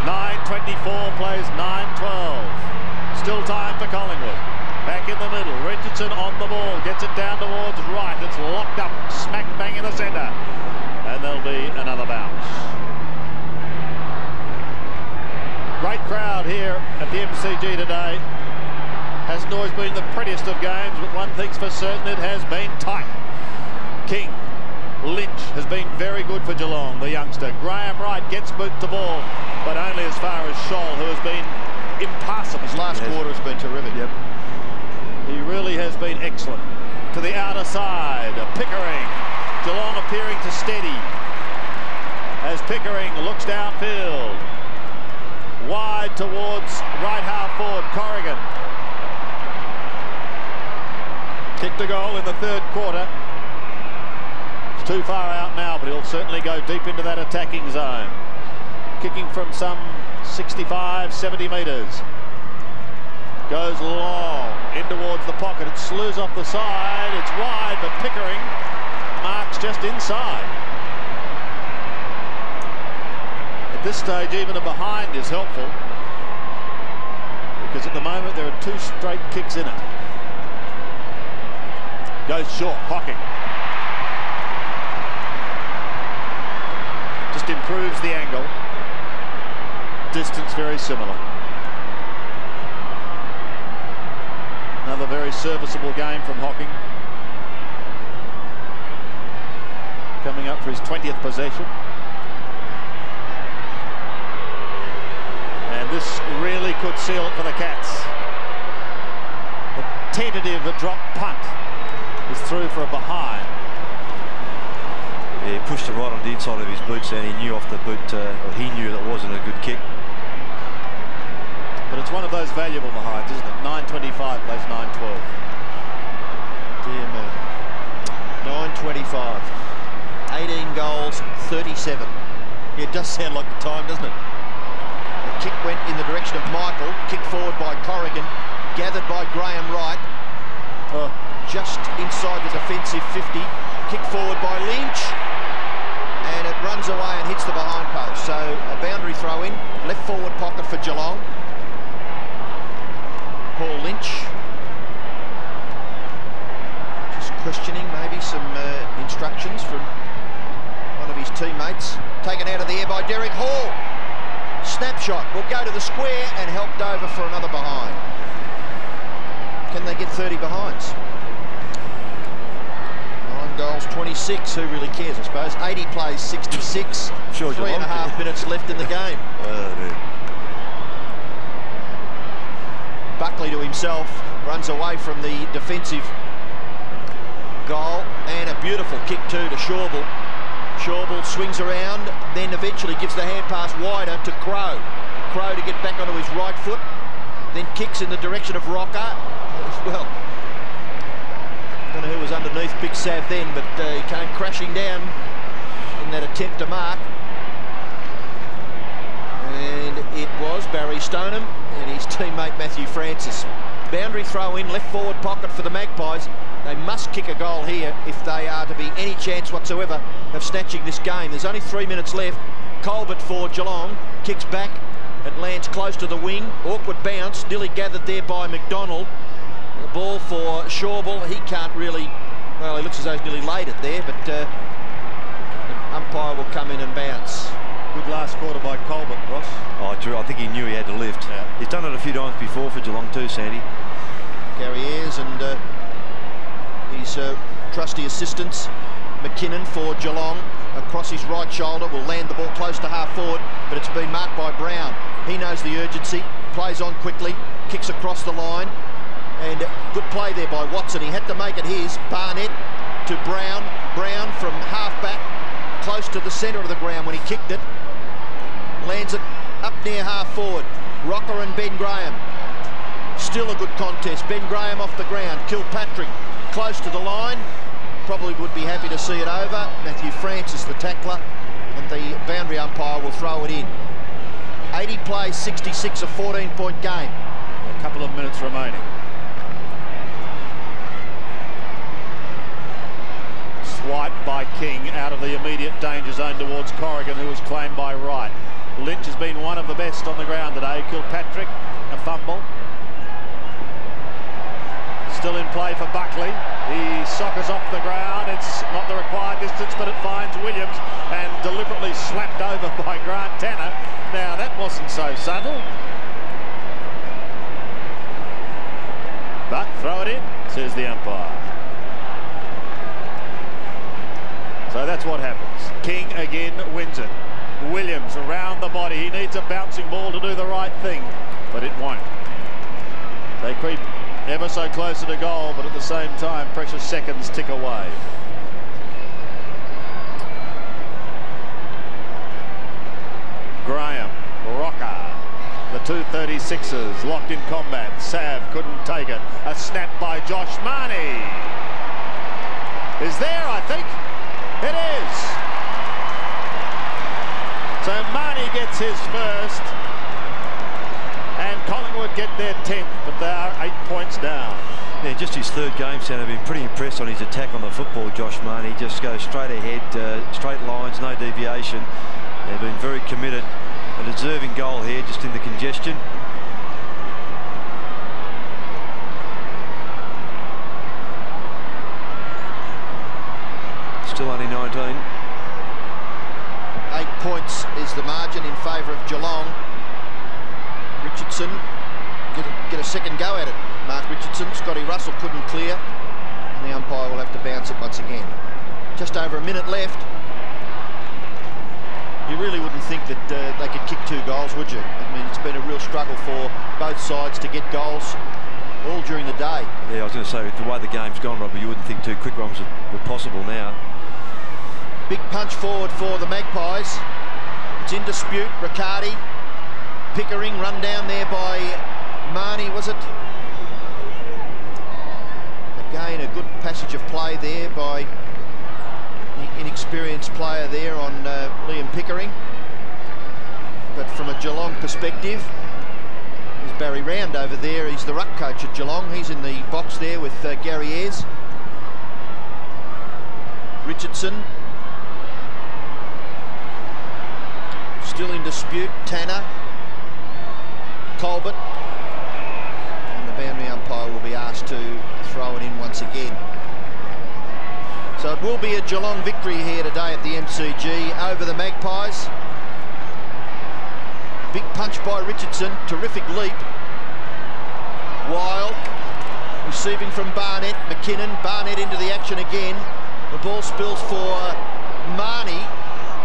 9:24 plays 9:12. Still time for Collingwood. Back in the middle, Richardson on the ball, gets it down towards right. It's locked up, smack bang in the centre. And there'll be another bounce. Great crowd here at the MCG today. Hasn't always been the prettiest of games, but one thing's for certain, it has been tight. King, Lynch has been very good for Geelong, the youngster. Graham Wright gets boot to ball, but only as far as Scholl, who has been impassable. His last quarter has been terrific. Yep. He really has been excellent. To the outer side, Pickering. Geelong appearing to steady as Pickering looks downfield. Wide towards right half forward, Corrigan. Kicked a goal in the 3rd quarter. It's too far out now, but he'll certainly go deep into that attacking zone. Kicking from some 65, 70 metres. Goes long in towards the pocket. It slews off the side. It's wide, but Pickering marks just inside. At this stage, even a behind is helpful, because at the moment there are 2 straight kicks in it. Goes short, Hocking. Just improves the angle. Distance very similar. Another very serviceable game from Hocking. Coming up for his 20th possession. And this really could seal it for the Cats. The tentative drop punt is through for a behind. Yeah, he pushed it right on the inside of his boots, and he knew off the boot, or he knew that wasn't a good kick. But it's one of those valuable behinds, isn't it? 9.25 plays 9.12. Dear me. 9.25. 18 goals, 37. Yeah, it does sound like the time, doesn't it? The kick went in the direction of Michael. Kick forward by Corrigan. Gathered by Graham Wright. Oh. Just inside the defensive 50. Kick forward by Lynch. And it runs away and hits the behind post. So a boundary throw in. Left forward pocket for Geelong. Paul Lynch. Just questioning maybe some instructions from one of his teammates. Taken out of the air by Derek Hall. Snapshot will go to the square and helped over for another behind. Can they get 30 behinds? 9 goals, 26. Who really cares, I suppose? 80 plays 66. Sure, 3.5 minutes left in the game. Buckley to himself, runs away from the defensive goal, and a beautiful kick too to Shawble. Shawble swings around, then eventually gives the hand pass wider to Crow. Crow to get back onto his right foot, then kicks in the direction of Rocker. Well, I don't know who was underneath Big Sav then, but he came crashing down in that attempt to mark. And it was Barry Stoneham and his teammate Matthew Francis. Boundary throw in, left forward pocket for the Magpies. They must kick a goal here if they are to be any chance whatsoever of snatching this game. There's only 3 minutes left. Colbert for Geelong, kicks back. It lands close to the wing. Awkward bounce, nearly gathered there by McDonald. The ball for Shawble. He can't really, well, he looks as though he's nearly laid it there, but the umpire will come in and bounce. Good last quarter by Colbert, Ross. Oh, Drew, I think he knew he had to lift. Yeah. He's done it a few times before for Geelong too, Sandy. Gary Ayres and his trusty assistants. McKinnon for Geelong, across his right shoulder, will land the ball close to half forward, but it's been marked by Brown. He knows the urgency, plays on quickly, kicks across the line, and good play there by Watson. He had to make it his. Barnett to Brown. Brown from half back, close to the centre of the ground when he kicked it. Lands it up near half forward. Rocker and Ben Graham. Still a good contest. Ben Graham off the ground. Kilpatrick close to the line. Probably would be happy to see it over. Matthew Francis, the tackler, and the boundary umpire will throw it in. 80 plays, 66, a 14-point game. A couple of minutes remaining. Swipe by King out of the immediate danger zone towards Corrigan, who was claimed by Wright. Lynch has been one of the best on the ground today. Kilpatrick, a fumble. Still in play for Buckley. He soccers off the ground. It's not the required distance, but it finds Williams and deliberately slapped over by Grant Tanner. Now, that wasn't so subtle. But throw it in, says the umpire. So that's what happens. King again wins it. Williams around the body. He needs a bouncing ball to do the right thing, but it won't. They creep ever so closer to goal, but at the same time, precious seconds tick away. Graham, Rocker, the 236ers locked in combat. Sav couldn't take it. A snap by Josh Marnie. Is there, I think. It is. So Marnie gets his first, and Collingwood get their 10th, but they are 8 points down. Yeah, just his third game, Sam. I've been pretty impressed on his attack on the football, Josh Marnie. Just goes straight ahead, straight lines, no deviation. They've been very committed. A deserving goal here, just in the congestion. Still only 19. 8 points is the margin in favour of Geelong. Richardson get a second go at it. Mark Richardson, Scotty Russell couldn't clear, and the umpire will have to bounce it once again. Just over a minute left. you really wouldn't think that they could kick 2 goals, would you? I mean, it's been a real struggle for both sides to get goals all during the day. Yeah, I was going to say, the way the game's gone, Robbie, you wouldn't think 2 quick runs were possible now. Big punch forward for the Magpies. It's in dispute. Riccardi, Pickering, run down there by Marnie, was it? Again, a good passage of play there by the inexperienced player there on Liam Pickering. But from a Geelong perspective, there's Barry Round over there. He's the ruck coach at Geelong. He's in the box there with Gary Ayres. Richardson. Still in dispute. Tanner. Colbert. And the boundary umpire will be asked to throw it in once again. So it will be a Geelong victory here today at the MCG over the Magpies. Big punch by Richardson, terrific leap. Wild, receiving from Barnett, McKinnon, Barnett into the action again. The ball spills for Marnie.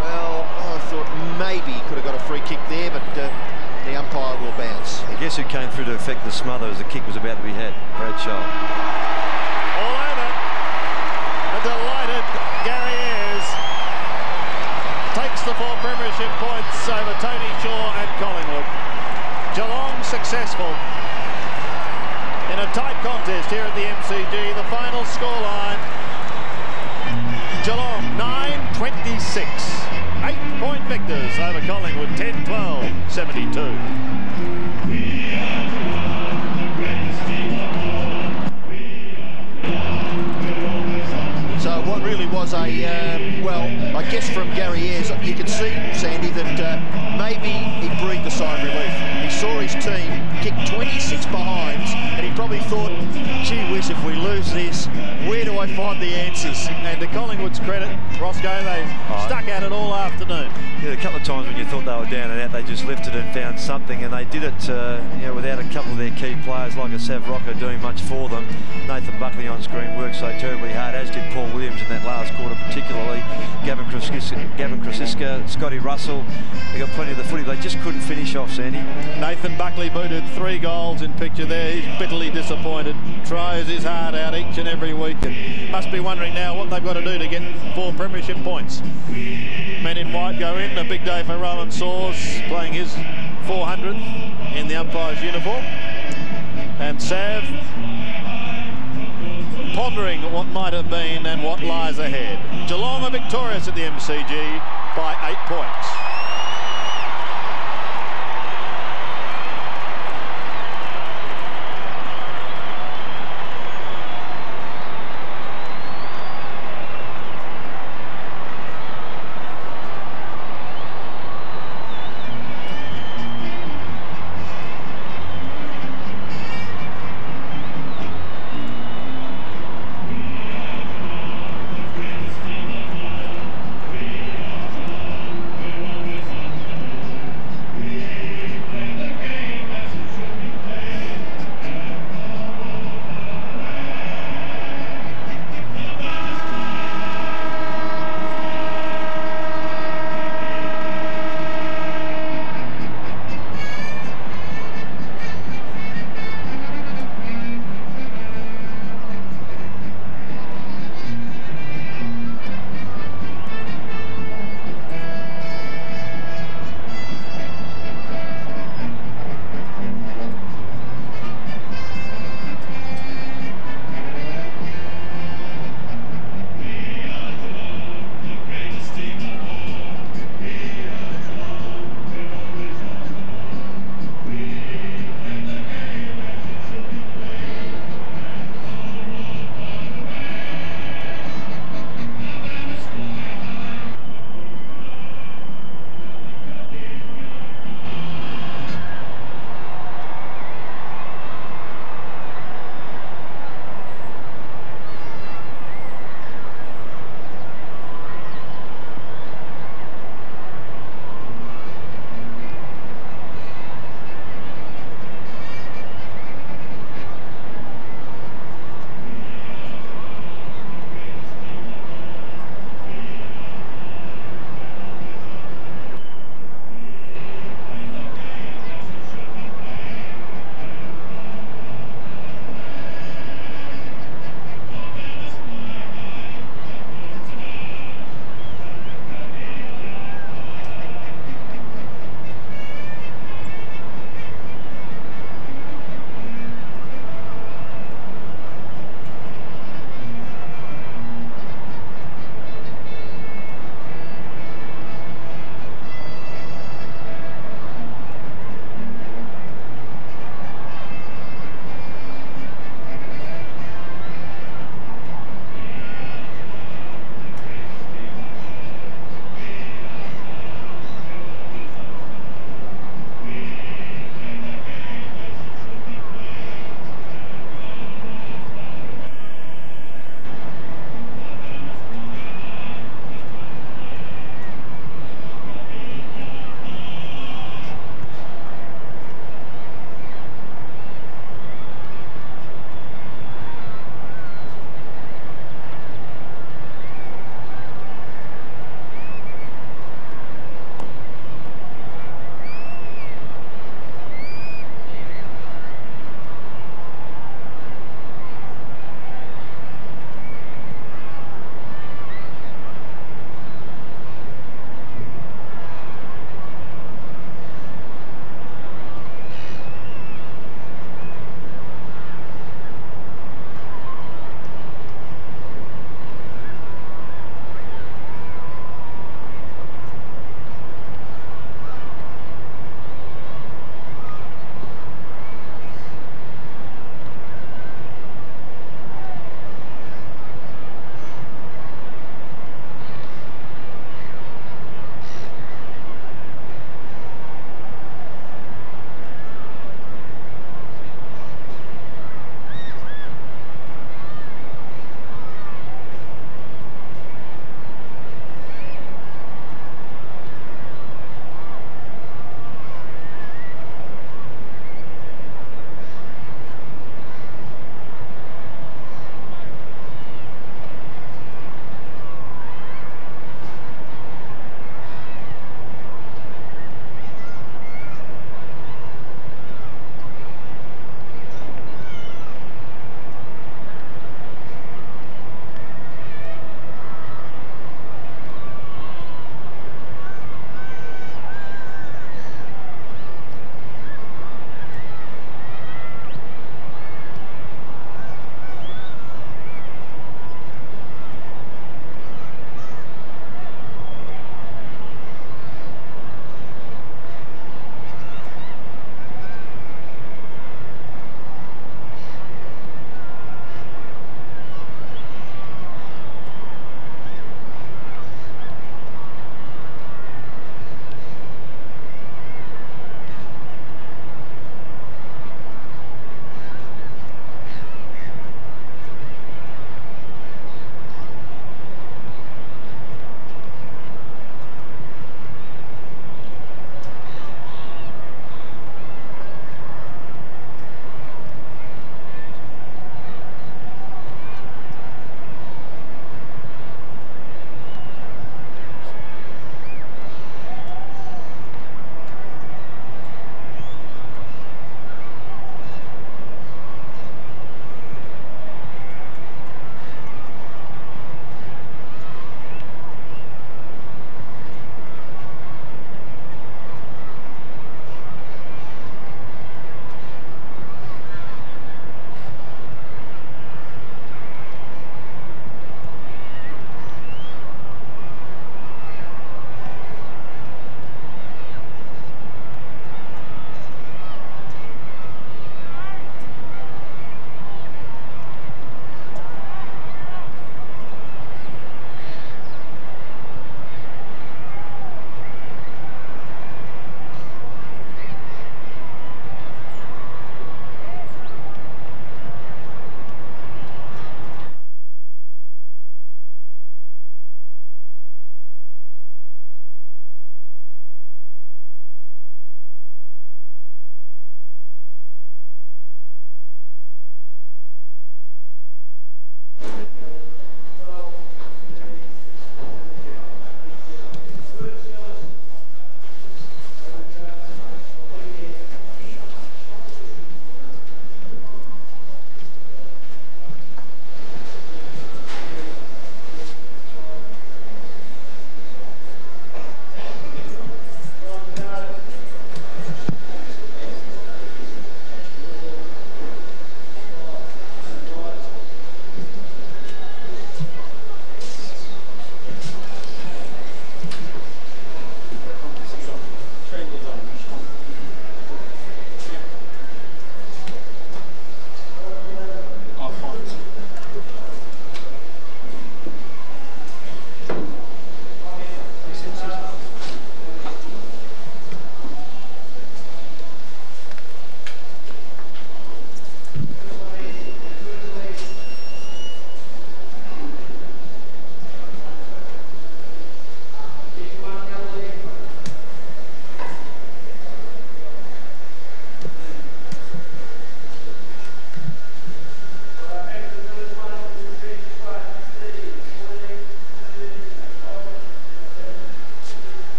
Well, I thought maybe he could have got a free kick there, but the umpire will bounce. I guess who came through to affect the smother as the kick was about to be had? Bradshaw. All over. A delighted Gary Ayres takes the 4 premiership points over Tony Shaw and Collingwood. Geelong successful in a tight contest here at the MCG. The final scoreline, Geelong 9-26. 8-point victors over Collingwood, 10-12, 72. So what really was a, well, I guess from Gary Ayres, you could see, Sandy, that maybe he breathed a sigh of relief. He saw his team kick 26 behinds, and he probably thought, gee whiz, if we lose this, where do I find the answers? And to Collingwood's credit, Roscoe, they stuck at it all afternoon. Yeah, a couple of times when you thought they were down and out, they just lifted and found something, and they did it you know, without a couple of their key players like a Sav Rocca doing much for them. Nathan Buckley on screen worked so terribly hard, as did Paul Williams in that last quarter particularly. Gavin Krasiska, Scotty Russell, they got plenty of the footy. They just couldn't finish off, Sandy. Nathan Buckley booted 3 goals in picture there. He's bitterly disappointed. Tries his heart out each and every week and must be wondering now what they've got to do to get 4 premiership points. Men in white go in. A big day for Rowan Saws, playing his 400th in the umpire's uniform. And Sav pondering what might have been and what lies ahead. Geelong are victorious at the MCG by 8 points.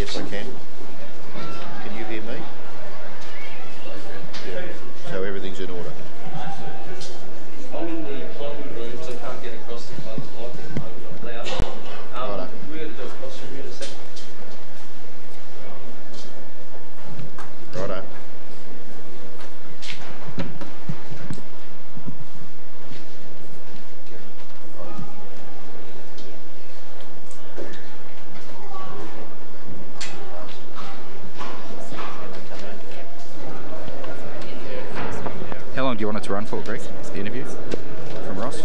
Yes, I can. Can you hear me? Yeah. So everything's in order. I'm in the Collingwood room, so I can't get across the club like at the moment. I'm loud. We're going to do a cross review in a second. Righto. How long do you want it to run for, Greg? The interview from Ross?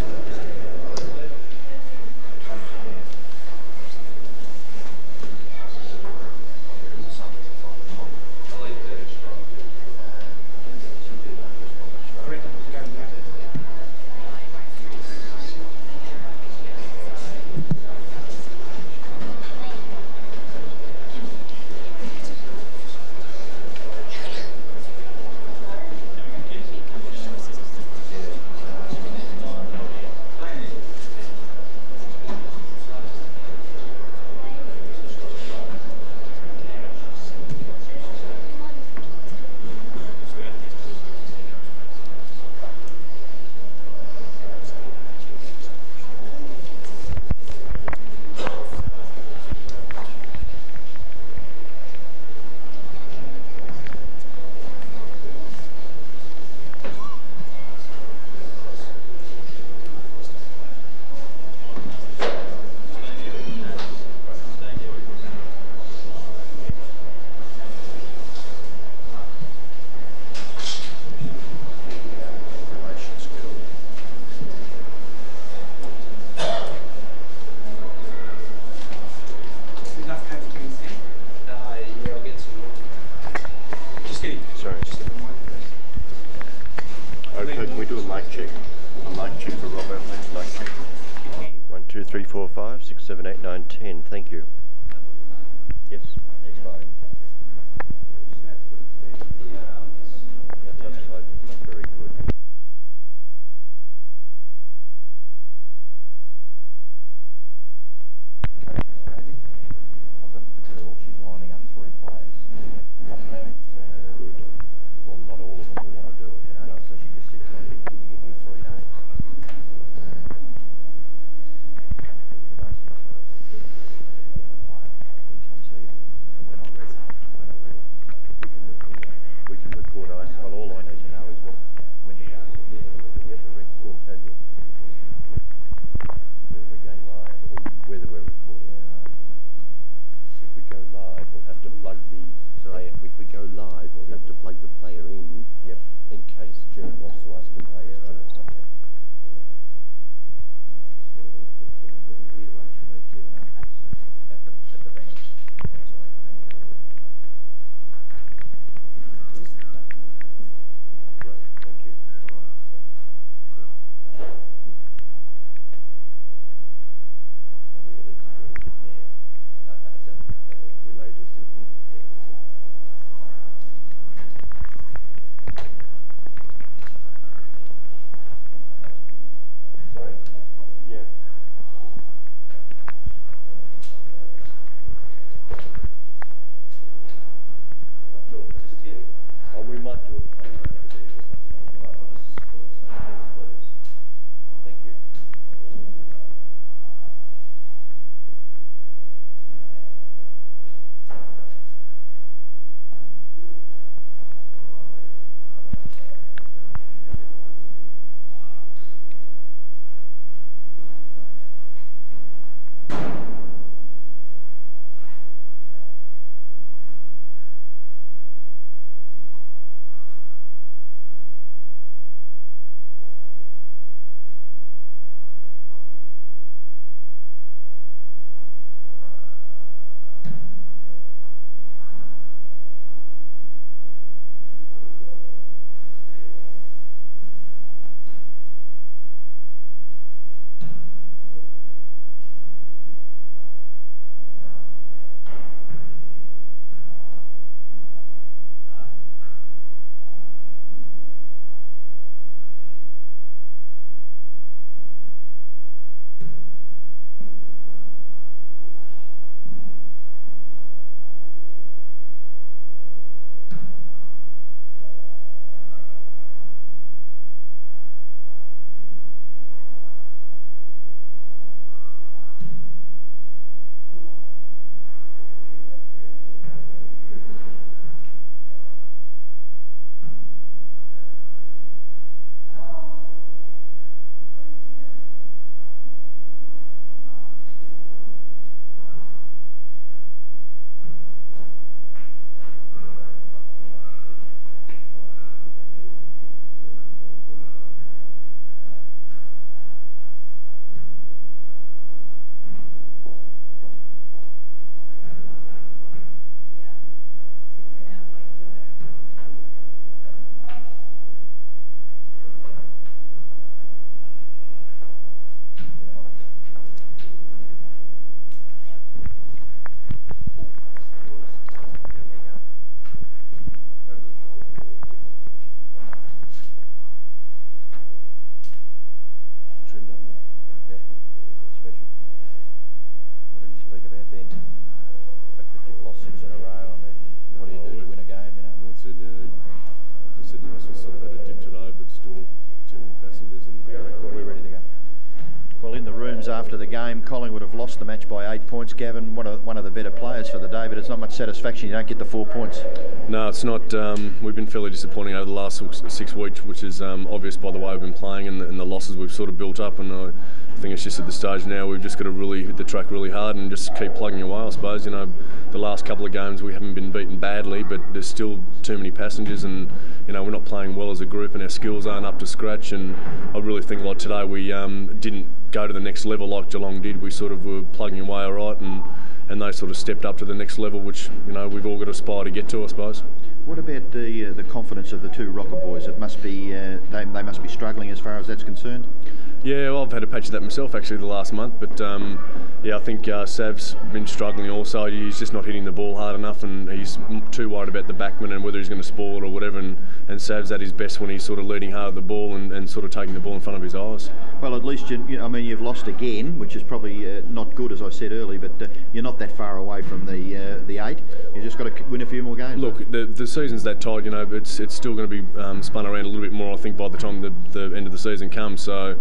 Okay, can we do a mic check? A mic check for Robert, please. Mic check. 1, 2, 3, 4, 5, 6, 7, 8, 9, 10. Thank you. Yes. That's fine. That's upside. Not very good. Coaches, maybe? I've got the girl. She's lining up 3 players. Good. Well, not all of them will want to do it, you know. No. So she just said, can you give me 3 names? They've asked me if a player, he comes here, and we're not ready. We're not ready. We can record ice. Well, all I need to know is what, when you go, Yep, direct. We'll tell you. Whether we're going live or whether we're recording. If we go live, we'll have to plug the player. If we go live, we'll have to plug the player in. Yep. In case Jared wants to ask him questions or something. When do we arrange to meet Kevin afterwards? At the bench. Outside the bench. Right, thank you. All right. Now we're going to do it in there. The latest. said, he said most of us sort of had a dip today, but still too many passengers, and We're ready to go. Well, in the rooms after the game, Collingwood have lost the match by 8 points. Gavin, one of the better players for the day, but it's not much satisfaction. You don't get the 4 points. No, it's not. We've been fairly disappointing over the last 6 weeks, which is obvious by the way we've been playing and the losses we've sort of built up. And I think it's just at the stage now we've just got to really hit the track really hard and just keep plugging away, I suppose. The last couple of games we haven't been beaten badly, but there's still too many passengers, and we're not playing well as a group, and our skills aren't up to scratch. And I really think like today we didn't go to the next level like Geelong did. We sort of were plugging away all right, and they sort of stepped up to the next level, which we've all got to aspire to get to, I suppose. What about the confidence of the two Rocker boys? It must be they must be struggling as far as that's concerned. Yeah, well, I've had a patch of that myself actually the last month, but I think Sav's been struggling also. He's just not hitting the ball hard enough, and he's too worried about the backman and whether he's going to spoil it or whatever. And Sav's at his best when he's sort of leading hard at the ball and sort of taking the ball in front of his eyes. Well, at least you've lost again, which is probably not good, as I said earlier. But you're not that far away from the 8. You just got to win a few more games. Look, the season's that tight. It's still going to be spun around a little bit more, I think, by the time the end of the season comes. So,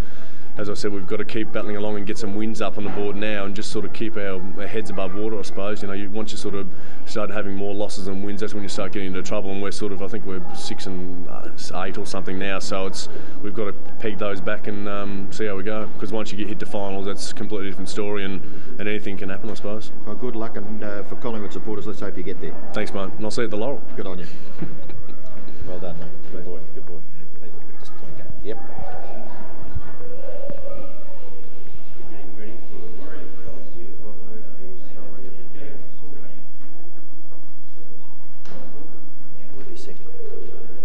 as I said, we've got to keep battling along and get some wins up on the board now, and just sort of keep our heads above water, I suppose. Once you sort of start having more losses than wins, that's when you start getting into trouble. And we're sort of, I think we're 6 and 8 or something now. So we've got to peg those back and see how we go. Because once you get hit to finals, that's a completely different story, and anything can happen, I suppose. Well, good luck, and for Collingwood supporters, let's hope you get there. Thanks, mate. And I'll see you at the Laurel. Good on you. Well done, mate. Good boy. Good boy. Yep.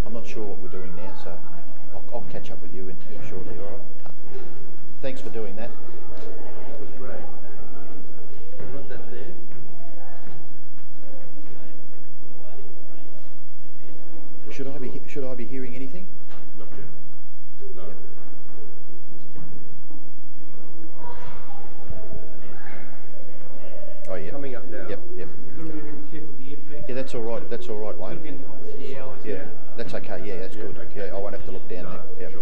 I'm not sure what we're doing now, so I'll catch up with you in shortly, all right? Thanks for doing that. That was great. You got that there? Should I be hearing anything? Not yet. No. Yep. Oh yeah. Coming up now. Yep. Got to be really careful with the earpiece. Yeah, that's all right. That's all right, Wayne. Yeah, that's okay. Yeah, that's good. Yeah, I won't have to look down there. Yeah.